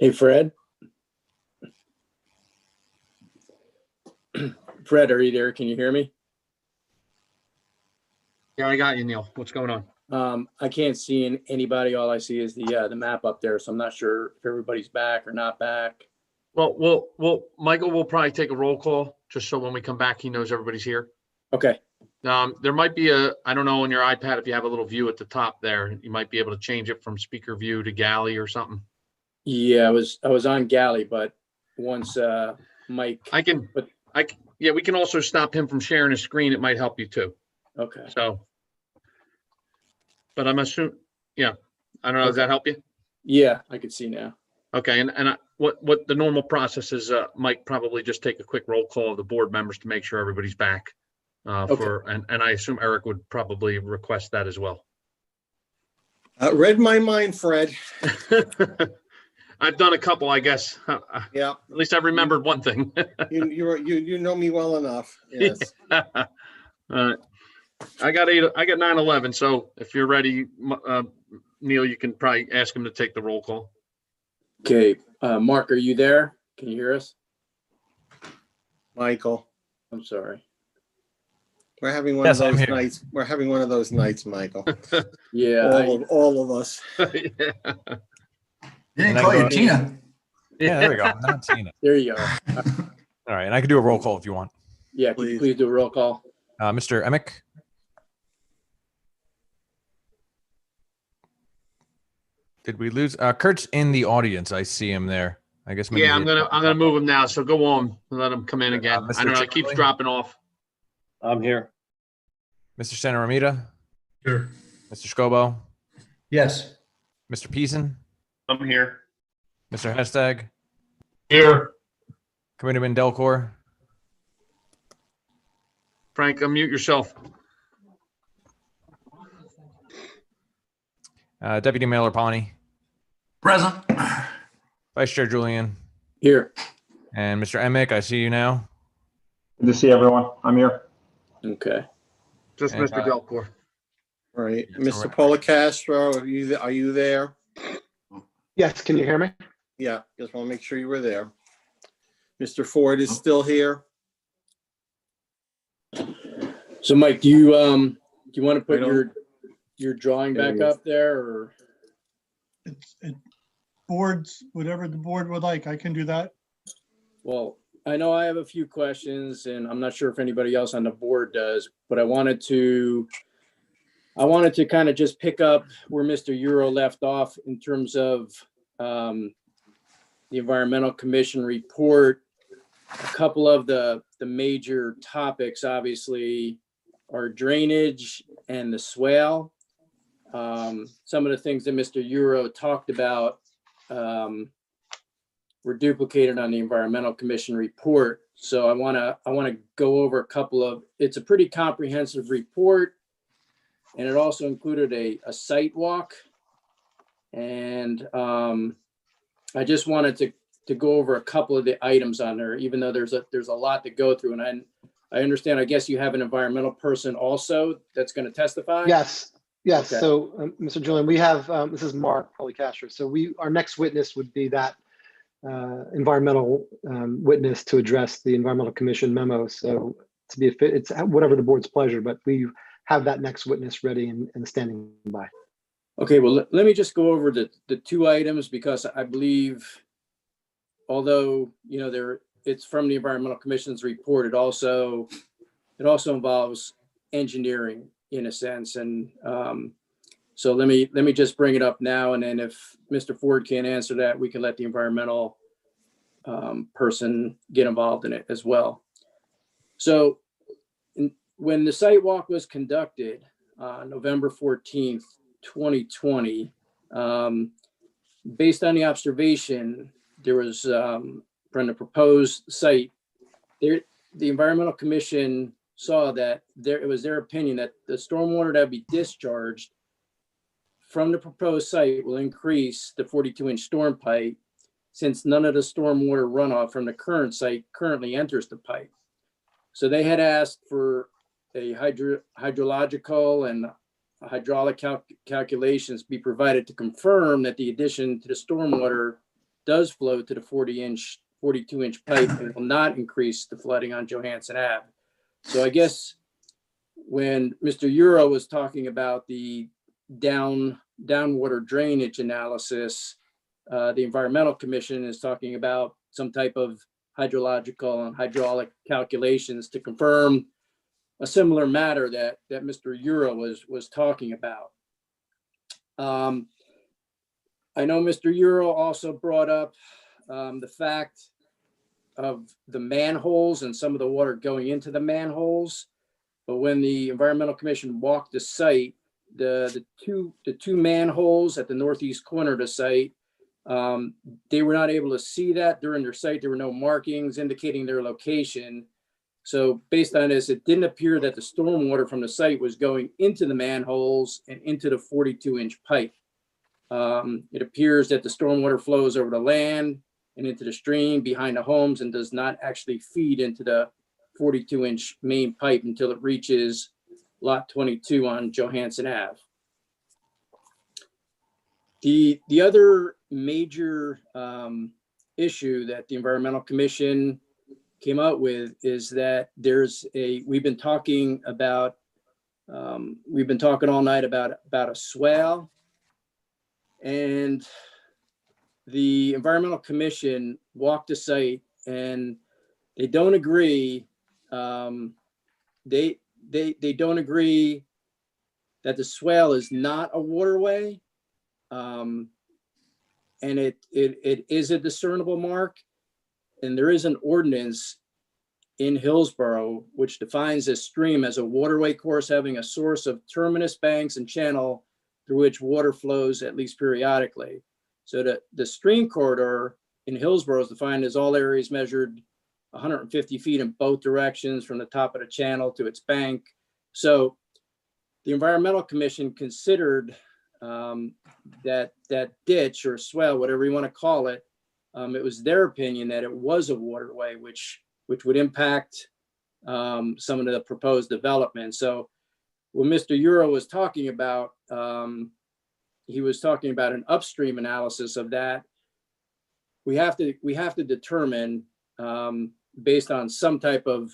Hey, Fred. Fred, are you there? Can you hear me? Yeah, I got you, Neil. What's going on? I can't see anybody. All I see is the map up there, so I'm not sure if everybody's back or not back. Well, Michael will probably take a roll call just so when we come back, he knows everybody's here. Okay. There might be I don't know, on your iPad, if you have a little view at the top there, you might be able to change it from speaker view to galley or something. Yeah, I was on galley, but once Mike. Yeah, we can also stop him from sharing his screen. It might help you too. Okay. So, but I'm assuming, yeah, I don't know. Does Okay. that help you? Yeah, I can see now. Okay, and what the normal process is, Mike probably just take a quick roll call of the board members to make sure everybody's back. And I assume Eric would probably request that as well. Read my mind, Fred. I've done a couple, I guess. Yeah. At least I remembered one thing. You know me well enough. Yes. I got 9/11. So if you're ready, Neil, you can probably ask him to take the roll call. Okay. Mark, are you there? Can you hear us? Michael. I'm sorry. We're having one of those nights. We're having one of those nights, Michael. Yeah. All of us. Yeah. They didn't call you Tina. Yeah, there we go. Not Tina. There you go. All right, and I can do a roll call if you want. Yeah, please do a roll call. Mr. Emick? Did we lose? Kurt's in the audience. I see him there. I guess. Yeah, I'm gonna move him now. So go on and let him come in again. Mr. I don't know. It keeps Chickley? dropping off. I'm here. Mr. Santa Ramita? Sure. Mr. Scobo? Yes. Mr. Peason? I'm here. Mr. Hestag? Here. Committeeman Delcor? Frank, unmute yourself. Deputy Mayor Pawnee? Present. Vice Chair Julian? Here. And Mr. Emick, I see you now. Good to see everyone. I'm here. Okay. Just And, Mr. Delcor. All right. Yeah, Mr. so Policastro, are you there? Yes, can you hear me? Yeah, just want to make sure you were there. Mr. Ford is still here. So Mike, do you want to put I don't- your drawing There back he is. up there, or? It boards, whatever the board would like, I can do that. Well, I know I have a few questions, and I'm not sure if anybody else on the board does, but I wanted to kind of just pick up where Mr. Euro left off in terms of the Environmental Commission report. A couple of the major topics, obviously, are drainage and the swale. Some of the things that Mr. Euro talked about were duplicated on the Environmental Commission report. So I want to go over a couple of, it's a pretty comprehensive report. And it also included a site walk. And I just wanted to go over a couple of the items on there, even though there's a lot to go through. And I understand, I guess you have an environmental person also that's going to testify? Yes, yes. Okay. So, Mr. Julian, we have, this is Mark Policastro. So our next witness would be that environmental witness to address the Environmental Commission memo. So to be a fit, it's whatever the board's pleasure, but we have that next witness ready and standing by. Okay, well, let me just go over the two items, because I believe, although, it's from the Environmental Commission's report, it also involves engineering in a sense. And so let me just bring it up now, and then if Mr. Ford can't answer that, we can let the environmental person get involved in it as well. So when the site walk was conducted on November 14th, 2020, based on the observation, there was from the proposed site, the Environmental Commission saw that it was their opinion that the stormwater that would be discharged from the proposed site will increase the 42-inch storm pipe, since none of the stormwater runoff from the current site currently enters the pipe. So they had asked for a hydrological and hydraulic calculations be provided to confirm that the addition to the stormwater does flow to the 42-inch pipe and will not increase the flooding on Johansson Ave. So I guess when Mr. Euro was talking about the downwater drainage analysis, the Environmental Commission is talking about some type of hydrological and hydraulic calculations to confirm a similar matter that Mr. Euro was talking about. I know Mr. Euro also brought up the fact of the manholes and some of the water going into the manholes. But when the Environmental Commission walked the site, the two manholes at the northeast corner of the site, they were not able to see that during their site. There were no markings indicating their location. So based on this, it didn't appear that the stormwater from the site was going into the manholes and into the 42-inch pipe. It appears that the stormwater flows over the land and into the stream behind the homes and does not actually feed into the 42-inch main pipe until it reaches lot 22 on Johansson Ave. The other major issue that the Environmental Commission came out with is that we've been talking all night about a swale, and the Environmental Commission walked the site and they don't agree. They don't agree that the swale is not a waterway, and it is a discernible mark. And there is an ordinance in Hillsborough which defines this stream as a waterway course having a source of terminus, banks, and channel through which water flows at least periodically. So the stream corridor in Hillsborough is defined as all areas measured 150 feet in both directions from the top of the channel to its bank. So the Environmental Commission considered that ditch or swell, whatever you want to call it, it was their opinion that it was a waterway, which would impact some of the proposed development. So when Mr. Euro was talking about, he was talking about an upstream analysis of that. We have to determine, based on some type of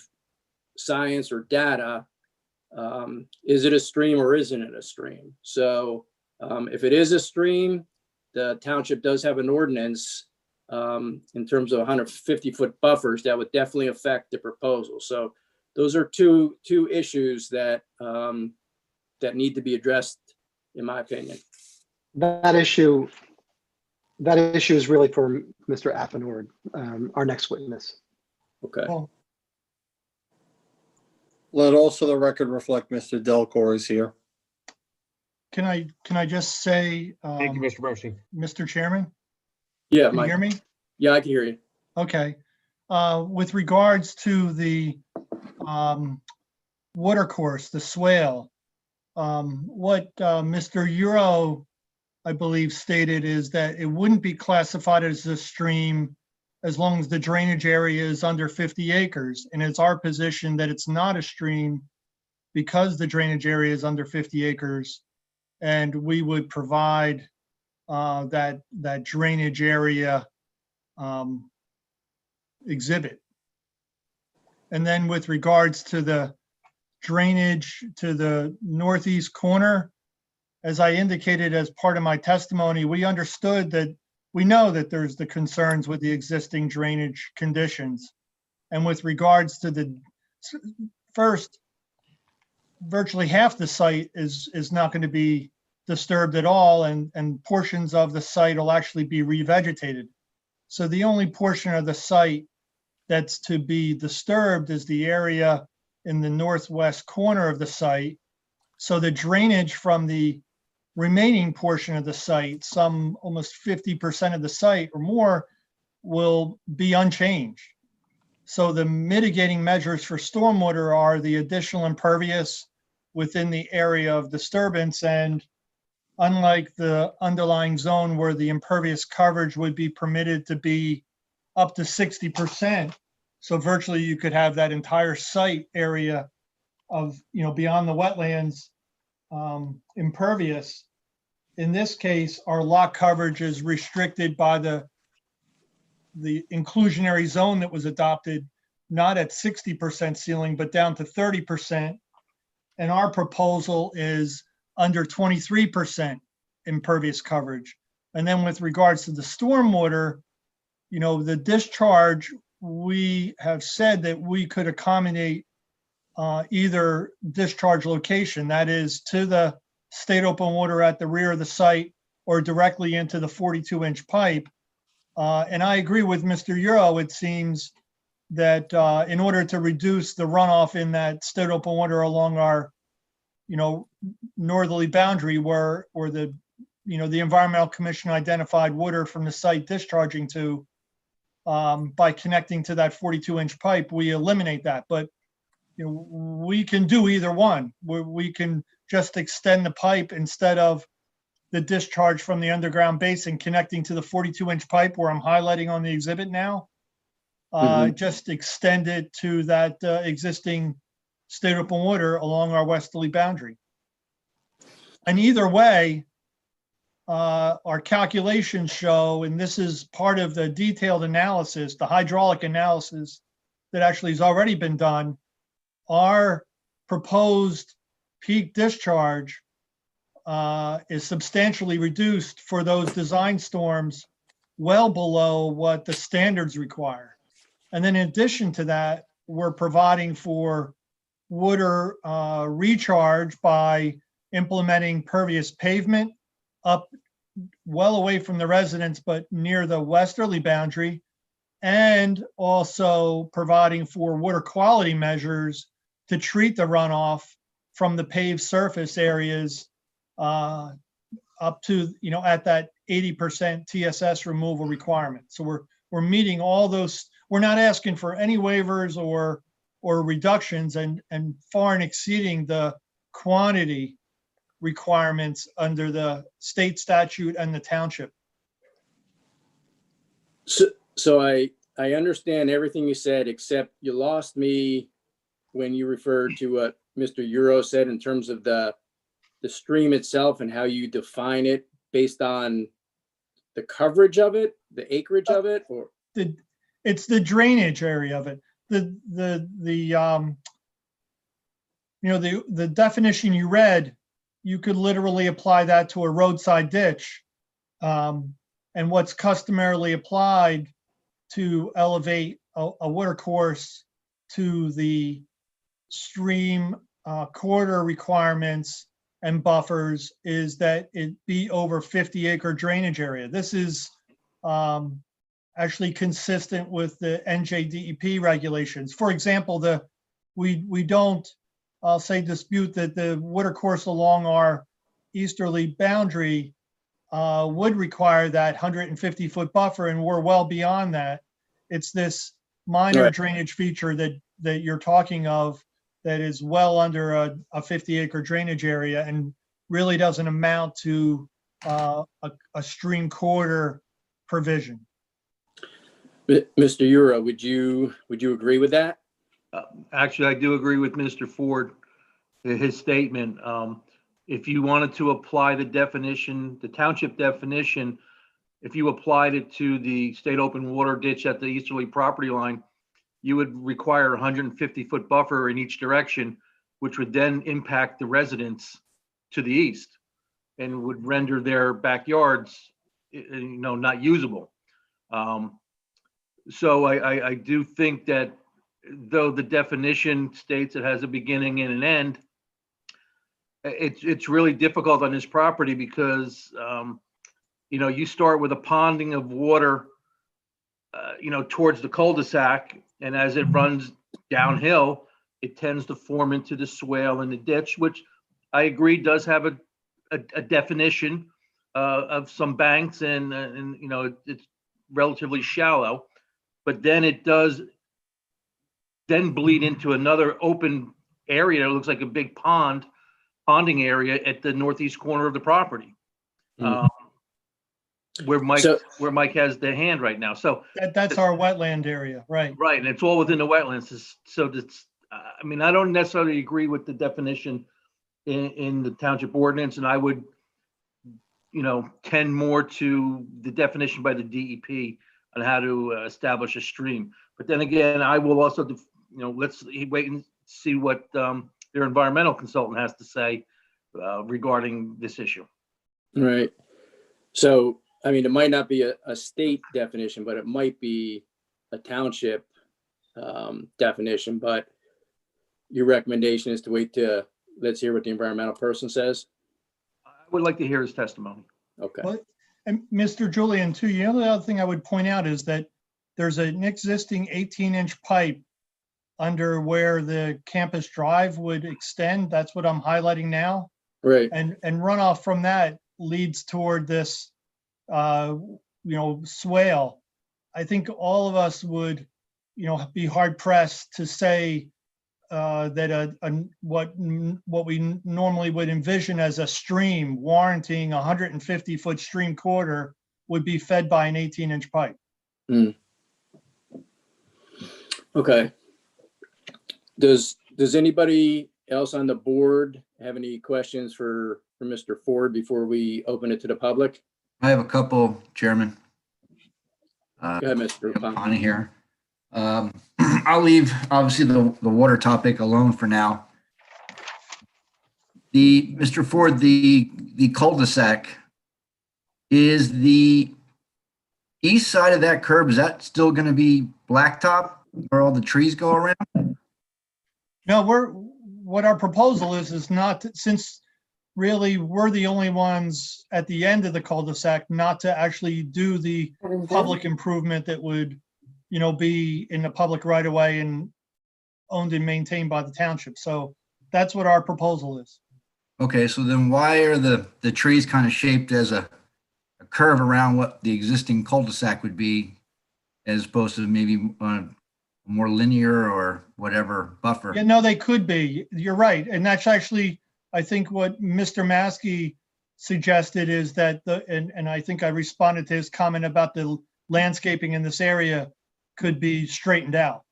science or data, is it a stream or isn't it a stream? So if it is a stream, the township does have an ordinance in terms of 150-foot buffers that would definitely affect the proposal. So those are two issues that need to be addressed, in my opinion. That issue is really for Mr. Affenord, our next witness. Okay. Well, Let also the record reflect Mr. Delcor is here. can I just say, Thank you, Mr. Bernstein. Mr. Chairman? Yeah, Can you Mike. hear me? Yeah, I can hear you. Okay. With regards to the water course, the swale, what Mr. Euro, I believe, stated is that it wouldn't be classified as a stream as long as the drainage area is under 50 acres. And it's our position that it's not a stream because the drainage area is under 50 acres. And we would provide that drainage area exhibit. And then with regards to the drainage to the northeast corner, as I indicated as part of my testimony, we understood that we know that there's the concerns with the existing drainage conditions. And with regards to the first, virtually half the site is not going to be disturbed at all, and portions of the site will actually be revegetated. So the only portion of the site that's to be disturbed is the area in the northwest corner of the site. So the drainage from the remaining portion of the site, some almost 50% of the site or more, will be unchanged. So the mitigating measures for stormwater are the additional impervious within the area of disturbance. And unlike the underlying zone where the impervious coverage would be permitted to be up to 60%, so virtually you could have that entire site area of, beyond the wetlands, impervious. In this case, our lot coverage is restricted by the the inclusionary zone that was adopted, not at 60% ceiling, but down to 30%. And our proposal is under 23% impervious coverage. And then with regards to the stormwater, you know, the discharge, we have said that we could accommodate either discharge location, that is to the state open water at the rear of the site or directly into the 42-inch pipe. And I agree with Mr. Euro. It seems that in order to reduce the runoff in that state open water along our, you know, northerly boundary where the, you know, the Environmental Commission identified water from the site discharging to, by connecting to that 42-inch pipe, we eliminate that. But you know, we can do either one. We can just extend the pipe instead of the discharge from the underground basin connecting to the 42-inch pipe where I'm highlighting on the exhibit now. Just extend it to that existing state open water along our westerly boundary. And either way, our calculations show, and this is part of the detailed analysis, the hydraulic analysis that actually has already been done, our proposed peak discharge is substantially reduced for those design storms, well below what the standards require. And then in addition to that, we're providing for water recharge by implementing pervious pavement up well away from the residents, but near the westerly boundary, and also providing for water quality measures to treat the runoff from the paved surface areas up to, you know, at that 80% TSS removal requirement. So we're meeting all those. We're not asking for any waivers or reductions, and far and exceeding the quantity requirements under the state statute and the township. So I understand everything you said, except you lost me when you referred to what Mr. Euro said in terms of the stream itself and how you define it based on the coverage of it, the acreage of it, or it's the drainage area of it. The definition you read, you could literally apply that to a roadside ditch. And what's customarily applied to elevate a water course to the stream corridor requirements and buffers is that it be over 50-acre drainage area. This is actually consistent with the NJDEP regulations. For example, we don't, I'll say, dispute that the water course along our easterly boundary would require that 150-foot buffer, and we're well beyond that. It's this minor drainage feature that you're talking of that is well under a 50-acre drainage area and really doesn't amount to a stream corridor provision. Mr. Euro, would you agree with that? Actually, I do agree with Mr. Ford, his statement. If you wanted to apply the definition, the township definition, if you applied it to the state open water ditch at the easterly property line, you would require a 150-foot buffer in each direction, which would then impact the residents to the east and would render their backyards, not usable. So I do think that though the definition states it has a beginning and an end, it's really difficult on this property because, you start with a ponding of water, towards the cul-de-sac, and as it runs downhill, it tends to form into the swale in the ditch, which I agree does have a definition of some banks, and it's relatively shallow, but then it does then bleed into another open area that looks like a big ponding area at the northeast corner of the property, where Mike has the hand right now. So that's our wetland area, right? Right, and it's all within the wetlands. So that's, I don't necessarily agree with the definition in the township ordinance, and I would, tend more to the definition by the DEP on how to establish a stream. But then again, I will also, let's wait and see what their environmental consultant has to say regarding this issue. Right. So, I mean, it might not be a state definition, but it might be a township definition. But your recommendation is to wait to, let's hear what the environmental person says. I would like to hear his testimony. Okay. Well, and Mr. Julian, too, the other thing I would point out is that there's an existing 18-inch pipe under where the campus drive would extend. That's what I'm highlighting now. Right. And runoff from that leads toward this, swale. I think all of us would, be hard pressed to say that what we normally would envision as a stream warranting 150-foot stream corridor would be fed by an 18-inch pipe. Mm. Okay. Does anybody else on the board have any questions for Mr. Ford before we open it to the public? I have a couple, Chairman. Go ahead, Mr. On here. I'll leave obviously the water topic alone for now. Mr. Ford, the cul-de-sac, is the east side of that curb, is that still going to be blacktop where all the trees go around? No, what our proposal is not to, since really we're the only ones at the end of the cul-de-sac not to actually do the public improvement that would, be in the public right of way and owned and maintained by the township. So that's what our proposal is. Okay, so then why are the trees kind of shaped as a curve around what the existing cul-de-sac would be, as opposed to maybe more linear or whatever buffer? Yeah, no, they could be. You're right. And that's actually, I think what Mr. Maskey suggested is that and I think I responded to his comment about the landscaping in this area could be straightened out.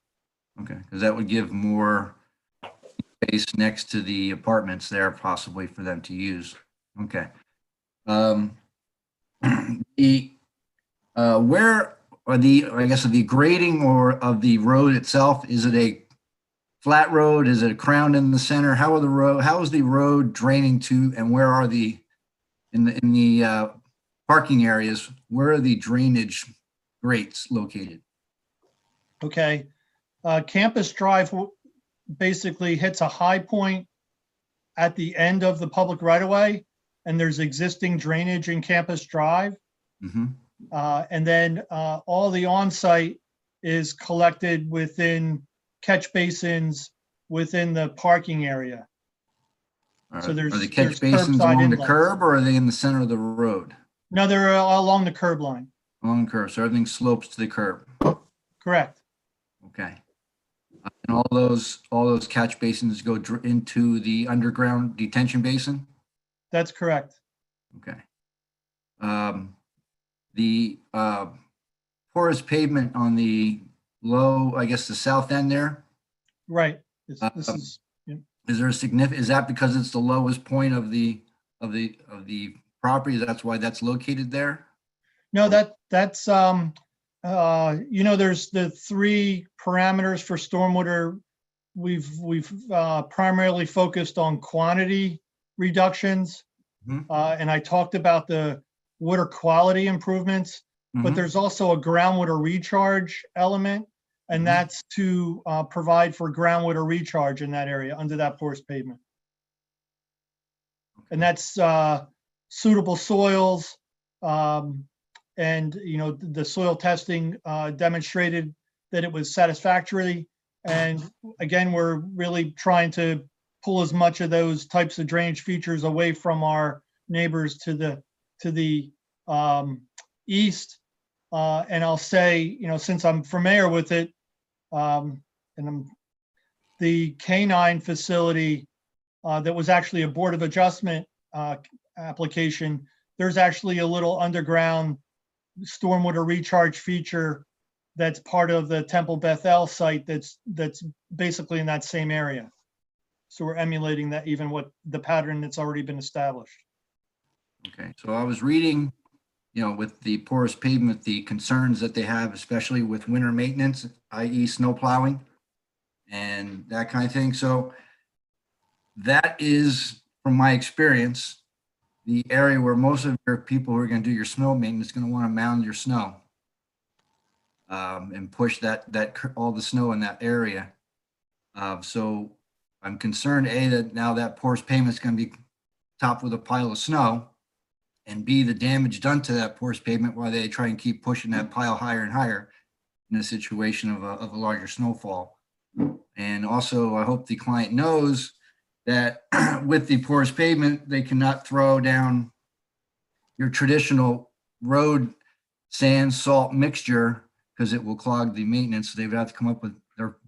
Okay, because that would give more space next to the apartments there possibly for them to use. Okay. Where are the grading or of the road itself? Is it a flat road? Is it a crown in the center? How is the road draining to, and where are in the parking areas, where are the drainage grates located? Okay. Campus Drive basically hits a high point at the end of the public right of way, and there's existing drainage in Campus Drive. Mm-hmm. And then all the on-site is collected within catch basins within the parking area. So are the catch basins along the curb, or are they in the center of the road? No, they're along the curb line. Along the curb, so everything slopes to the curb. Correct. Okay. And all those catch basins go into the underground detention basin? That's correct. Okay. The porous pavement on the low, I guess the south end there? Right. This is. Yeah. Is there a significant? Is that because it's the lowest point of the property? That's why that's located there? No, that's there's the three parameters for stormwater. We've primarily focused on quantity reductions, and I talked about the water quality improvements, but there's also a groundwater recharge element, and that's to provide for groundwater recharge in that area under that porous pavement. And that's suitable soils, and the soil testing demonstrated that it was satisfactory. And again, we're really trying to pull as much of those types of drainage features away from our neighbors to the east. And I'll say, since I'm familiar with it, the canine facility that was actually a Board of Adjustment application, there's actually a little underground stormwater recharge feature that's part of the Temple Bethel site that's basically in that same area. So we're emulating that, even what the pattern that's already been established. Okay, so I was reading with the porous pavement, the concerns that they have, especially with winter maintenance, i.e. snow plowing and that kind of thing. So that is, from my experience, the area where most of your people who are going to do your snow maintenance is going to want to mound your snow and push all the snow in that area. So I'm concerned, A, that now that porous pavement is going to be topped with a pile of snow, and B, the damage done to that porous pavement while they try and keep pushing that pile higher and higher in a situation of a larger snowfall. And also, I hope the client knows that with the porous pavement, they cannot throw down your traditional road sand salt mixture because it will clog the maintenance. So they would have to come up with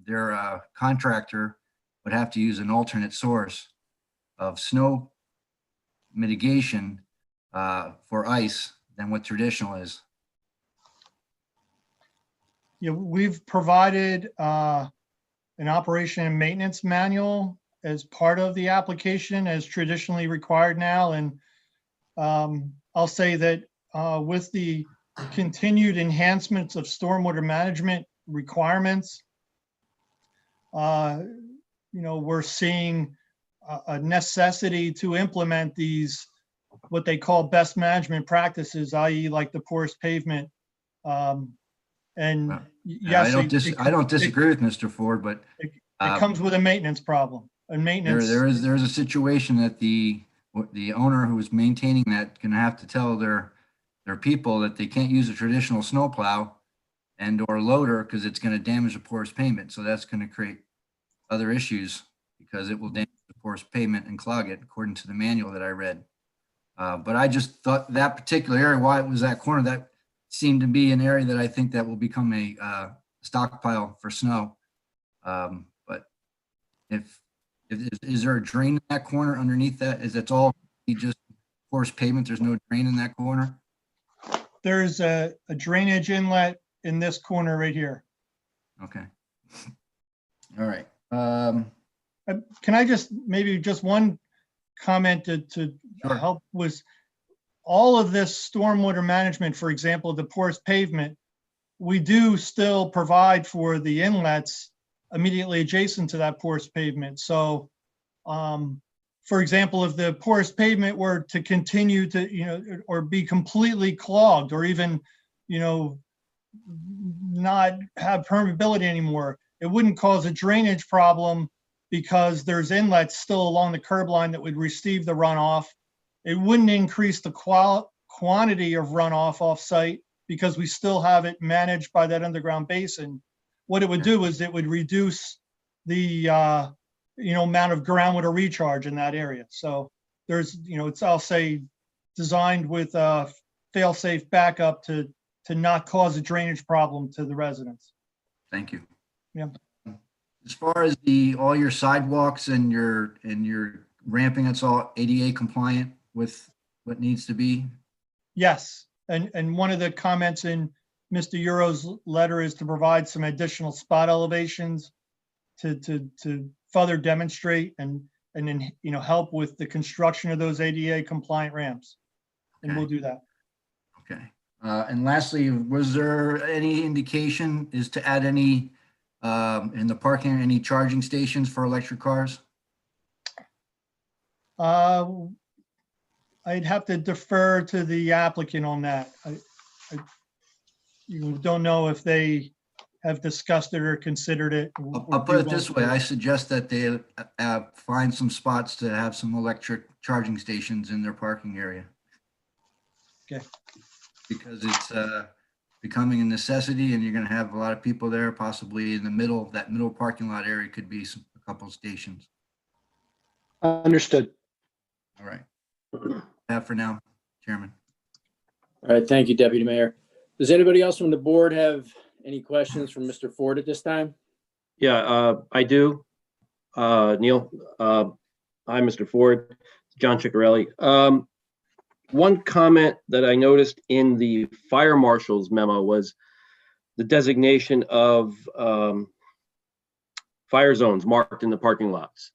their contractor would have to use an alternate source of snow mitigation for ice than what traditional is. Yeah, we've provided an operation and maintenance manual as part of the application as traditionally required now. And I'll say that with the continued enhancements of stormwater management requirements, we're seeing a necessity to implement these, what they call best management practices, i.e. like the porous pavement. And yes, I don't disagree with Mr. Ford, but it comes with a maintenance problem. And maintenance. There is a situation that the owner who is maintaining that can have to tell their people that they can't use a traditional snowplow and or loader because it's going to damage the porous pavement. So that's going to create other issues because it will damage the porous pavement and clog it, according to the manual that I read. But I just thought that particular area, why it was that corner, that seemed to be an area that I think that will become a stockpile for snow. But is there a drain in that corner underneath that? Is it all just porous pavement? There's no drain in that corner? There's a drainage inlet in this corner right here. Okay. All right. Can I maybe just one comment to Sure. help with all of this stormwater management, for example, the porous pavement, we do still provide for the inlets immediately adjacent to that porous pavement. So, for example, if the porous pavement were to continue to, or be completely clogged or even, not have permeability anymore, it wouldn't cause a drainage problem because there's inlets still along the curb line that would receive the runoff. It wouldn't increase the quantity of runoff off site because we still have it managed by that underground basin. What it would do is it would reduce the amount of groundwater recharge in that area. So there's, it's, I'll say, designed with a fail-safe backup to not cause a drainage problem to the residents. Thank you. Yeah. As far as all your sidewalks and your ramping, that's all ADA compliant with what needs to be? Yes, and one of the comments in Mr. Euro's letter is to provide some additional spot elevations to further demonstrate and then, help with the construction of those ADA compliant ramps. And we'll do that. Okay. And lastly, was there any indication is to add any in the parking, any charging stations for electric cars? I'd have to defer to the applicant on that. I don't know if they have discussed it or considered it. I'll put it this way. I suggest that they find some spots to have some electric charging stations in their parking area. Okay. Because it's becoming a necessity and you're going to have a lot of people there, possibly in the middle, that middle parking lot area could be a couple of stations. Understood. All right. That for now, Chairman. All right, thank you, Deputy Mayor. Does anybody else from the board have any questions from Mr. Ford at this time? Yeah, I do. Neil, hi, Mr. Ford, John Ciccarelli. One comment that I noticed in the fire marshal's memo was the designation of fire zones marked in the parking lots.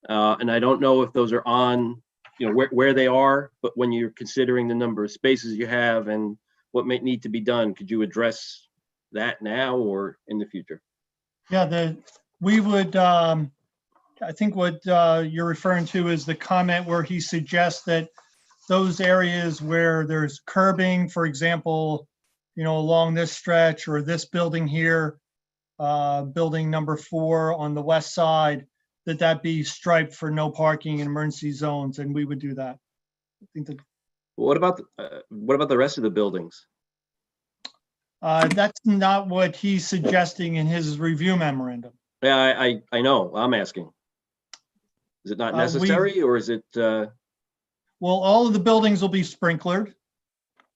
And I don't know if those are on where they are, but when you're considering the number of spaces you have and what may need to be done, could you address that now or in the future? Yeah, we would, I think what you're referring to is the comment where he suggests that those areas where there's curbing, for example, along this stretch or this building here, building number 4 on the west side, that be striped for no parking in emergency zones, and we would do that. I think that What about the rest of the buildings? that's not what he's suggesting in his review memorandum. Yeah, I know. I'm asking. Is it not necessary, or is it? Well, all of the buildings will be sprinklered,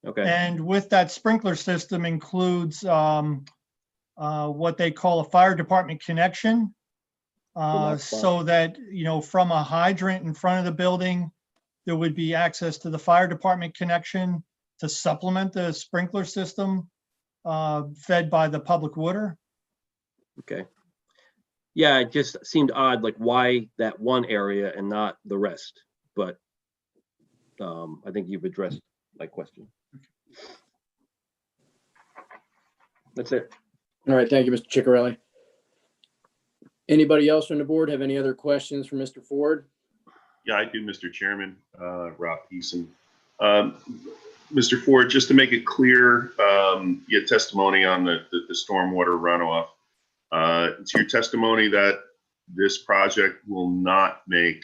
Okay. and with that sprinkler system includes what they call a fire department connection, so that from a hydrant in front of the building, there would be access to the fire department connection to supplement the sprinkler system fed by the public water. Okay. Yeah, it just seemed odd, like why that one area and not the rest, but I think you've addressed my question. That's it. All right, thank you, Mr. Ciccarelli. Anybody else on the board have any other questions for Mr. Ford? Yeah, I do, Mr. Chairman, Rob Eason. Mr. Ford, just to make it clear, your testimony on the stormwater runoff. It's your testimony that this project will not make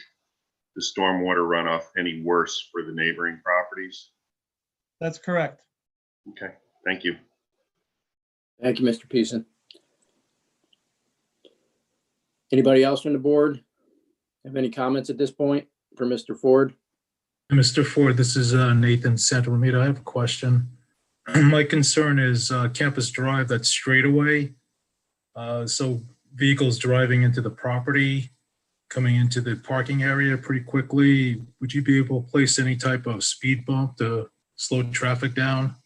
the stormwater runoff any worse for the neighboring properties? That's correct. Okay, thank you. Thank you, Mr. Peason. Anybody else on the board have any comments at this point for Mr. Ford? Mr. Ford, this is Nathan Santalamita. I have a question. My concern is Campus Drive, that straightaway. So vehicles driving into the property, coming into the parking area pretty quickly, would you be able to place any type of speed bump to slow traffic down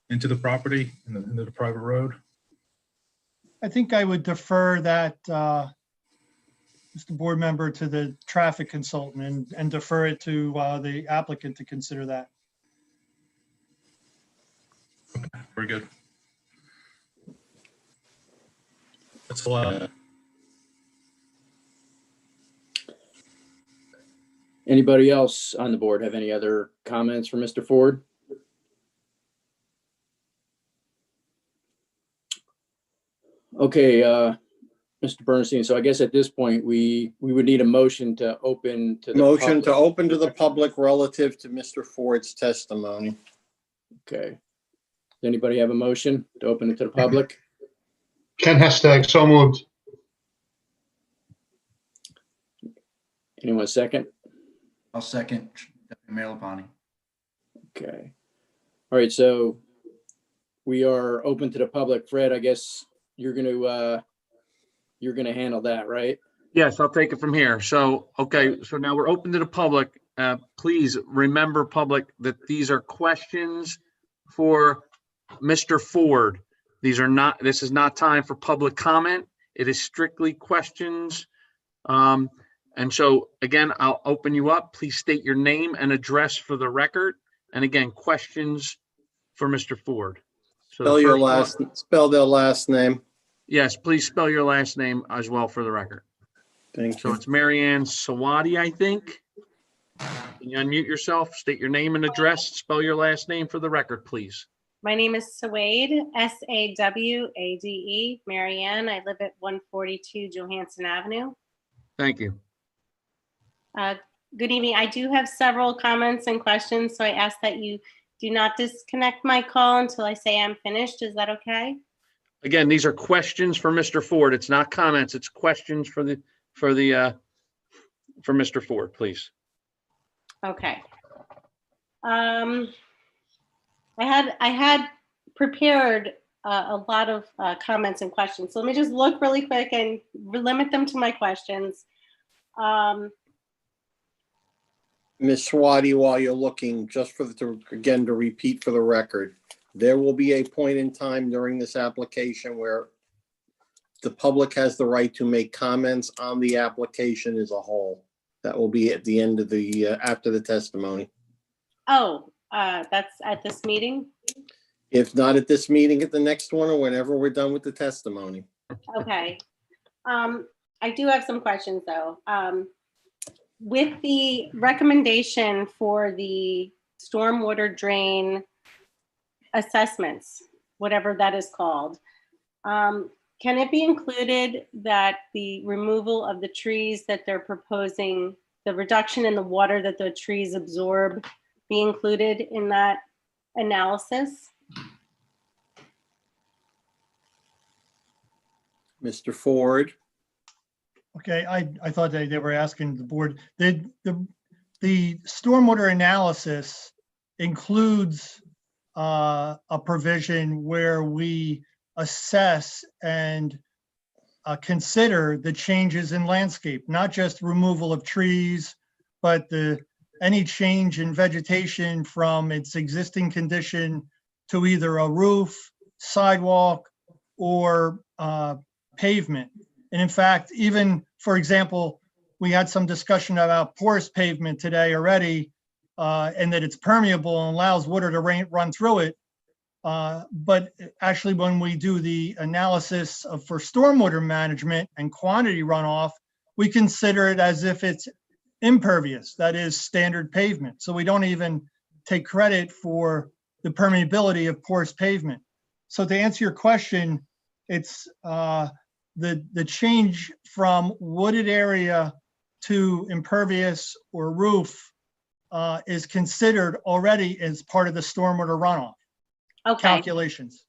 into the property, into the private road? I think I would defer that, Mr. Board Member, to the traffic consultant and defer it to the applicant to consider that. Okay, very good. That's a lot. Anybody else on the board have any other comments for Mr. Ford? Okay, Mr. Bernstein, so I guess at this point, we would need a motion to open to the Motion to public. open to the public relative to Mr. Ford's testimony. Okay. Does anybody have a motion to open it to the public? Ken Hestag, so moved. Anyone second? I'll second Deputy Mayor Lapani. Okay. All right, so we are open to the public. Fred, I guess you're gonna handle that, right? Yes, I'll take it from here. So, okay, so now we're open to the public. Please remember, public, that these are questions for Mr. Ford. This is not time for public comment. It is strictly questions. And so again, I'll open you up. Please state your name and address for the record. And again, questions for Mr. Ford. So Spell their last name. Yes, please spell your last name as well for the record. Thank So you. it's Marianne Sawadi, I think. Can you unmute yourself, state your name and address, spell your last name for the record, please. My name is Sawade, S-A-W-A-D-E, Marianne. I live at 142 Johansson Avenue. Thank you. Good evening. I do have several comments and questions, so I ask that you do not disconnect my call until I say I'm finished. Is that okay? Again, these are questions for Mr. Ford. It's not comments, it's questions for Mr. Ford, please. Okay. I had prepared a lot of comments and questions. So let me just look really quick and limit them to my questions. Ms. Swati, while you're looking, just to repeat for the record, there will be a point in time during this application where the public has the right to make comments on the application as a whole. That will be at the end of the, after the testimony. Oh, that's at this meeting? If not at this meeting, at the next one, or whenever we're done with the testimony. Okay. I do have some questions though. With the recommendation for the stormwater drain assessments, whatever that is called, can it be included that the removal of the trees that they're proposing, the reduction in the water that the trees absorb, be included in that analysis? Mr. Ford? Okay, I thought they were asking the board. The stormwater analysis includes a provision where we assess and consider the changes in landscape, not just removal of trees, but any change in vegetation from its existing condition to either a roof, sidewalk, or pavement. And in fact, even, for example, we had some discussion about porous pavement today already, and that it's permeable and allows water to run through it. But actually, when we do the analysis for stormwater management and quantity runoff, we consider it as if it's impervious, that is standard pavement. So we don't even take credit for the permeability of porous pavement. So to answer your question, it's the change from wooded area to impervious or roof is considered already as part of the stormwater runoff calculations.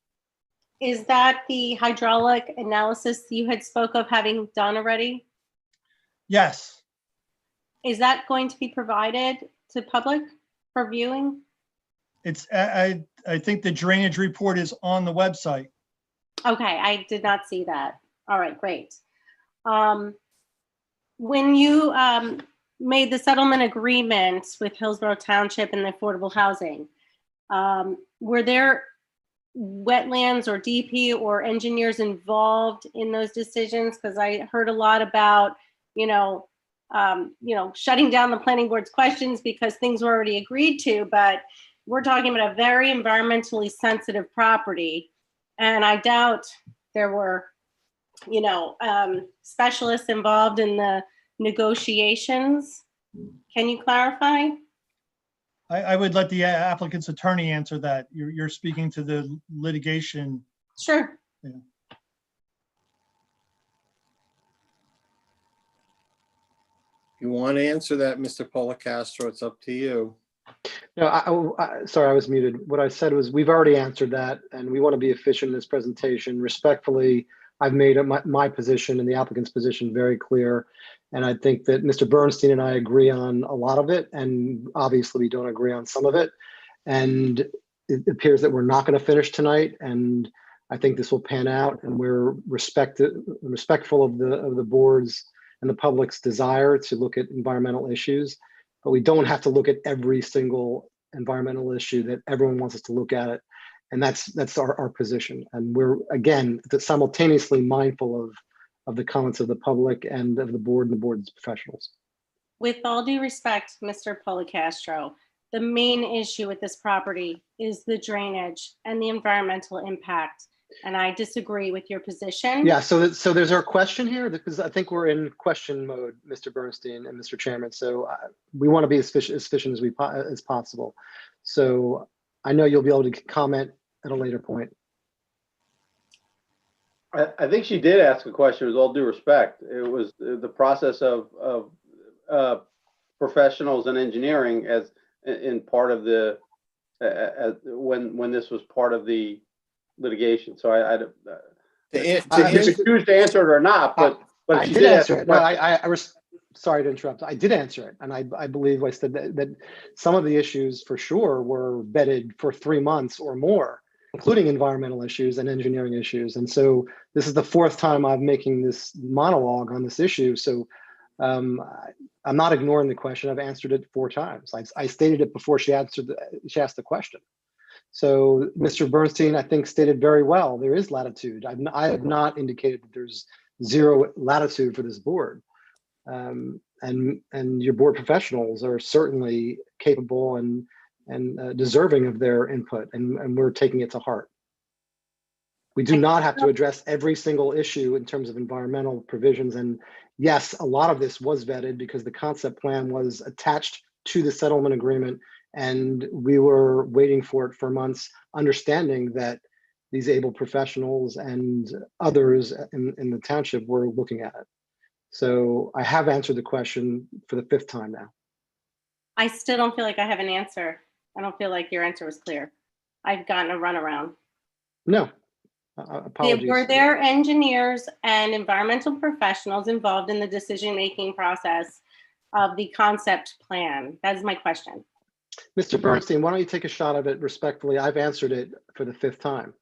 Is that the hydraulic analysis you had spoke of having done already? Yes. Is that going to be provided to public for viewing? It's I think the drainage report is on the website. Okay, I did not see that. All right, great. When you made the settlement agreement with Hillsborough Township and the affordable housing, were there wetlands or DP or engineers involved in those decisions? Because I heard a lot about, shutting down the planning board's questions because things were already agreed to, but we're talking about a very environmentally sensitive property. And I doubt there were, specialists involved in the negotiations. Can you clarify? I would let the applicant's attorney answer that. You're speaking to the litigation. Sure. Yeah. You want to answer that, Mr. Policastro? It's up to you. No, sorry, I was muted. What I said was we've already answered that, and we want to be efficient in this presentation. Respectfully, I've made my position and the applicant's position very clear. And I think that Mr. Bernstein and I agree on a lot of it, and obviously we don't agree on some of it. And it appears that we're not going to finish tonight. And I think this will pan out, and we're respectful of the board's and the public's desire to look at environmental issues. But we don't have to look at every single environmental issue that everyone wants us to look at it. And that's our position. And we're, again, simultaneously mindful of the comments of the public and of the board and the board's professionals. With all due respect, Mr. Policastro, the main issue with this property is the drainage and the environmental impact. And I disagree with your position. Yeah, so there's our question here, because I think we're in question mode, Mr. Bernstein and Mr. Chairman. So we want to be as efficient as possible. So I know you'll be able to comment at a later point. I think she did ask a question with all due respect. It was the process of professionals and engineering as in part of the when this was part of the litigation. So I choose to answer it or not, but I did answer it. No, I was sorry to interrupt. I did answer it, and I believe I said that some of the issues for sure were vetted for 3 months or more, including environmental issues and engineering issues. And so this is the 4th time I'm making this monologue on this issue. So I'm not ignoring the question. I've answered it 4 times. I stated it before she asked the question. So Mr. Bernstein, I think, stated very well, there is latitude. I have not indicated that there's 0 latitude for this board. And your board professionals are certainly capable and deserving of their input, and we're taking it to heart. We do not have to address every single issue in terms of environmental provisions. And yes, a lot of this was vetted because the concept plan was attached to the settlement agreement, and we were waiting for it for months, understanding that these able professionals and others in the township were looking at it. So I have answered the question for the 5th time now. I still don't feel like I have an answer. I don't feel like your answer was clear. I've gotten a runaround. No, apologies. Were there engineers and environmental professionals involved in the decision-making process of the concept plan? That is my question. Mr. Bernstein, why don't you take a shot of it respectfully? I've answered it for the 5th time.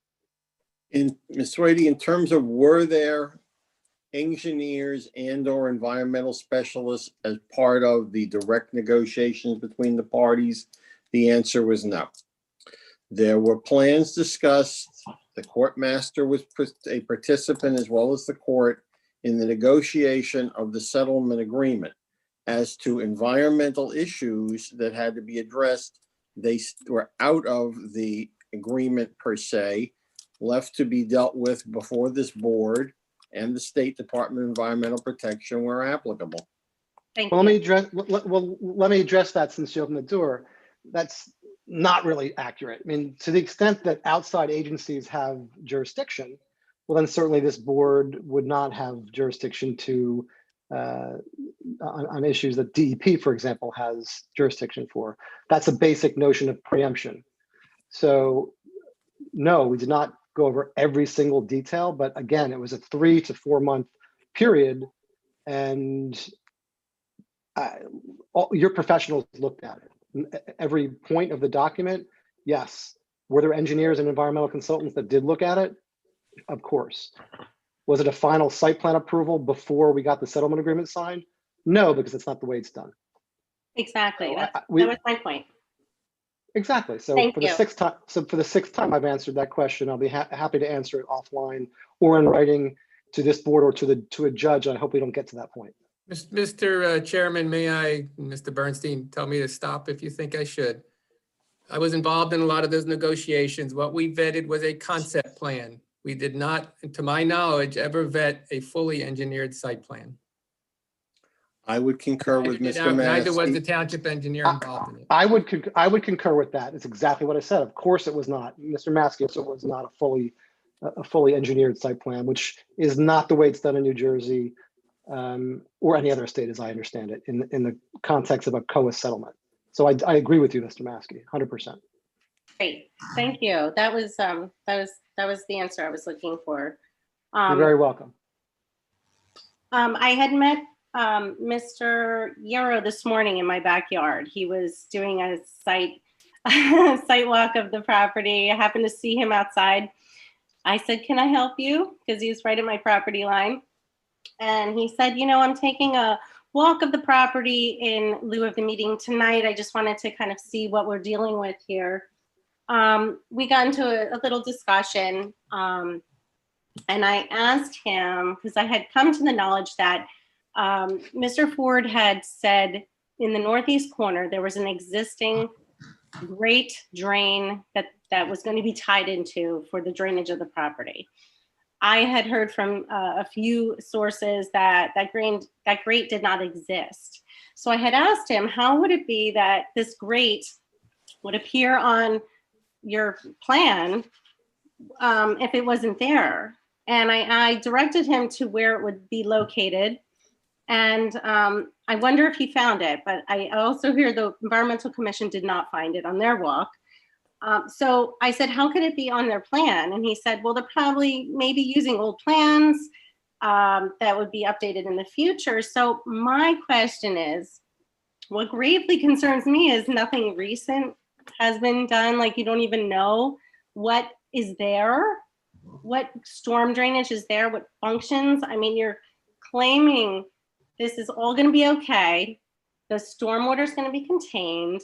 Ms. Swady, in terms of were there engineers and or environmental specialists as part of the direct negotiations between the parties, the answer was no. There were plans discussed. The court master was a participant as well as the court in the negotiation of the settlement agreement. As to environmental issues that had to be addressed, they were out of the agreement per se, left to be dealt with before this board and the State Department of Environmental Protection where applicable. Well, let me address that since you opened the door. That's not really accurate. I mean, to the extent that outside agencies have jurisdiction, well, then certainly this board would not have jurisdiction to on issues that DEP, for example, has jurisdiction for. That's a basic notion of preemption. So no, we did not go over every single detail, but again, it was a 3 to 4 month period, and your professionals looked at it. Every point of the document, yes. Were there engineers and environmental consultants that did look at it? Of course. Was it a final site plan approval before we got the settlement agreement signed? No, because it's not the way it's done. Exactly. That was my point. Exactly. So Thank for the you. 6th time, for the 6th time I've answered that question. I'll be happy to answer it offline or in writing to this board or to a judge. I hope we don't get to that point. Mr. Chairman, may I, Mr. Bernstein, tell me to stop if you think I should. I was involved in a lot of those negotiations. What we vetted was a concept plan. We did not, to my knowledge, ever vet a fully engineered site plan. I would concur with Mr. Neither was the Massey. township engineer involved in it. I would concur with that. It's exactly what I said. Of course, it was not. Mr. Maskey, it was not a fully engineered site plan, which is not the way it's done in New Jersey or any other state, as I understand it, in the context of a COA settlement. So I agree with you, Mr. Maskey, 100%. Great, thank you. That was the answer I was looking for. You're very welcome. I had met Mr. Yarrow this morning in my backyard. He was doing a site walk of the property. I happened to see him outside. I said, "Can I help you?" Because he's right at my property line. And he said, "You know, I'm taking a walk of the property in lieu of the meeting tonight. I just wanted to kind of see what we're dealing with here." We got into a little discussion, and I asked him, because I had come to the knowledge that Mr. Ford had said in the northeast corner there was an existing great drain that was going to be tied into for the drainage of the property. I had heard from a few sources that grate did not exist. So I had asked him, how would it be that this grate would appear on your plan if it wasn't there? And I directed him to where it would be located. And I wonder if he found it, but I also hear the Environmental Commission did not find it on their walk. So I said, how could it be on their plan? And he said, well, they're probably maybe using old plans that would be updated in the future. So my question is, what gravely concerns me is nothing recent has been done. Like, you don't even know what is there, what storm drainage is there, what functions. I mean, you're claiming this is all going to be okay. The stormwater is going to be contained.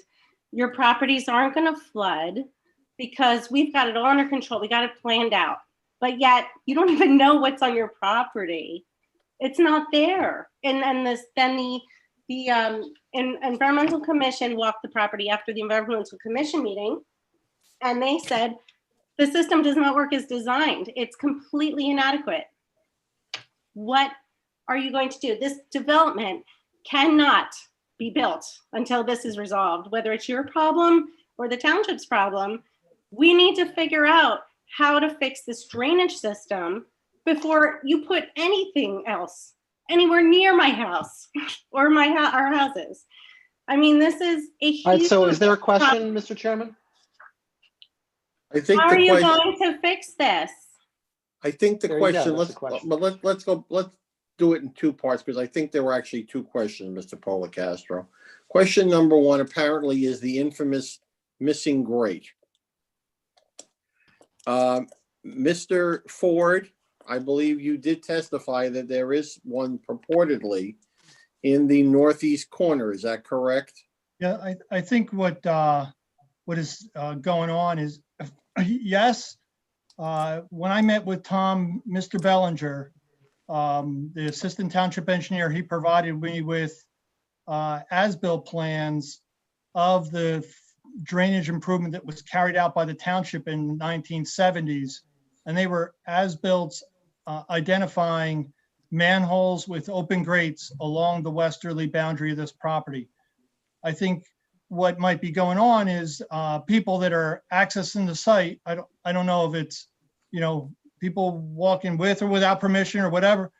Your properties aren't going to flood because we've got it all under control. We got it planned out. But yet you don't even know what's on your property. It's not there. And then the The Environmental Commission walked the property after the Environmental Commission meeting, and they said the system does not work as designed. It's completely inadequate. What are you going to do? This development cannot be built until this is resolved, whether it's your problem or the township's problem. We need to figure out how to fix this drainage system before you put anything else anywhere near my house or our houses. I mean, this is a huge. All right, so is there a question, Mr. Chairman? I think How are the you question, going to fix this? I think the There you go, question, that's the question. let's do it in two parts, because I think there were actually two questions, Mr. Policastro. Question number one apparently is the infamous missing grate. Mr. Ford, I believe you did testify that there is one purportedly in the northeast corner. Is that correct? Yeah, I think what is going on is, yes, when I met with Tom, Mr. Bellinger, the assistant township engineer, he provided me with as-built plans of the drainage improvement that was carried out by the township in the 1970s. And they were as-built identifying manholes with open grates along the westerly boundary of this property. I think what might be going on is people that are accessing the site, I don't know if it's, people walking with or without permission or whatever.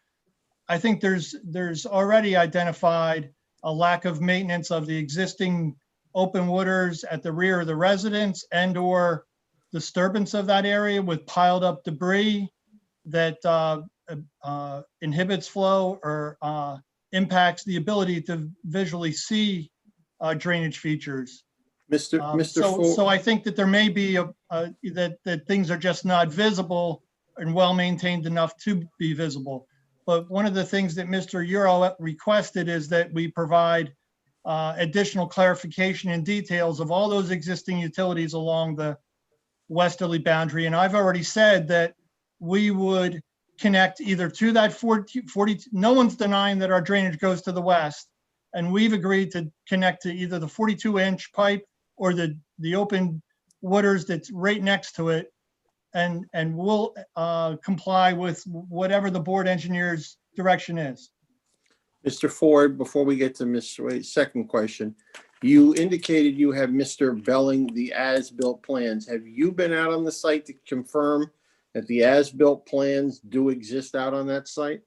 I think there's already identified a lack of maintenance of the existing open waters at the rear of the residence and or disturbance of that area with piled up debris that inhibits flow or impacts the ability to visually see drainage features. So I think that there may be that things are just not visible and well maintained enough to be visible. But one of the things that Mr. Euro requested is that we provide additional clarification and details of all those existing utilities along the westerly boundary. And I've already said that we would connect either to that 40, no one's denying that our drainage goes to the west. And we've agreed to connect to either the 42-inch pipe or the open waters that's right next to it. And we'll comply with whatever the board engineer's direction is. Mr. Ford, before we get to Ms. Wade's second question, you indicated you have Mr. Belling the as-built plans. Have you been out on the site to confirm that the as-built plans do exist out on that site?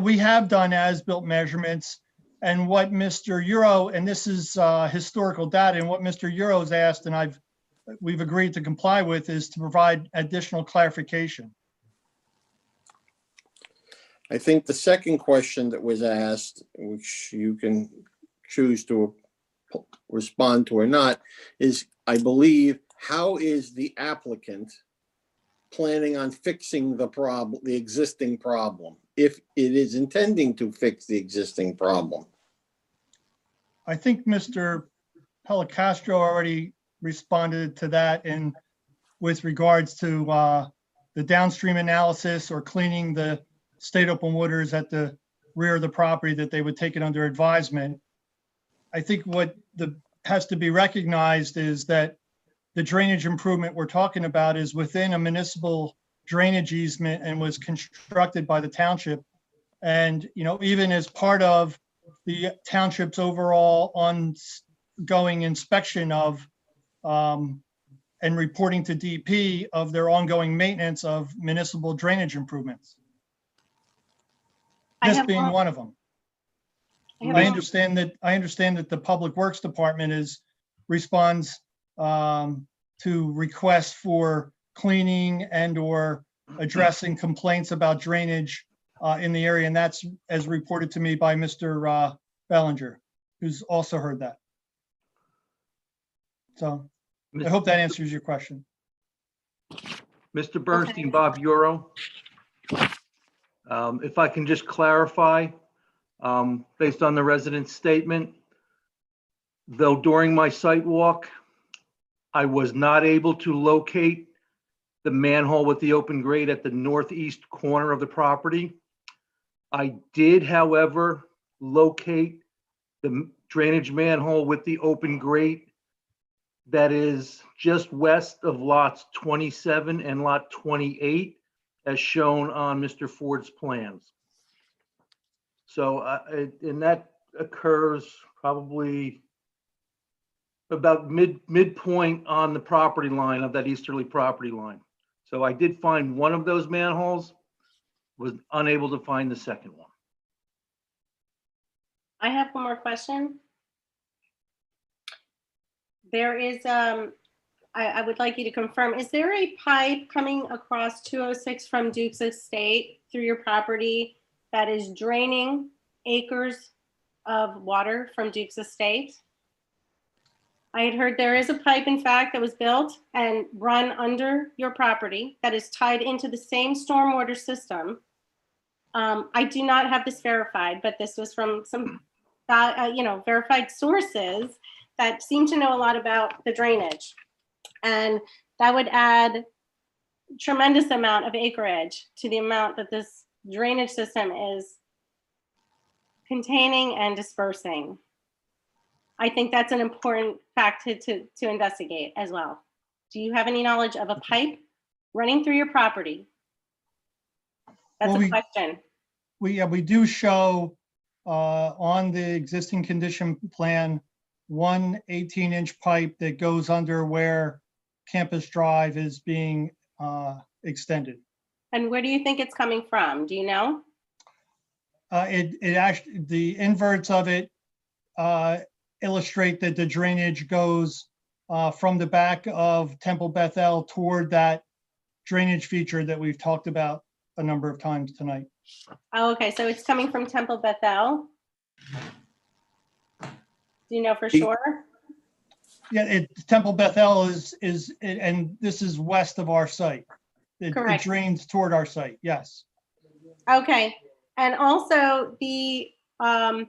We have done as-built measurements, and what Mr. Euro, and this is historical data, and what Mr. Euro's asked, and we've agreed to comply with, is to provide additional clarification. I think the second question that was asked, which you can choose to respond to or not, is, I believe, how is the applicant planning on fixing the problem, the existing problem, if it is intending to fix the existing problem? I think Mr. Policastro already responded to that in with regards to the downstream analysis or cleaning the state open waters at the rear of the property, that they would take it under advisement. I think what has to be recognized is that the drainage improvement we're talking about is within a municipal drainage easement and was constructed by the township. And, even as part of the township's overall ongoing inspection of and reporting to DP of their ongoing maintenance of municipal drainage improvements. This being one of them. I understand that the Public Works Department responds to requests for cleaning and or addressing complaints about drainage in the area, and that's as reported to me by Mr. Bellinger, who's also heard that. So I hope that answers your question. Mr. Bernstein, Bob Euro. If I can just clarify, based on the resident's statement, though during my site walk, I was not able to locate the manhole with the open grate at the northeast corner of the property. I did, however, locate the drainage manhole with the open grate that is just west of lots 27 and lot 28, as shown on Mr. Ford's plans. So, and that occurs probably about midpoint on the property line of that easterly property line. So I did find one of those manholes, was unable to find the second one. I have one more question. There is, I would like you to confirm, is there a pipe coming across 206 from Duke's Estate through your property that is draining acres of water from Duke's Estate? I had heard there is a pipe, in fact, that was built and run under your property that is tied into the same stormwater system. I do not have this verified, but this was from some, verified sources that seem to know a lot about the drainage. And that would add tremendous amount of acreage to the amount that this drainage system is containing and dispersing. I think that's an important fact to investigate as well. Do you have any knowledge of a pipe running through your property? That's a question. We do show on the existing condition plan, one 18-inch pipe that goes under where Campus Drive is being extended. And where do you think it's coming from? Do you know? It actually, the inverts of it illustrate that the drainage goes from the back of Temple Bethel toward that drainage feature that we've talked about a number of times tonight. Oh, okay, so it's coming from Temple Bethel. Do you know for sure? Yeah, Temple Bethel is and this is west of our site. It drains toward our site, yes. Okay, and also the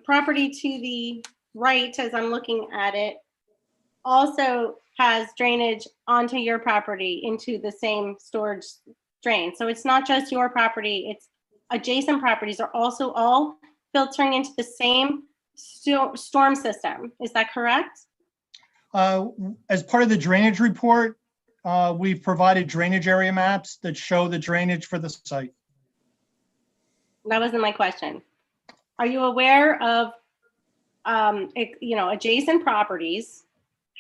property to the right, as I'm looking at it, also has drainage onto your property into the same storage drain. So it's not just your property, it's adjacent properties are also all filtering into the same storm system. Is that correct? As part of the drainage report, we've provided drainage area maps that show the drainage for the site. That wasn't my question. Are you aware of, adjacent properties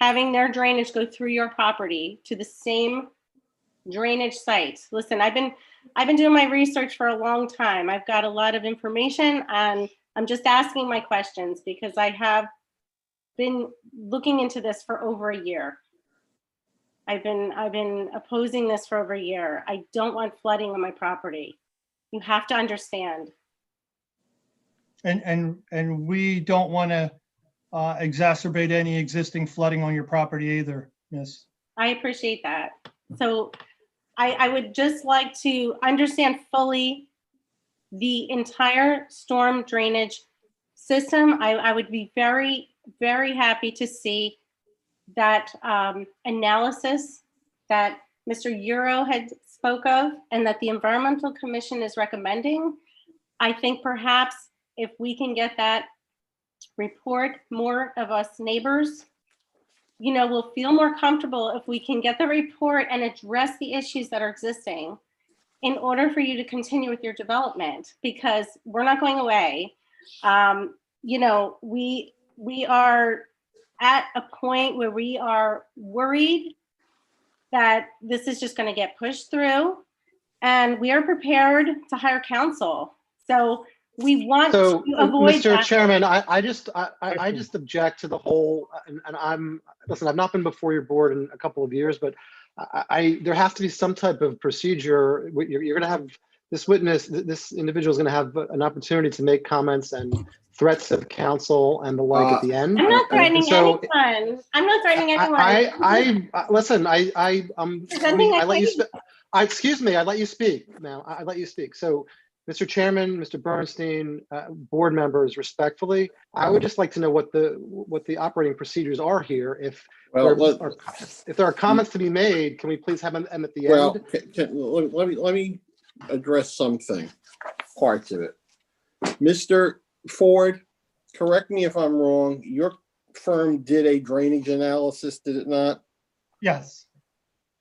having their drainage go through your property to the same drainage site? Listen, I've been doing my research for a long time. I've got a lot of information, and I'm just asking my questions because I have been looking into this for over a year. I've been opposing this for over a year. I don't want flooding on my property. You have to understand. And we don't want to exacerbate any existing flooding on your property either. Yes. I appreciate that. So I would just like to understand fully the entire storm drainage system. I would be very, very happy to see that analysis that Mr. Euro had spoke of and that the Environmental Commission is recommending. I think perhaps if we can get that report, more of us neighbors, we'll feel more comfortable if we can get the report and address the issues that are existing in order for you to continue with your development, because we're not going away. We are at a point where we are worried that this is just going to get pushed through, and we are prepared to hire counsel. So we want to avoid Mr. that. Chairman, I just object to the whole, and listen, I've not been before your board in a couple of years, but there has to be some type of procedure. You're going to have this witness, this individual is going to have an opportunity to make comments and threats of counsel and the like at the end. I'm not threatening anyone. I'm not threatening anyone. Listen, I let you speak. Excuse me, I let you speak now. I let you speak. So, Mr. Chairman, Mr. Bernstein, board members, respectfully, I would just like to know what the operating procedures are here. If there are comments to be made, can we please have them at the end? Let me address something, parts of it. Mr. Ford, correct me if I'm wrong, your firm did a drainage analysis, did it not? Yes,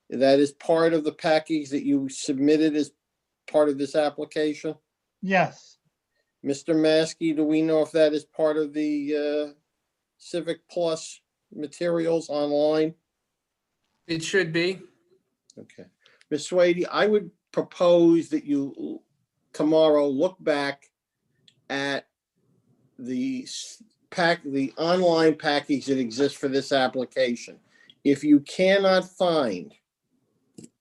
That is part of the package that you submitted as part of this application? yes. Mr. Maskey, do we know if that is part of the Civic Plus materials online? It should be. Okay. Ms. Swady, I would propose that you tomorrow look back at the the online package that exists for this application. If you cannot find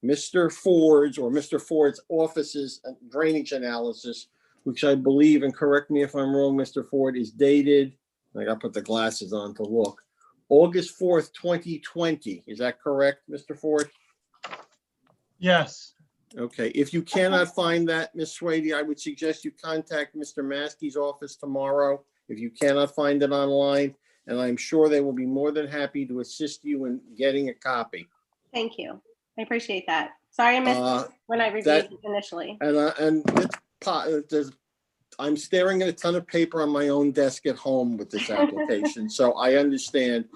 Mr. Ford's or Mr. Ford's office's drainage analysis, which I believe, and correct me if I'm wrong, Mr. Ford, is dated, I gotta put the glasses on to look, August 4th, 2020. Is that correct, Mr. Ford? Yes. Okay, if you cannot find that, Ms. Swady, I would suggest you contact Mr. Maskey's office tomorrow if you cannot find it online, and I'm sure they will be more than happy to assist you in getting a copy. Thank you. I appreciate that. Sorry I missed it when I reviewed it initially. I'm staring at a ton of paper on my own desk at home with this application, so I understand.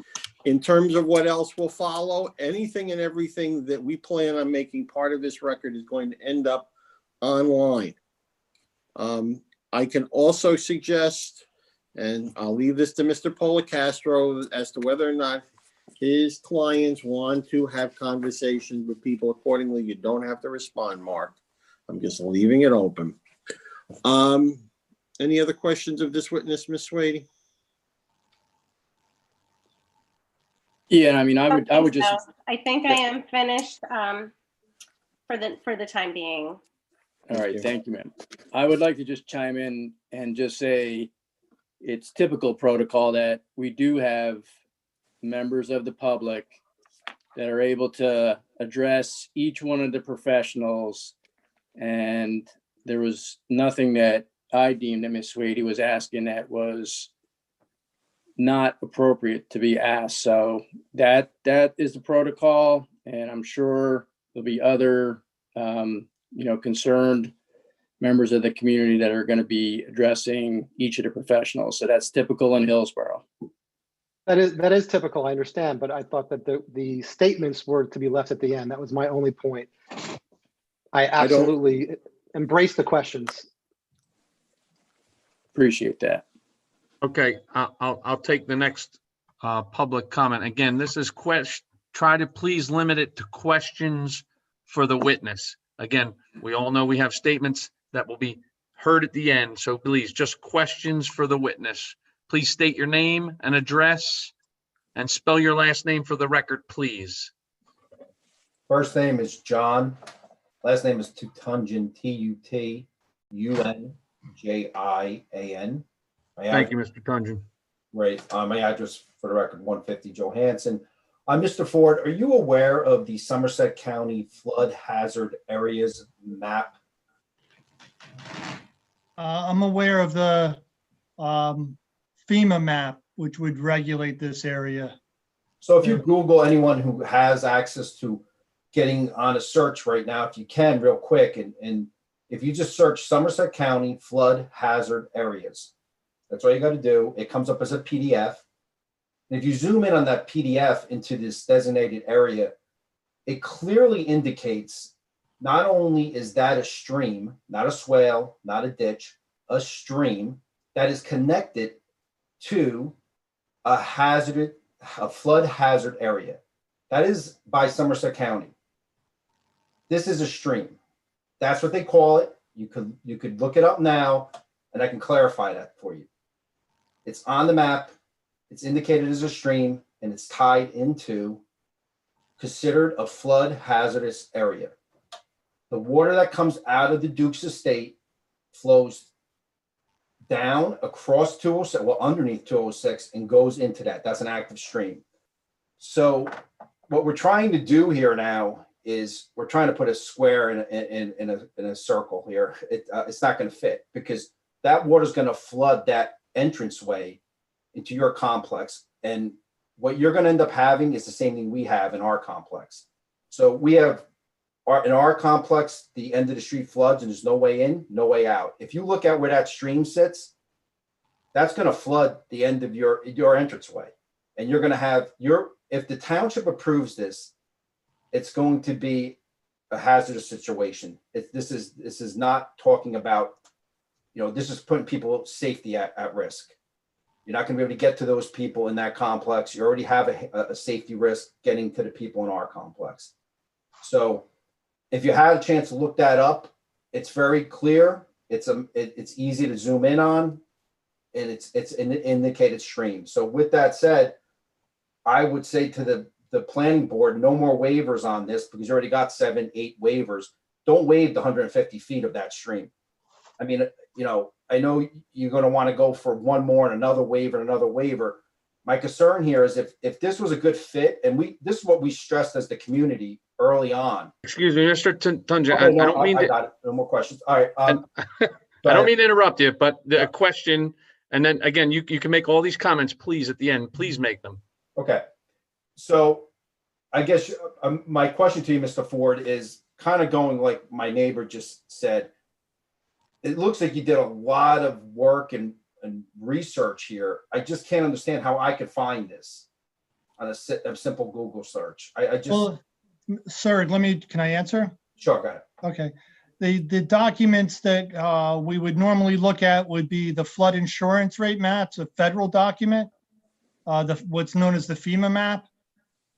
In terms of what else will follow, anything and everything that we plan on making part of this record is going to end up online. I can also suggest, and I'll leave this to Mr. Policastro as to whether or not his clients want to have conversations with people accordingly. You don't have to respond, Mark. I'm just leaving it open. Any other questions of this witness, Ms. Swady? Yeah, I mean, I would just. So. I think I am finished for the time being. All right, thank you, ma'am. I would like to just chime in and just say it's typical protocol that we do have members of the public that are able to address each one of the professionals. And there was nothing that I deemed that Ms. Swady was asking that was not appropriate to be asked. So that is the protocol. And I'm sure there'll be other, concerned members of the community that are going to be addressing each of the professionals. So that's typical in Hillsborough. That is typical, I understand, but I thought that the statements were to be left at the end. That was my only point. I absolutely embrace the questions. Appreciate that. Okay, I'll take the next public comment. Again, this is try to please limit it to questions for the witness. Again, we all know we have statements that will be heard at the end, so please, just questions for the witness. Please state your name and address and spell your last name for the record, please. First name is John. Last name is Tutunjan, Tutunjan. Thank you, Mr. Tunjan. Right. My address for the record, 150 Johansson. Mr. Ford, are you aware of the Somerset County flood hazard areas map? I'm aware of the FEMA map, which would regulate this area. So if you Google anyone who has access to getting on a search right now, if you can real quick, and if you just search Somerset County flood hazard areas, that's all you got to do. It comes up as a PDF. And if you zoom in on that PDF into this designated area, it clearly indicates not only is that a stream, not a swale, not a ditch, a stream that is connected to a flood hazard area. That is by Somerset County. This is a stream. That's what they call it. You could look it up now, and I can clarify that for you. It's on the map. It's indicated as a stream, and it's tied into considered a flood hazardous area. The water that comes out of the Duke's estate flows down across 206, well, underneath 206, and goes into that. That's an active stream. So what we're trying to do here now is we're trying to put a square in a circle here. It's not going to fit because that water is going to flood that entranceway into your complex. And what you're going to end up having is the same thing we have in our complex. So we have in our complex, the end of the street floods and there's no way in, no way out. If you look at where that stream sits, that's going to flood the end of your entranceway. And you're going to have if the township approves this, it's going to be a hazardous situation. This is not talking about, this is putting people's safety at risk. You're not going to be able to get to those people in that complex. You already have a safety risk getting to the people in our complex. So if you had a chance to look that up, it's very clear. It's easy to zoom in on, and it's an indicated stream. So with that said, I would say to the planning board, no more waivers on this, because you already got 7, 8 waivers. Don't waive the 150 feet of that stream. I mean, I know you're going to want to go for one more and another waiver and another waiver. My concern here is if this was a good fit, and this is what we stressed as the community early on. Excuse me, Mr. Tunja, Okay, I no, don't mean I to, got it. No more questions. All right. I don't mean to interrupt you, but the question, and then again, you can make all these comments, please, at the end. Please make them. Okay. So I guess my question to you, Mr. Ford, is kind of going like my neighbor just said. It looks like you did a lot of work and research here. I just can't understand how I could find this on a simple Google search. Well, sir, can I answer? Sure, go ahead. Okay. The documents that we would normally look at would be the flood insurance rate maps, a federal document, what's known as the FEMA map.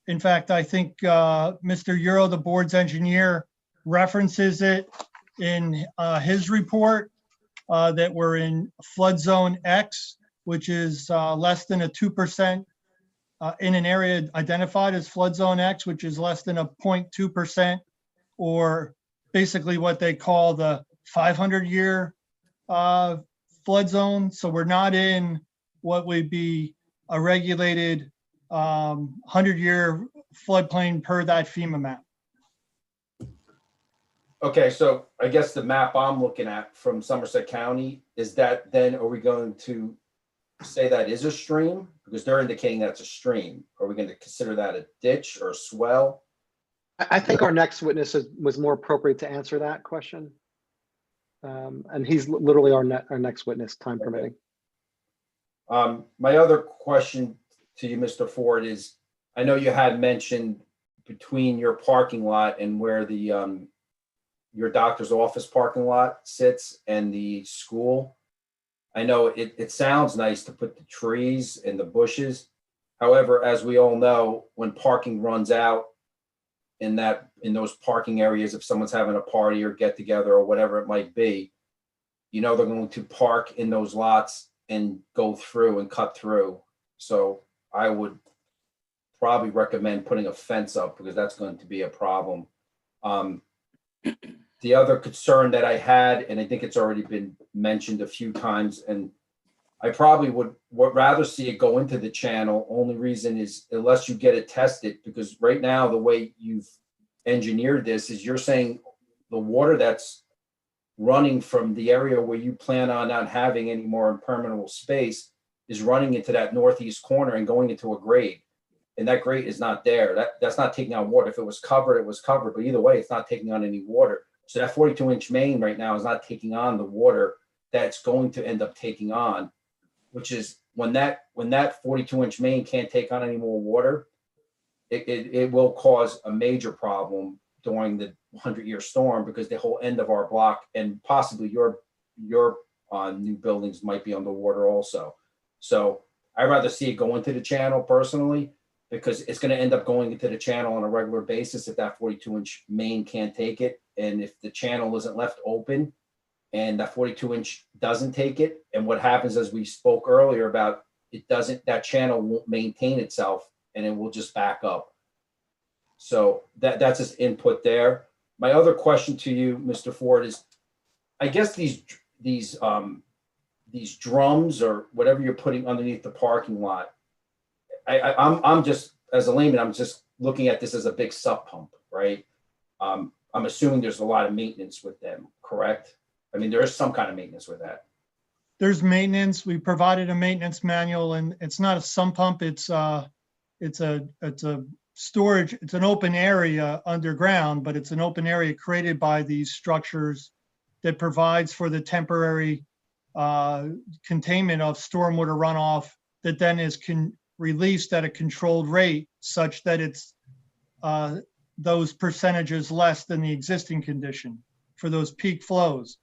In fact, I think Mr. Euro, the board's engineer, references it in his report that we're in flood zone X, which is less than a 2% in an area identified as flood zone X, which is less than a 0.2%, or basically what they call the 500-year flood zone. So we're not in what would be a regulated 100-year floodplain per that FEMA map. Okay, so I guess the map I'm looking at from Somerset County, is that then, are we going to say that is a stream? Because they're indicating that's a stream. Are we going to consider that a ditch or a swell? I think our next witness was more appropriate to answer that question. And he's literally our next witness, time permitting. My other question to you, Mr. Ford, is I know you had mentioned between your parking lot and where the your doctor's office parking lot sits and the school. I know it sounds nice to put the trees and the bushes. However, as we all know, when parking runs out in those parking areas, if someone's having a party or get together or whatever it might be, they're going to park in those lots and go through and cut through. So I would probably recommend putting a fence up, because that's going to be a problem. The other concern that I had, and I think it's already been mentioned a few times, and I probably would rather see it go into the channel. Only reason is unless you get it tested, because right now the way you've engineered this is you're saying the water that's running from the area where you plan on not having any more impermeable space is running into that northeast corner and going into a grade. And that grade is not there. That's not taking on water. If it was covered, it was covered. But either way, it's not taking on any water. So that 42-inch main right now is not taking on the water that's going to end up taking on, which is when that 42-inch main can't take on any more water, it will cause a major problem during the 100-year storm, because the whole end of our block and possibly your new buildings might be underwater also. So I'd rather see it go into the channel personally, because it's going to end up going into the channel on a regular basis if that 42-inch main can't take it. And if the channel isn't left open and that 42-inch doesn't take it, and what happens, as we spoke earlier about, that channel won't maintain itself and it will just back up. So that's just input there. My other question to you, Mr. Ford, is I guess these drums or whatever you're putting underneath the parking lot, I'm just, as a layman, I'm just looking at this as a big sub pump, right? I'm assuming there's a lot of maintenance with them, correct? I mean, there is some kind of maintenance with that. There's maintenance. We provided a maintenance manual, and it's not a sump pump. It's a storage. It's an open area underground, but it's an open area created by these structures that provides for the temporary containment of stormwater runoff that then is released at a controlled rate such that it's those percentages less than the existing condition for those peak flows.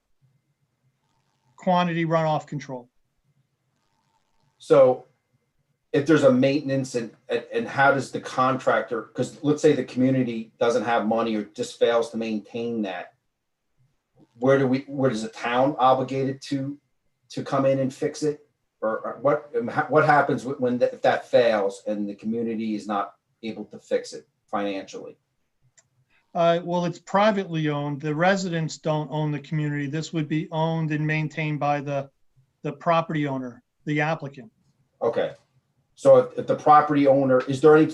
Quantity runoff control. So if there's a maintenance and how does the contractor, because let's say the community doesn't have money or just fails to maintain that, where is the town obligated to come in and fix it? Or what happens if that fails and the community is not able to fix it financially? Well, it's privately owned. The residents don't own the community. This would be owned and maintained by the property owner, the applicant. Okay. So if the property owner, is there any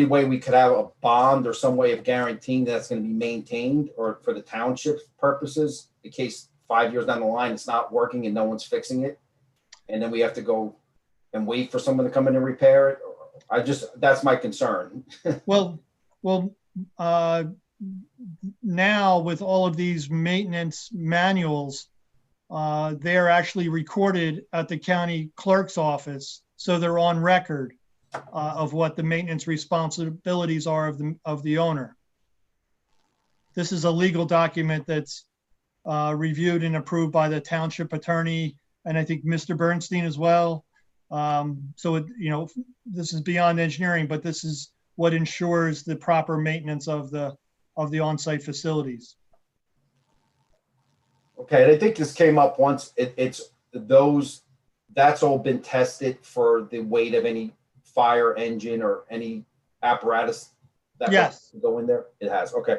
way we could have a bond or some way of guaranteeing that's going to be maintained, or for the township's purposes, in case 5 years down the line it's not working and no one's fixing it, and then we have to go and wait for someone to come in and repair it? That's my concern. Well, now with all of these maintenance manuals, they're actually recorded at the county clerk's office. So they're on record of what the maintenance responsibilities are of the owner. This is a legal document that's reviewed and approved by the township attorney, and I think Mr. Bernstein as well. So this is beyond engineering, but this is what ensures the proper maintenance of the on-site facilities. Okay, and I think this came up once. That's all been tested for the weight of any fire engine or any apparatus that yes. will go in there. It has. Okay.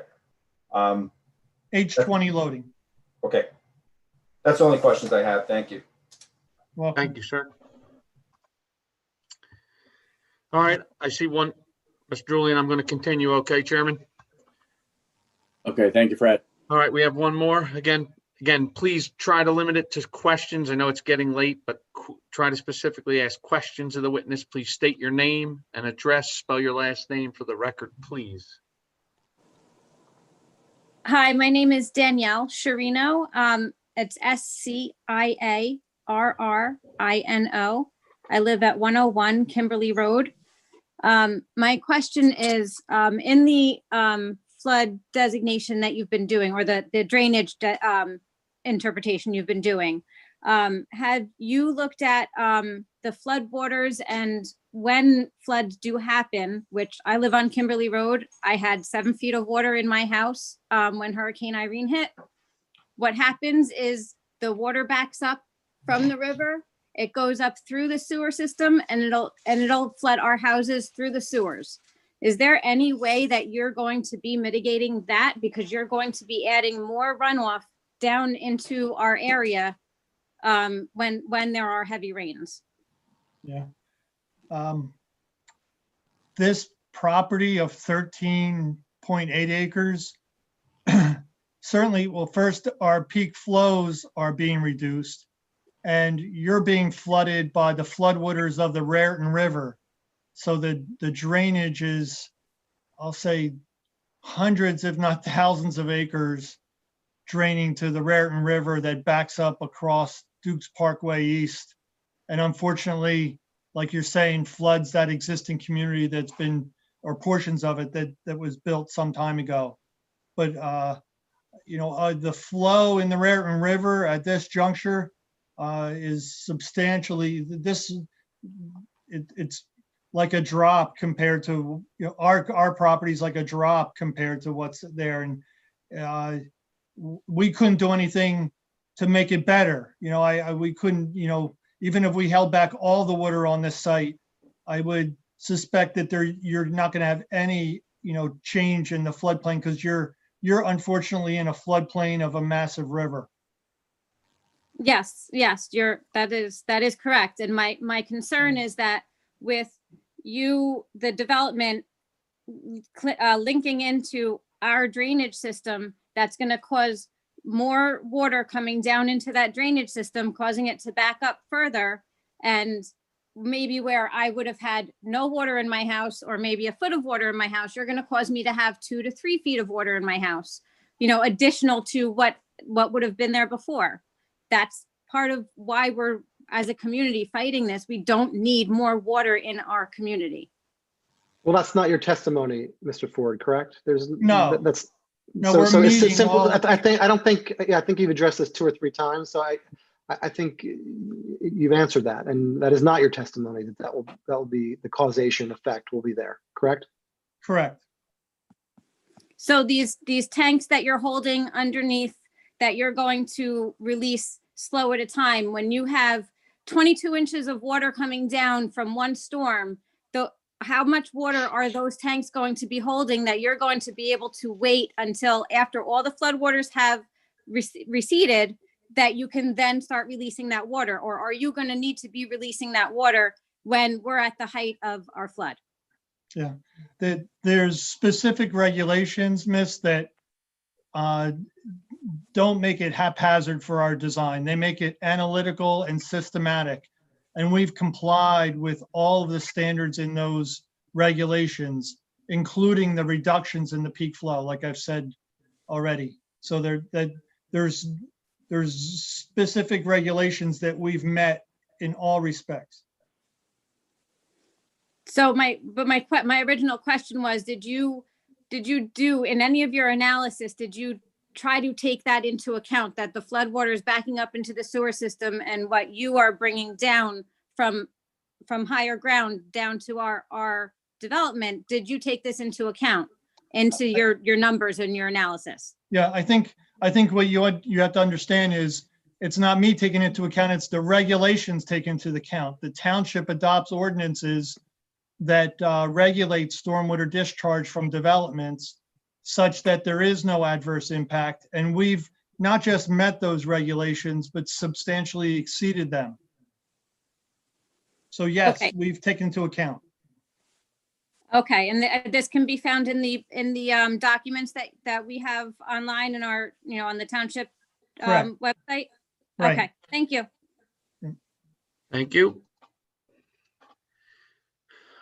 H20 loading. Okay, that's the only questions I have. Thank you. Well, thank you, sir. All right, I see one. Mr. Julian, I'm going to continue. Okay, Chairman. Okay, thank you, Fred. All right, we have one more. Again, please try to limit it to questions. I know it's getting late, but try to specifically ask questions of the witness. Please state your name and address, spell your last name for the record, please. Hi, my name is Danielle Sciarrino. It's Sciarrino. I live at 101 Kimberly Road. My question is, in the flood designation that you've been doing, or the drainage interpretation you've been doing, have you looked at the flood waters, and when floods do happen, which I live on Kimberly Road, I had 7 feet of water in my house when Hurricane Irene hit. What happens is the water backs up from the river, it goes up through the sewer system, and it'll flood our houses through the sewers. Is there any way that you're going to be mitigating that, because you're going to be adding more runoff down into our area when there are heavy rains? Yeah. This property of 13.8 acres, certainly, well, first, our peak flows are being reduced, and you're being flooded by the floodwaters of the Raritan River. So the drainage is, I'll say, hundreds, if not thousands of acres draining to the Raritan River that backs up across Dukes Parkway East. And unfortunately, like you're saying, floods that existing community that's been, or portions of it that was built some time ago. But, the flow in the Raritan River at this juncture is substantially, it's like a drop compared to, our property's like a drop compared to what's there. And we couldn't do anything to make it better. We couldn't, even if we held back all the water on this site, I would suspect that you're not going to have any, change in the floodplain, because you're unfortunately in a floodplain of a massive river. Yes, that is correct. And my concern is that with the development linking into our drainage system, that's going to cause more water coming down into that drainage system, causing it to back up further. And maybe where I would have had no water in my house, or maybe a foot of water in my house, you're going to cause me to have 2 to 3 feet of water in my house, additional to what would have been there before. That's part of why we're, as a community, fighting this. We don't need more water in our community. Well, that's not your testimony, Mr. Ford, correct? There's No. that's No, so we're so it's meeting simple. all- I think you've addressed this 2 or 3 times. So I think you've answered that, and that is not your testimony. That will be the causation effect will be there, correct? Correct. So these tanks that you're holding underneath that you're going to release slow at a time, when you have 22 inches of water coming down from one storm, how much water are those tanks going to be holding that you're going to be able to wait until after all the floodwaters have receded, that you can then start releasing that water? Or are you going to need to be releasing that water when we're at the height of our flood? Yeah, there's specific regulations, Miss, that don't make it haphazard for our design. They make it analytical and systematic. And we've complied with all of the standards in those regulations, including the reductions in the peak flow, like I've said already. So there's specific regulations that we've met in all respects. So my original question was, did you do in any of your analysis, did you try to take that into account, that the floodwater is backing up into the sewer system and what you are bringing down from higher ground down to our development? Did you take this into account into your numbers and your analysis? Yeah, I think what you have to understand is it's not me taking into account, it's the regulations taken into account. The township adopts ordinances that regulate stormwater discharge from developments such that there is no adverse impact. And we've not just met those regulations, but substantially exceeded them. So yes, Okay. We've taken into account. Okay, and this can be found in the documents that we have online in our, on the township website? Right. Okay, thank you. Thank you.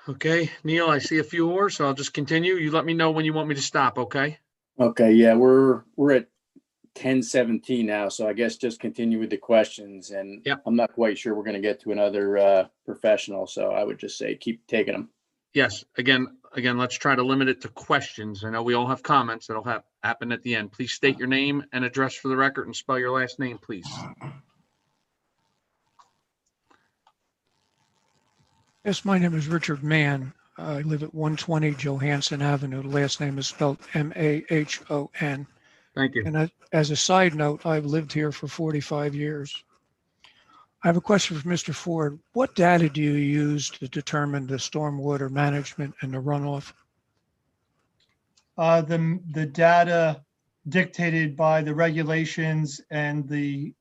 Okay, Neil, I see a few more, so I'll just continue. You let me know when you want me to stop, okay? Okay, yeah, we're at 10:17 now, so I guess just continue with the questions, and Yep. I'm not quite sure we're going to get to another professional, so I would just say keep taking them. Yes, again, let's try to limit it to questions. I know we all have comments that'll happen at the end. Please state your name and address for the record and spell your last name, please. Yes, my name is Richard Mann. I live at 120 Johansson Avenue. The last name is spelled M-A-H-O-N. Thank you. And as a side note, I've lived here for 45 years. I have a question for Mr. Ford. What data do you use to determine the stormwater management and the runoff? The data dictated by the regulations and the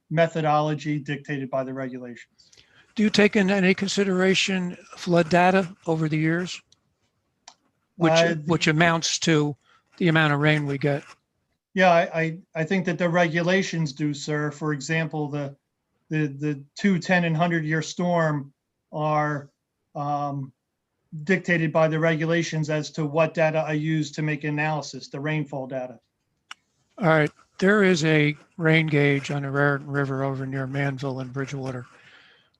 methodology dictated by the regulations. Do you take in any consideration flood data over the years? Which amounts to the amount of rain we get? Yeah, I think that the regulations do, sir. For example, the 2, 10, and 100-year storm are dictated by the regulations as to what data I use to make analysis, the rainfall data. All right, there is a rain gauge on the Raritan River over near Manville and Bridgewater.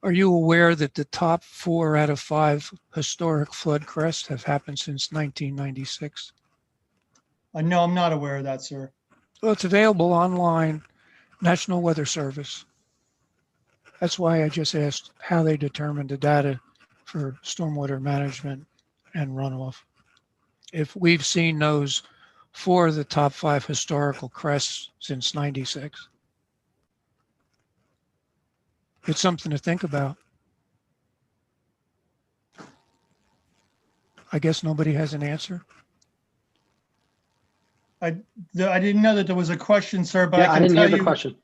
Are you aware that the top 4 out of 5 historic flood crests have happened since 1996? No, I'm not aware of that, sir. Well, it's available online, National Weather Service. That's why I just asked how they determined the data for stormwater management and runoff. If we've seen those 4 of the top 5 historical crests since 96. It's something to think about. I guess nobody has an answer. I didn't know that there was a question, sir, but Yeah, I didn't hear the you- question.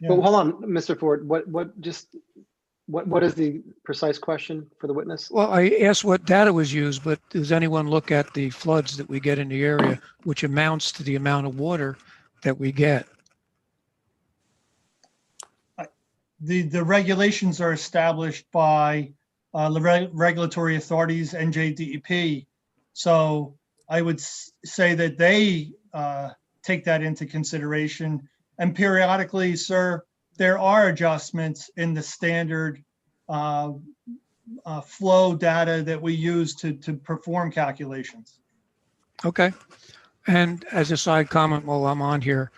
Yeah. But hold on, Mr. Ford, what is the precise question for the witness? Well, I asked what data was used, but does anyone look at the floods that we get in the area, which amounts to the amount of water that we get? The regulations are established by the regulatory authorities, NJDEP. So I would say that they take that into consideration. And periodically, sir, there are adjustments in the standard flow data that we use to perform calculations. Okay. And as a side comment while I'm on here,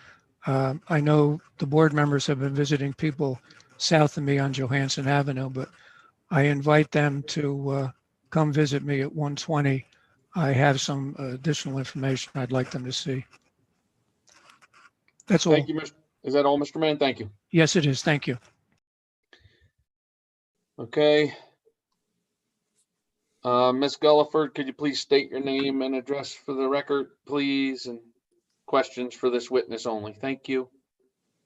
I know the board members have been visiting people south of me on Johansson Avenue, but I invite them to come visit me at 120. I have some additional information I'd like them to see. That's all. Thank you, Mr. Is that all, Mr. Mann? Thank you. Yes, it is. Thank you. Okay. Ms. Gulliford, could you please state your name and address for the record, please, and questions for this witness only? Thank you.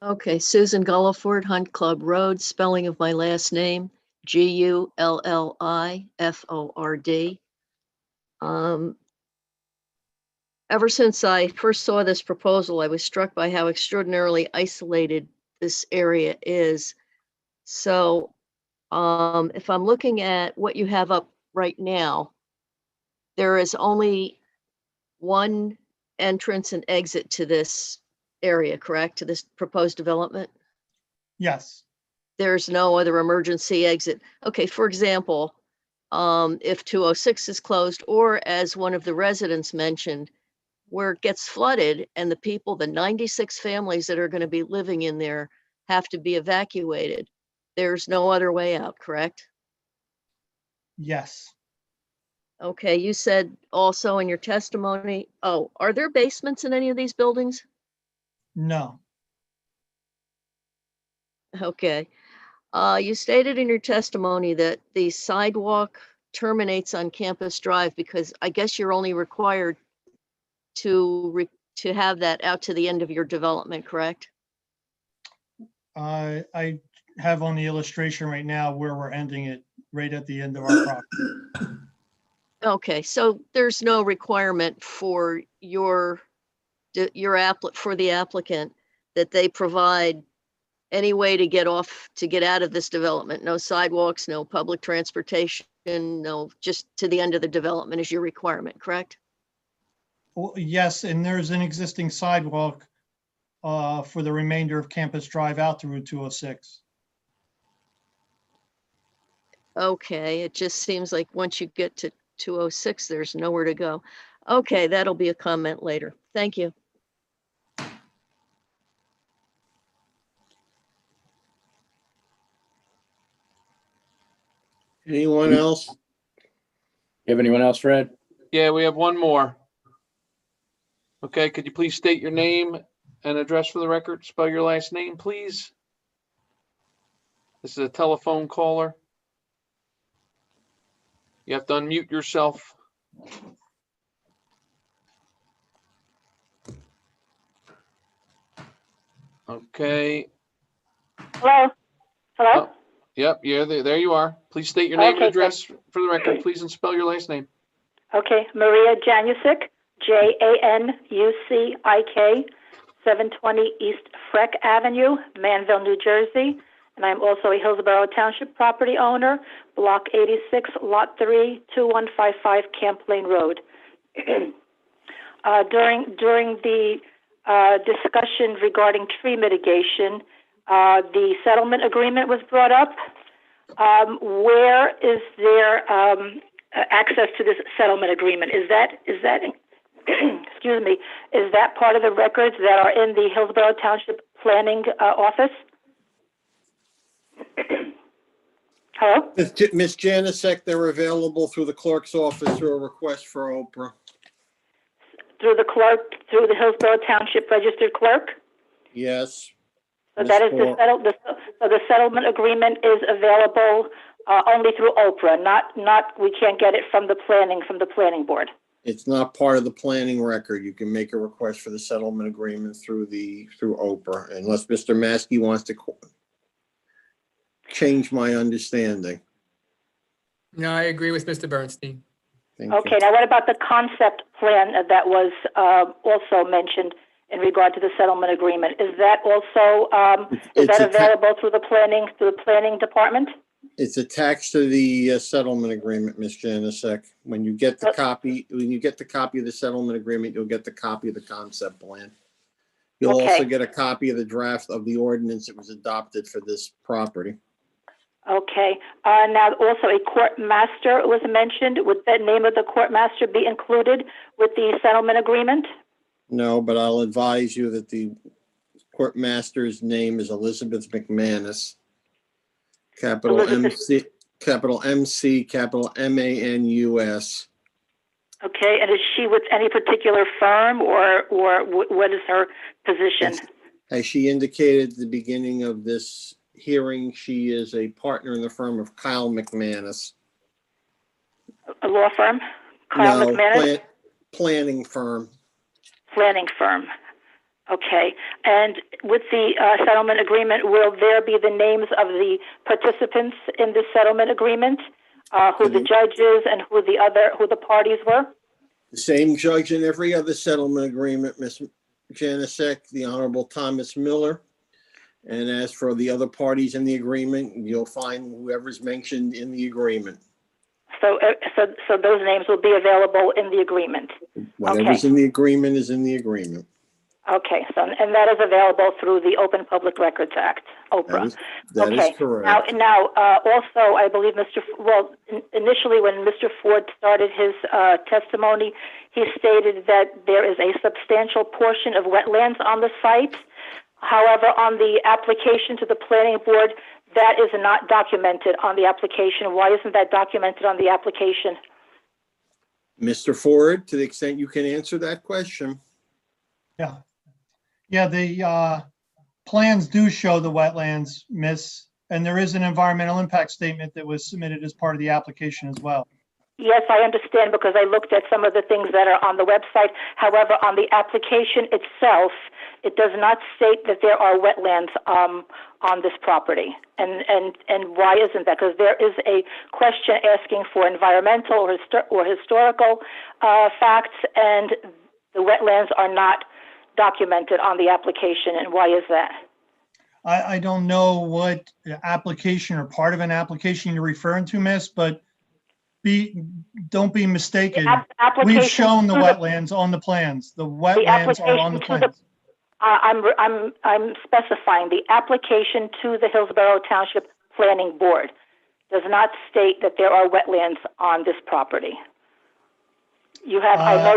Okay, Susan Gulliford, Hunt Club Road, spelling of my last name, Gulliford. Ever since I first saw this proposal, I was struck by how extraordinarily isolated this area is. So if I'm looking at what you have up right now, there is only one entrance and exit to this area, correct? To this proposed development? Yes. There's no other emergency exit. Okay, for example, if 206 is closed, or as one of the residents mentioned, where it gets flooded and the people, the 96 families that are going to be living in there have to be evacuated, there's no other way out, correct? Yes. Okay, you said also in your testimony, oh, are there basements in any of these buildings? No. Okay. You stated in your testimony that the sidewalk terminates on Campus Drive because I guess you're only required to have that out to the end of your development, correct? I have on the illustration right now where we're ending it, right at the end of our property. Okay, so there's no requirement for the applicant that they provide any way to get out of this development. No sidewalks, no public transportation, no, just to the end of the development is your requirement, correct? Well, yes, and there's an existing sidewalk for the remainder of Campus Drive out to Route 206. Okay, it just seems like once you get to 206, there's nowhere to go. Okay, that'll be a comment later. Thank you. Anyone else? You have anyone else, Fred? Yeah, we have one more. Okay, could you please state your name and address for the record? Spell your last name, please. This is a telephone caller. You have to unmute yourself. Okay. Hello? Hello? Oh, yep, yeah, there you are. Please state your name and Okay, address for the record, please, and spell your last name. Okay, Maria Janusic, Janucik, 720 East Freck Avenue, Manville, New Jersey. And I'm also a Hillsborough Township property owner, Block 86, Lot 3, 2155 Camp Lane Road. During the discussion regarding tree mitigation, the settlement agreement was brought up. Where is there access to this settlement agreement? Is that excuse me, is that part of the records that are in the Hillsborough Township Planning Office? Hello? Ms. Janasek, they're available through the clerk's office through a request for Oprah. Through the clerk, through the Hillsborough Township registered clerk? Yes. So that is the settlement agreement is available only through Oprah, not we can't get it from the planning board. It's not part of the planning record. You can make a request for the settlement agreement through Oprah, unless Mr. Maskey wants to change my understanding. No, I agree with Mr. Bernstein. Okay, now what about the concept plan that was also mentioned in regard to the settlement agreement? Is that also available through the planning department? It's attached to the settlement agreement, Ms. Janasek. When you get the copy of the settlement agreement, you'll get the copy of the concept plan. You'll Okay. also get a copy of the draft of the ordinance that was adopted for this property. Okay. Now, also a court master was mentioned. Would the name of the court master be included with the settlement agreement? No, but I'll advise you that the court master's name is Elizabeth McManus. Capital MC, capital MC, capital MANUS. Okay, and is she with any particular firm, or what is her position? As she indicated at the beginning of this hearing, she is a partner in the firm of Kyle McManus. A law firm? Kyle No, McManus? planning firm. Planning firm. Okay, and with the settlement agreement, will there be the names of the participants in the settlement agreement? Who the judges and who the parties were? The same judge in every other settlement agreement, Ms. Janicek, the Honorable Thomas Miller. And as for the other parties in the agreement, you'll find whoever's mentioned in the agreement. So those names will be available in the agreement. Whatever's in the agreement is in the agreement. Okay, so, and that is available through the Open Public Records Act, OPRA. That is correct. Now, also, I believe initially when Mr. Ford started his testimony, he stated that there is a substantial portion of wetlands on the site. However, on the application to the planning board, that is not documented on the application. Why isn't that documented on the application? Mr. Ford, to the extent you can answer that question. Yeah, the plans do show the wetlands, Miss, and there is an environmental impact statement that was submitted as part of the application as well. Yes, I understand, because I looked at some of the things that are on the website. However, on the application itself, it does not state that there are wetlands on this property. And why isn't that? Because there is a question asking for environmental or historical facts, and the wetlands are not documented on the application. And why is that? I don't know what application or part of an application you're referring to, Miss, but don't be mistaken. We've shown the wetlands on the plans. The wetlands are on the plans. I'm specifying the application to the Hillsborough Township Planning Board does not state that there are wetlands on this property. You have, I know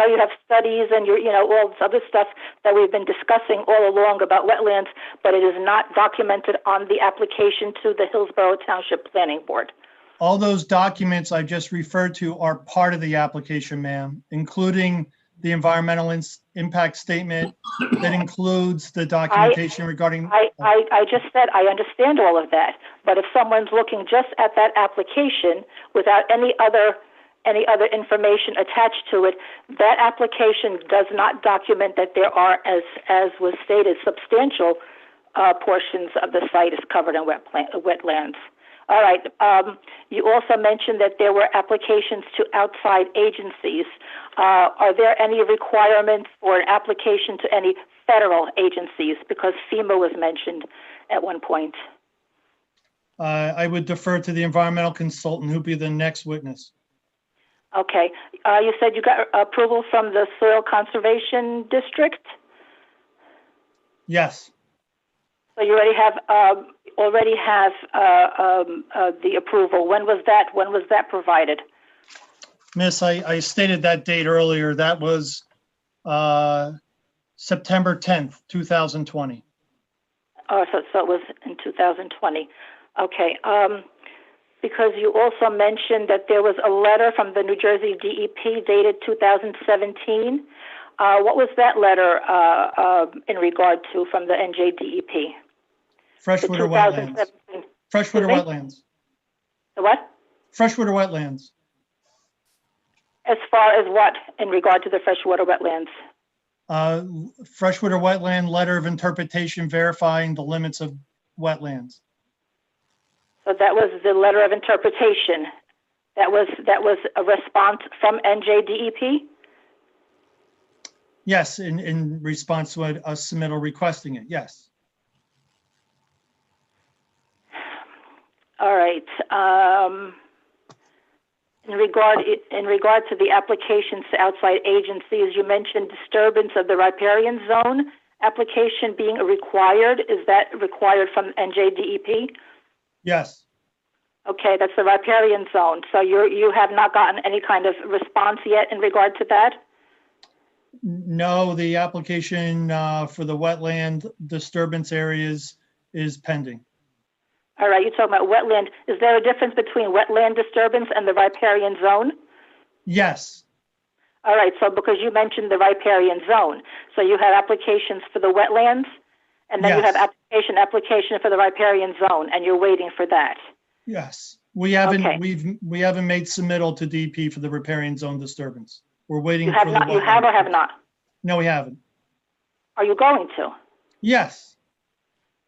you have studies and all this other stuff that we've been discussing all along about wetlands, but it is not documented on the application to the Hillsborough Township Planning Board. All those documents I just referred to are part of the application, ma'am, including the environmental impact statement that includes the documentation regarding. I just said I understand all of that, but if someone's looking just at that application without any other information attached to it, that application does not document that there are, as was stated, substantial portions of the site is covered in wetlands. All right. You also mentioned that there were applications to outside agencies. Are there any requirements for an application to any federal agencies? Because FEMA was mentioned at one point. I would defer to the environmental consultant who'd be the next witness. Okay. You said you got approval from the Soil Conservation District? Yes. So you already have the approval. When was that provided? Miss, I stated that date earlier. That was September 10th, 2020. Oh, so it was in 2020. Okay. Because you also mentioned that there was a letter from the New Jersey DEP dated 2017. What was that letter in regard to from the NJDEP? Freshwater wetlands. Freshwater wetlands. The what? Freshwater wetlands. As far as what in regard to the freshwater wetlands? Freshwater wetland letter of interpretation verifying the limits of wetlands. So that was the letter of interpretation. That was a response from NJDEP? Yes, in response to a submittal requesting it, yes. All right. in regard to the applications to outside agencies, you mentioned disturbance of the riparian zone application being required. Is that required from NJDEP? Yes. Okay, that's the riparian zone. So you have not gotten any kind of response yet in regard to that? No, the application for the wetland disturbance areas is pending. All right, you're talking about wetland. Is there a difference between wetland disturbance and the riparian zone? Yes. All right, so because you mentioned the riparian zone, so you have applications for the wetlands, and then you have application for the riparian zone, and you're waiting for that. Yes. We haven't Okay. we haven't made submittal to DP for the riparian zone disturbance. We're waiting You have for not. the You have or have not? No, we haven't. Are you going to? Yes.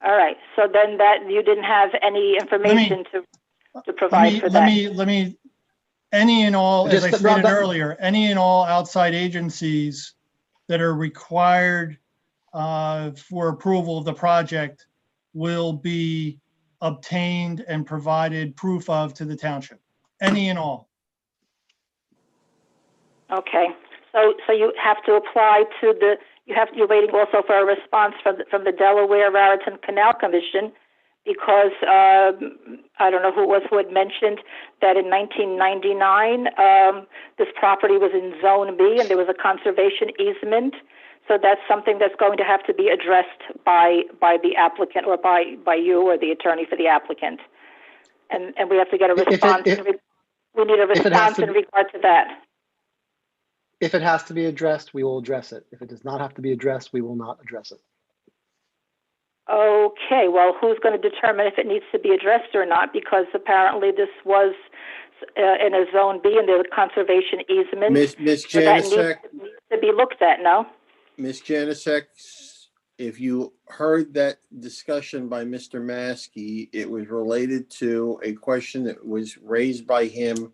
All right. So then that you didn't have any information to provide for that. Let me, any and all, as I Just stated Rob, earlier, any and all outside agencies that are required for approval of the project will be obtained and provided proof of to the township. Any and all. Okay. So you have to apply to the. You're waiting also for a response from the Delaware Raritan Canal Commission, because I don't know who it was who had mentioned that in 1999 this property was in Zone B and there was a conservation easement. So that's something that's going to have to be addressed by the applicant or by you or the attorney for the applicant, and we have to get a response. We need a response in regard to that. If it has to be addressed, we will address it. If it does not have to be addressed, we will not address it. Okay, well, who's going to determine if it needs to be addressed or not? Because apparently this was in a Zone B and there's a conservation easement. Ms. So that Janasek, needs to be looked at, no? Ms. Janasek, if you heard that discussion by Mr. Maskey, it was related to a question that was raised by him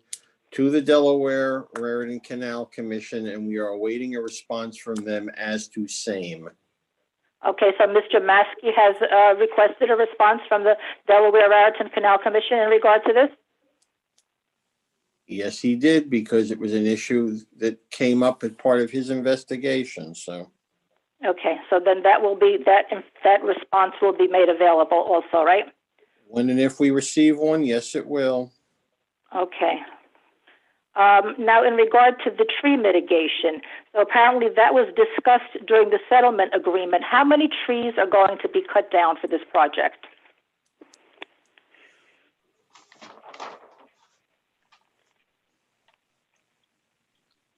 to the Delaware Raritan Canal Commission, and we are awaiting a response from them as to same. Okay, so Mr. Maskey has requested a response from the Delaware Raritan Canal Commission in regard to this? Yes, he did, because it was an issue that came up as part of his investigation, so. Okay, so then that will be, that response will be made available also, right? When and if we receive one, yes, it will. Okay. Now, in regard to the tree mitigation, so apparently that was discussed during the settlement agreement. How many trees are going to be cut down for this project?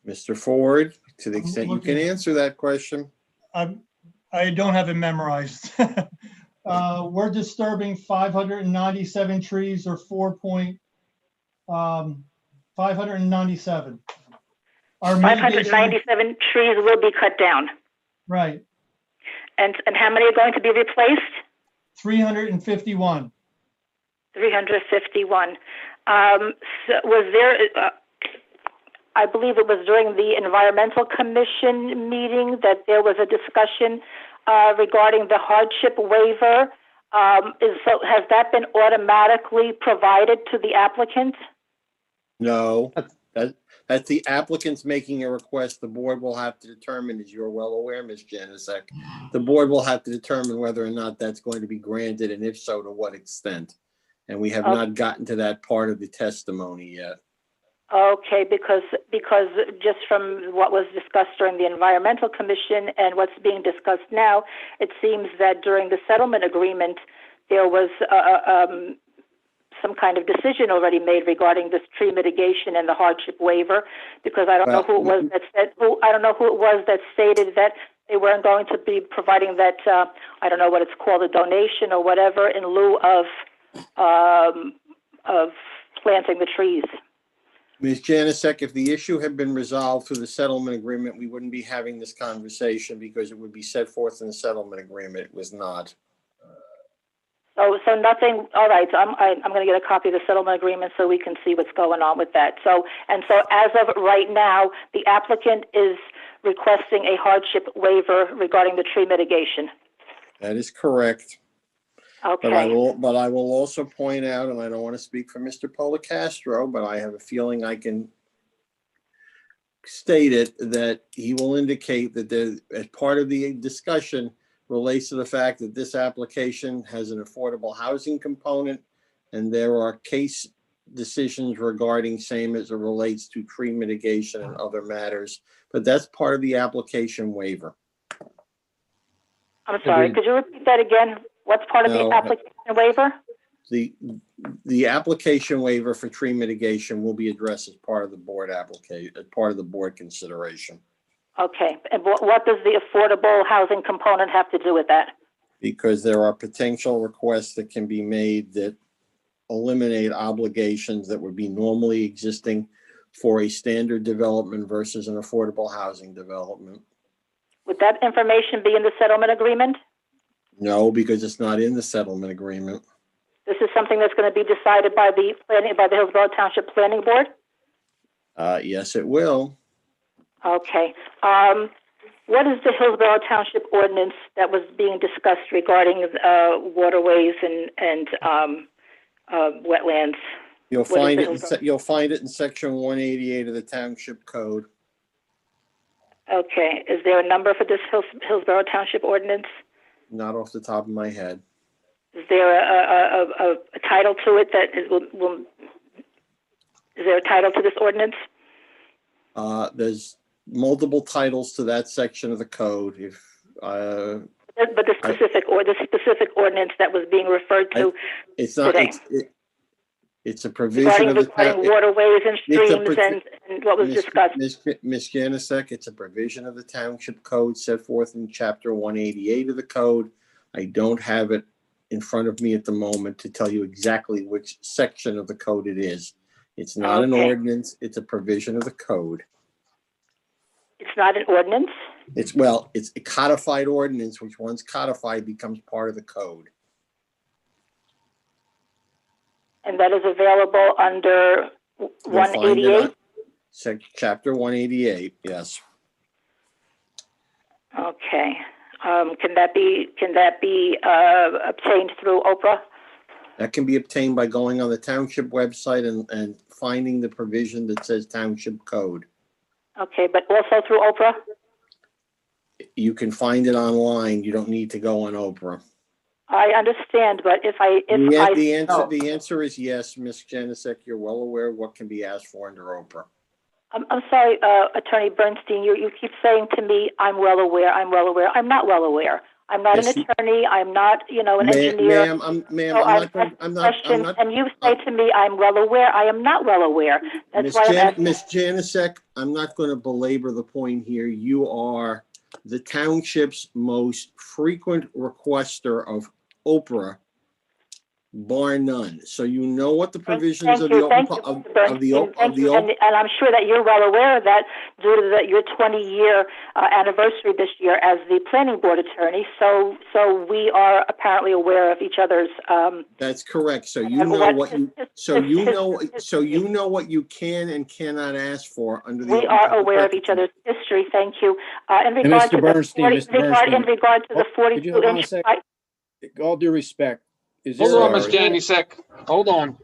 Mr. Ford, to the extent you can answer that question. I don't have it memorized. We're disturbing 597 trees or 597. 597 trees will be cut down. Right. And how many are going to be replaced? 351. 351. So was there, I believe it was during the Environmental Commission meeting that there was a discussion regarding the hardship waiver. Has that been automatically provided to the applicant? No, that's the applicant's making a request. The board will have to determine, as you're well aware, Ms. Janasek, the board will have to determine whether or not that's going to be granted, and if so, to what extent. And we have not gotten to that part of the testimony yet. Okay, because just from what was discussed during the Environmental Commission and what's being discussed now, it seems that during the settlement agreement, there was some kind of decision already made regarding this tree mitigation and the hardship waiver, because I don't know who it was that said, I don't know who it was that stated that they weren't going to be providing that, I don't know what it's called, a donation or whatever, in lieu of planting the trees. Ms. Janasek, if the issue had been resolved through the settlement agreement, we wouldn't be having this conversation because it would be set forth in the settlement agreement. It was not. So nothing. All right. So I'm going to get a copy of the settlement agreement so we can see what's going on with that. So as of right now, the applicant is requesting a hardship waiver regarding the tree mitigation. That is correct. But I Okay, will also point out, and I don't want to speak for Mr. Policastro, but I have a feeling I can state it, that he will indicate that there, as part of the discussion, relates to the fact that this application has an affordable housing component, and there are case decisions regarding same as it relates to tree mitigation and other matters, but that's part of the application waiver. I'm sorry, could you repeat that again? What's part of the No, application waiver? The application waiver for tree mitigation will be addressed as part of the board application, as part of the board consideration. Okay, and what does the affordable housing component have to do with that? Because there are potential requests that can be made that eliminate obligations that would be normally existing for a standard development versus an affordable housing development. Would that information be in the settlement agreement? No, because it's not in the settlement agreement. This is something that's going to be decided by the Hillsborough Township Planning Board? Yes, it will. Okay. What is the Hillsborough Township ordinance that was being discussed regarding waterways and wetlands? You'll What is find the it. Hillsborough- You'll find it in section 188 of the Township Code. Okay. Is there a number for this Hillsborough Township ordinance? Not off the top of my head. Is there a title to it that is there a title to this ordinance? There's multiple titles to that section of the code. But the specific ordinance that was being referred to It's not. today. It's a provision of the regarding waterways and streams and what was discussed. Ms. Janusek, it's a provision of the Township Code set forth in Chapter 188 of the code. I don't have it in front of me at the moment to tell you exactly which section of the code it is. It's not an ordinance, it's a provision of the code. It's not an ordinance? It's a codified ordinance, which once codified becomes part of the code. And that is available under You'll find it 188? on Chapter 188, yes. Okay. Can that be obtained through Oprah? That can be obtained by going on the township website and finding the provision that says Township Code. Okay, but also through Oprah? You can find it online. You don't need to go on Oprah. I understand, but The answer is yes, Ms. Janusek. You're well aware of what can be asked for under Oprah. I'm sorry, Attorney Bernstein, you keep saying to me, I'm well aware. I'm not well aware. I'm not an attorney. I'm not, an engineer. And you say to me, I'm well aware. I am not well aware. That's why I'm asking. Ms. Janusek, I'm not going to belabor the point here. You are the township's most frequent requester of Oprah, bar none. So you know what the provisions of the and I'm sure that you're well aware of that due to your 20-year anniversary this year as the planning board attorney. So we are apparently aware of each other's. That's correct. So you know what you can and cannot ask for under the. We are aware of each other's history. Thank you. In regard to the 42-inch pipe. All due respect. Hold on, Ms. Janusek. Hold on.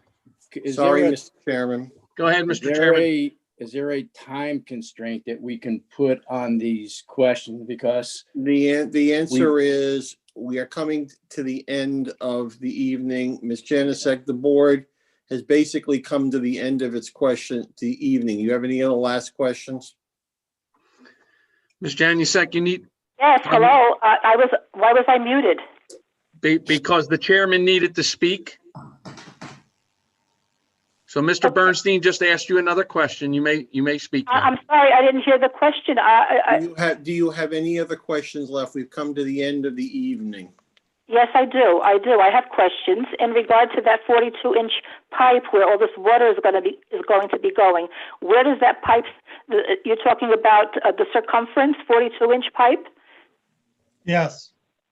Sorry, Mr. Chairman. Go ahead, Mr. Chairman. Is there a time constraint that we can put on these questions? Because the answer is we are coming to the end of the evening. Ms. Janusek, the board has basically come to the end of its question the evening. You have any other last questions? Ms. Janusek, you need. Yes, hello. Why was I muted? Because the chairman needed to speak. So Mr. Bernstein just asked you another question. You may speak now. I'm sorry, I didn't hear the question. Do you have any other questions left? We've come to the end of the evening. Yes, I do. I have questions in regard to that 42-inch pipe where all this water is going to be going. Where does that pipe? You're talking about the circumference, 42-inch pipe? Yes.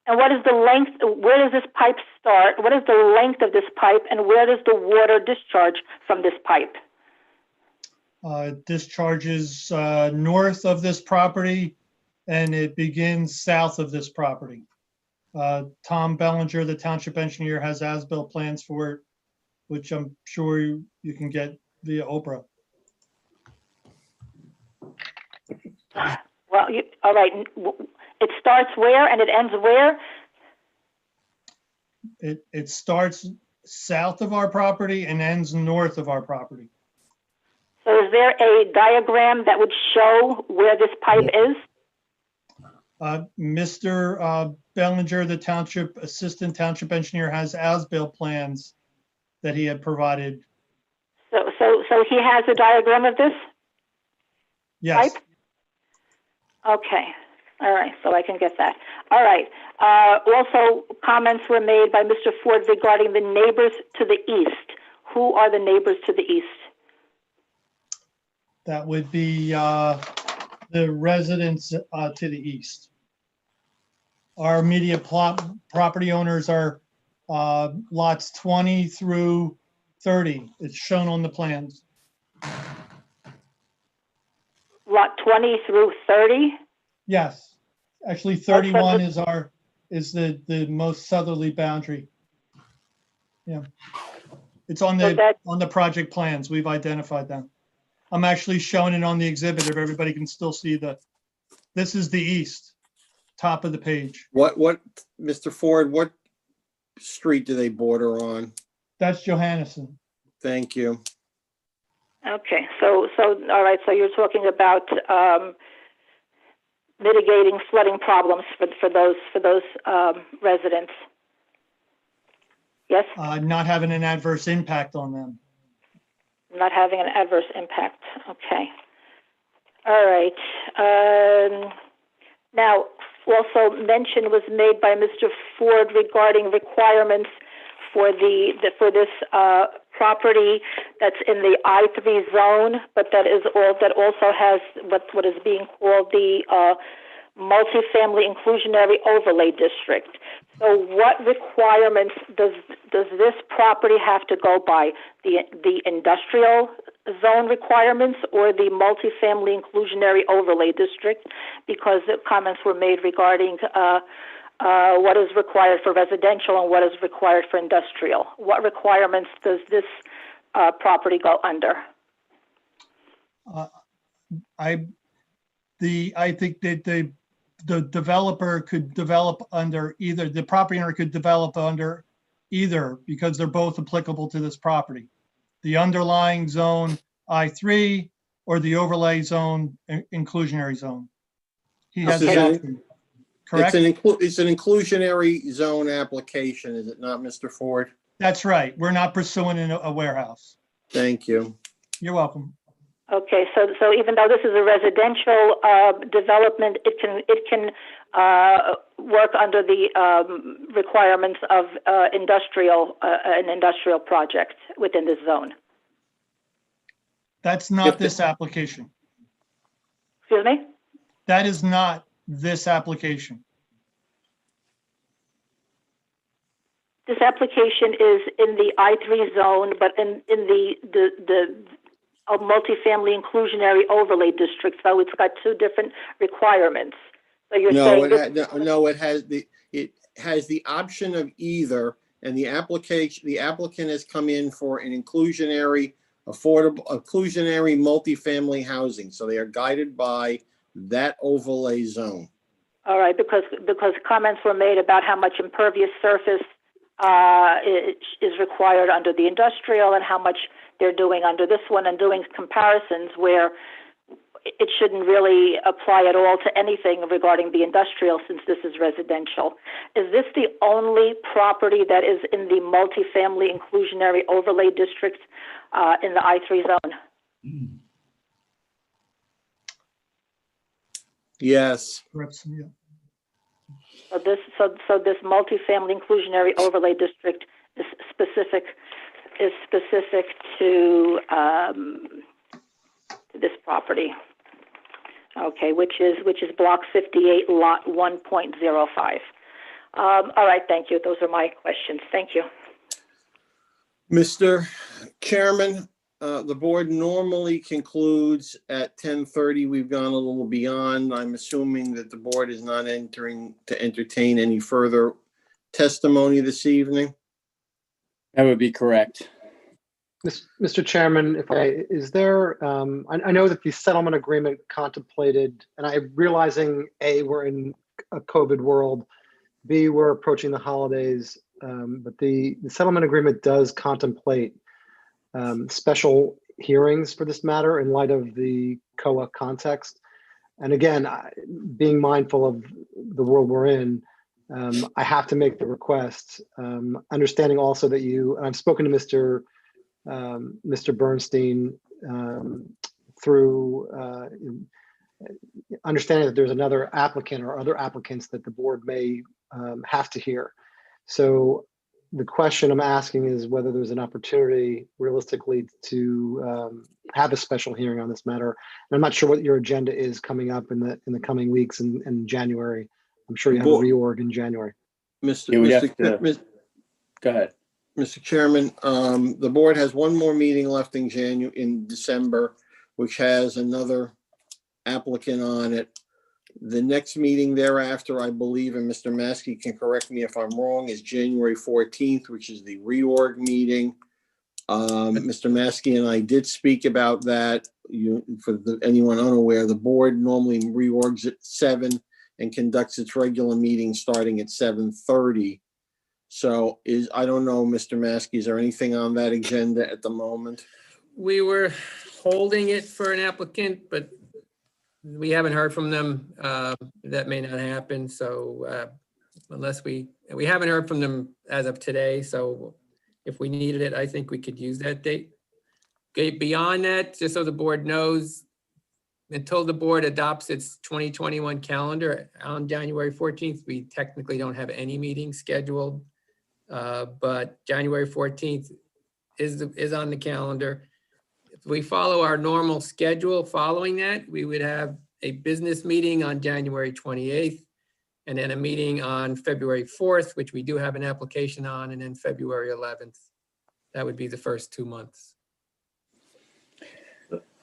And what is the length? Where does this pipe start? What is the length of this pipe, and where does the water discharge from this pipe? It discharges north of this property, and it begins south of this property. Tom Bellinger, the township engineer, has as-built plans for it, which I'm sure you can get via Oprah. Well, all right. It starts where and it ends where? It starts south of our property and ends north of our property. So is there a diagram that would show where this pipe is? Mr. Bellinger, the assistant township engineer, has as-built plans that he had provided. So he has a diagram of this Yes. pipe? Okay. All right. So I can get that. All right. Also, comments were made by Mr. Ford regarding the neighbors to the east. Who are the neighbors to the east? That would be the residents to the east. Our immediate property owners are lots 20 through 30. It's shown on the plans. Lot 20 through 30? Yes, actually 31 is the most southerly boundary. Yeah, it's on the project plans. We've identified them. I'm actually showing it on the exhibit if everybody can still see this is the east, top of the page. What, Mr. Ford, what street do they border on? That's Johannesson. Thank you. Okay. So all right. So you're talking about mitigating flooding problems for those residents. Yes? Not having an adverse impact on them. Not having an adverse impact. Okay. All right. Now, also mention was made by Mr. Ford regarding requirements for this property that's in the I3 zone, but that also has what is being called the multifamily inclusionary overlay district. So what requirements does this property have to go by? The industrial zone requirements or the multifamily inclusionary overlay district? Because the comments were made regarding what is required for residential and what is required for industrial. What requirements does this property go under? I think that the developer could develop under either, the property owner could develop under either, because they're both applicable to this property. The underlying zone I3 or the overlay zone inclusionary zone. He has the option. Correct? It's an inclusionary zone application, is it not, Mr. Ford? That's right. We're not pursuing a warehouse. Thank you. You're welcome. Okay, so even though this is a residential development, it can work under the requirements of an industrial project within this zone. That's not this application. Excuse me? That is not this application. This application is in the I3 zone, but in the multifamily inclusionary overlay district, so it's got two different requirements. So you're saying it has the option of either, and the applicant has come in for an inclusionary, affordable, inclusionary multifamily housing. So they are guided by that overlay zone. All right, because comments were made about how much impervious surface is required under the industrial and how much they're doing under this one, and doing comparisons where it shouldn't really apply at all to anything regarding the industrial, since this is residential. Is this the only property that is in the multifamily inclusionary overlay district in the I3 zone? Yes. So this multifamily inclusionary overlay district is specific to this property. Okay, which is block 58, lot 1.05. All right, thank you. Those are my questions. Thank you. Mr. Chairman, The board normally concludes at 10:30. We've gone a little beyond. I'm assuming that the board is not entering to entertain any further testimony this evening. That would be correct. Mr. Chairman, is there, I know that the settlement agreement contemplated, and I'm realizing A, we're in a COVID world, B, we're approaching the holidays, but the settlement agreement does contemplate special hearings for this matter in light of the COA context. And again, being mindful of the world we're in, I have to make the request, understanding also that and I've spoken to Mr. Bernstein through understanding that there's another applicant or other applicants that the board may have to hear. So the question I'm asking is whether there's an opportunity realistically to have a special hearing on this matter. And I'm not sure what your agenda is coming up in the coming weeks in January. I'm sure you have a reorg in January. Go ahead. Mr. Chairman, the board has one more meeting left in December, which has another applicant on it. The next meeting thereafter, I believe, and Mr. Maskey can correct me if I'm wrong, is January 14th, which is the reorg meeting. Mr. Maskey and I did speak about that. Anyone unaware, the board normally reorgs at 7 and conducts its regular meeting starting at 7:30. So I don't know, Mr. Maskey, is there anything on that agenda at the moment? We were holding it for an applicant, but we haven't heard from them. That may not happen. So unless we haven't heard from them as of today. So if we needed it, I think we could use that date. Okay, beyond that, just so the board knows, until the board adopts its 2021 calendar on January 14th, we technically don't have any meetings scheduled. But January 14th is on the calendar. If we follow our normal schedule following that, we would have a business meeting on January 28th, and then a meeting on February 4th, which we do have an application on, and then February 11th. That would be the first 2 months.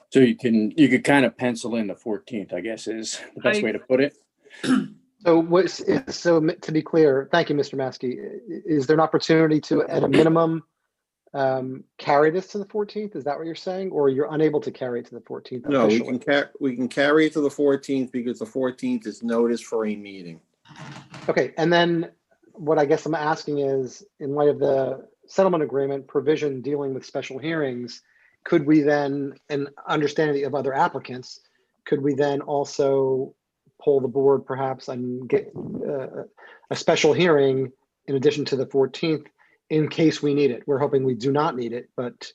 So you could kind of pencil in the 14th, I guess is the best way to put it. So to be clear, thank you, Mr. Maskey. Is there an opportunity to, at a minimum, carry this to the 14th? Is that what you're saying? Or you're unable to carry it to the 14th? No, we can carry it to the 14th because the 14th is notice for a meeting. Okay, and then what I guess I'm asking is, in light of the settlement agreement provision dealing with special hearings, could we then, and understanding of other applicants, could we then also poll the board perhaps and get a special hearing in addition to the 14th in case we need it? We're hoping we do not need it, but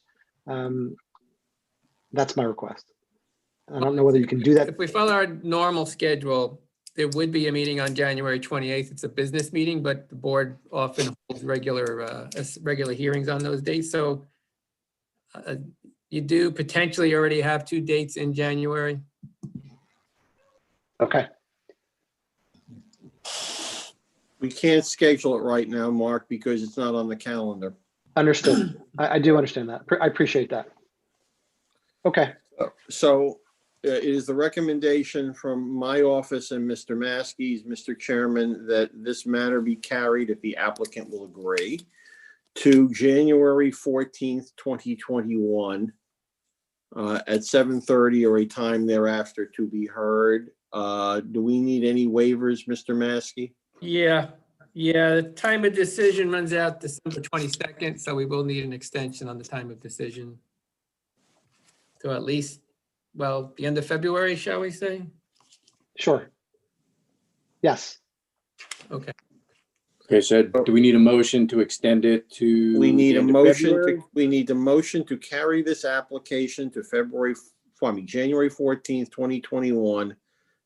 that's my request. I don't know whether you can do that. If we follow our normal schedule, there would be a meeting on January 28th. It's a business meeting, but the board often holds regular hearings on those dates. So you do potentially already have 2 dates in January. Okay. We can't schedule it right now, Mark, because it's not on the calendar. Understood. I do understand that. I appreciate that. Okay. So it is the recommendation from my office and Mr. Maskey's, Mr. Chairman, that this matter be carried, if the applicant will agree, to January 14th, 2021 at 7:30 or a time thereafter to be heard. Do we need any waivers, Mr. Maskey? Yeah, the time of decision runs out December 22nd, so we will need an extension on the time of decision. So at least, well, the end of February, shall we say? Sure. Yes. Okay. Okay, so do we need a motion to extend it to? We need the a end of motion February? we need a motion to carry this application to January 14th, 2021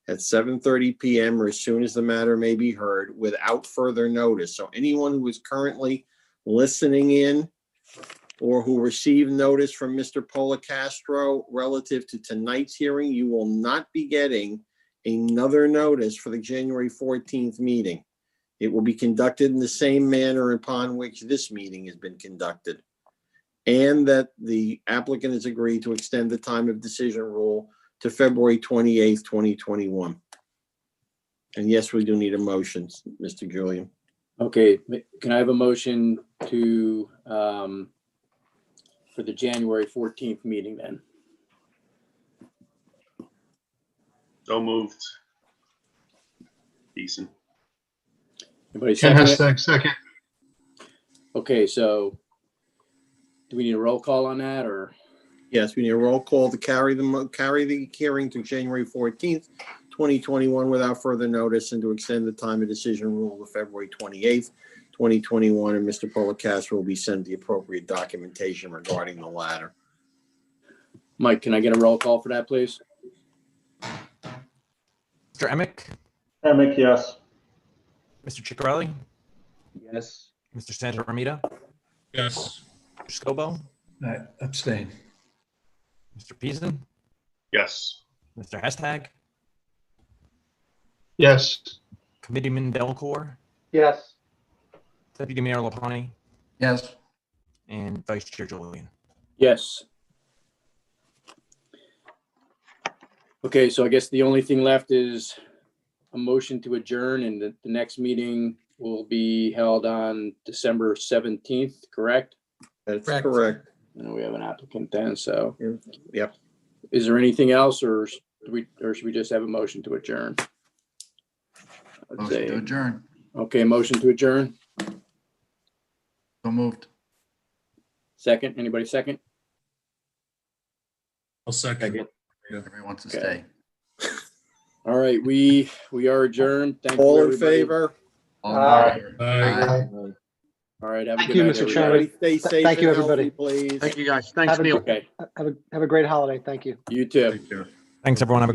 at 7:30 p.m. or as soon as the matter may be heard without further notice. So anyone who is currently listening in or who received notice from Mr. Policastro relative to tonight's hearing, you will not be getting another notice for the January 14th meeting. It will be conducted in the same manner upon which this meeting has been conducted. and that the applicant has agreed to extend the time of decision rule to February 28th, 2021. And yes, we do need a motion, Mr. Julian. Okay, can I have a motion to, for the January 14th meeting then? So moved. Decent. Anybody Ken second it? Hestag, second. Okay, so do we need a roll call on that or? Yes, we need a roll call to carry the hearing to January 14th, 2021 without further notice and to extend the time of decision rule to February 28th, 2021. And Mr. Policastro will be sent the appropriate documentation regarding the latter. Mike, can I get a roll call for that, please? Mr. Emick, Emick, yes. Mr. Ciccarelli, Yes. Mr. Santa Ramita, Yes. Mr. Scobo, Abstain. Mr. Peason, Yes. Mr. Hestag, Yes. Committeeman Delcor, Yes. Deputy Mayor Lapani, Yes. and Vice Chair Julian. Yes. Okay, so I guess the only thing left is a motion to adjourn, and the next meeting will be held on December 17th, correct? That's Correct. correct. And we have an applicant then, so Yep. is there anything else or should we just have a motion to adjourn? Let's Motion to see. adjourn. Okay, motion to adjourn. So moved. Second, anybody second? I'll second. Everyone wants to Okay. stay. All right, we are adjourned. Thank you, All in everybody. favor? All Aye. right. Aye. All right, have a Thank good you, night, Mr. everybody. Chairman. Stay safe Thank you, and healthy, everybody. please. Thank you, guys. Thanks, Have a- Neil. Okay, Have a great holiday. Thank you. you too. Take care. Thanks, everyone. Have a good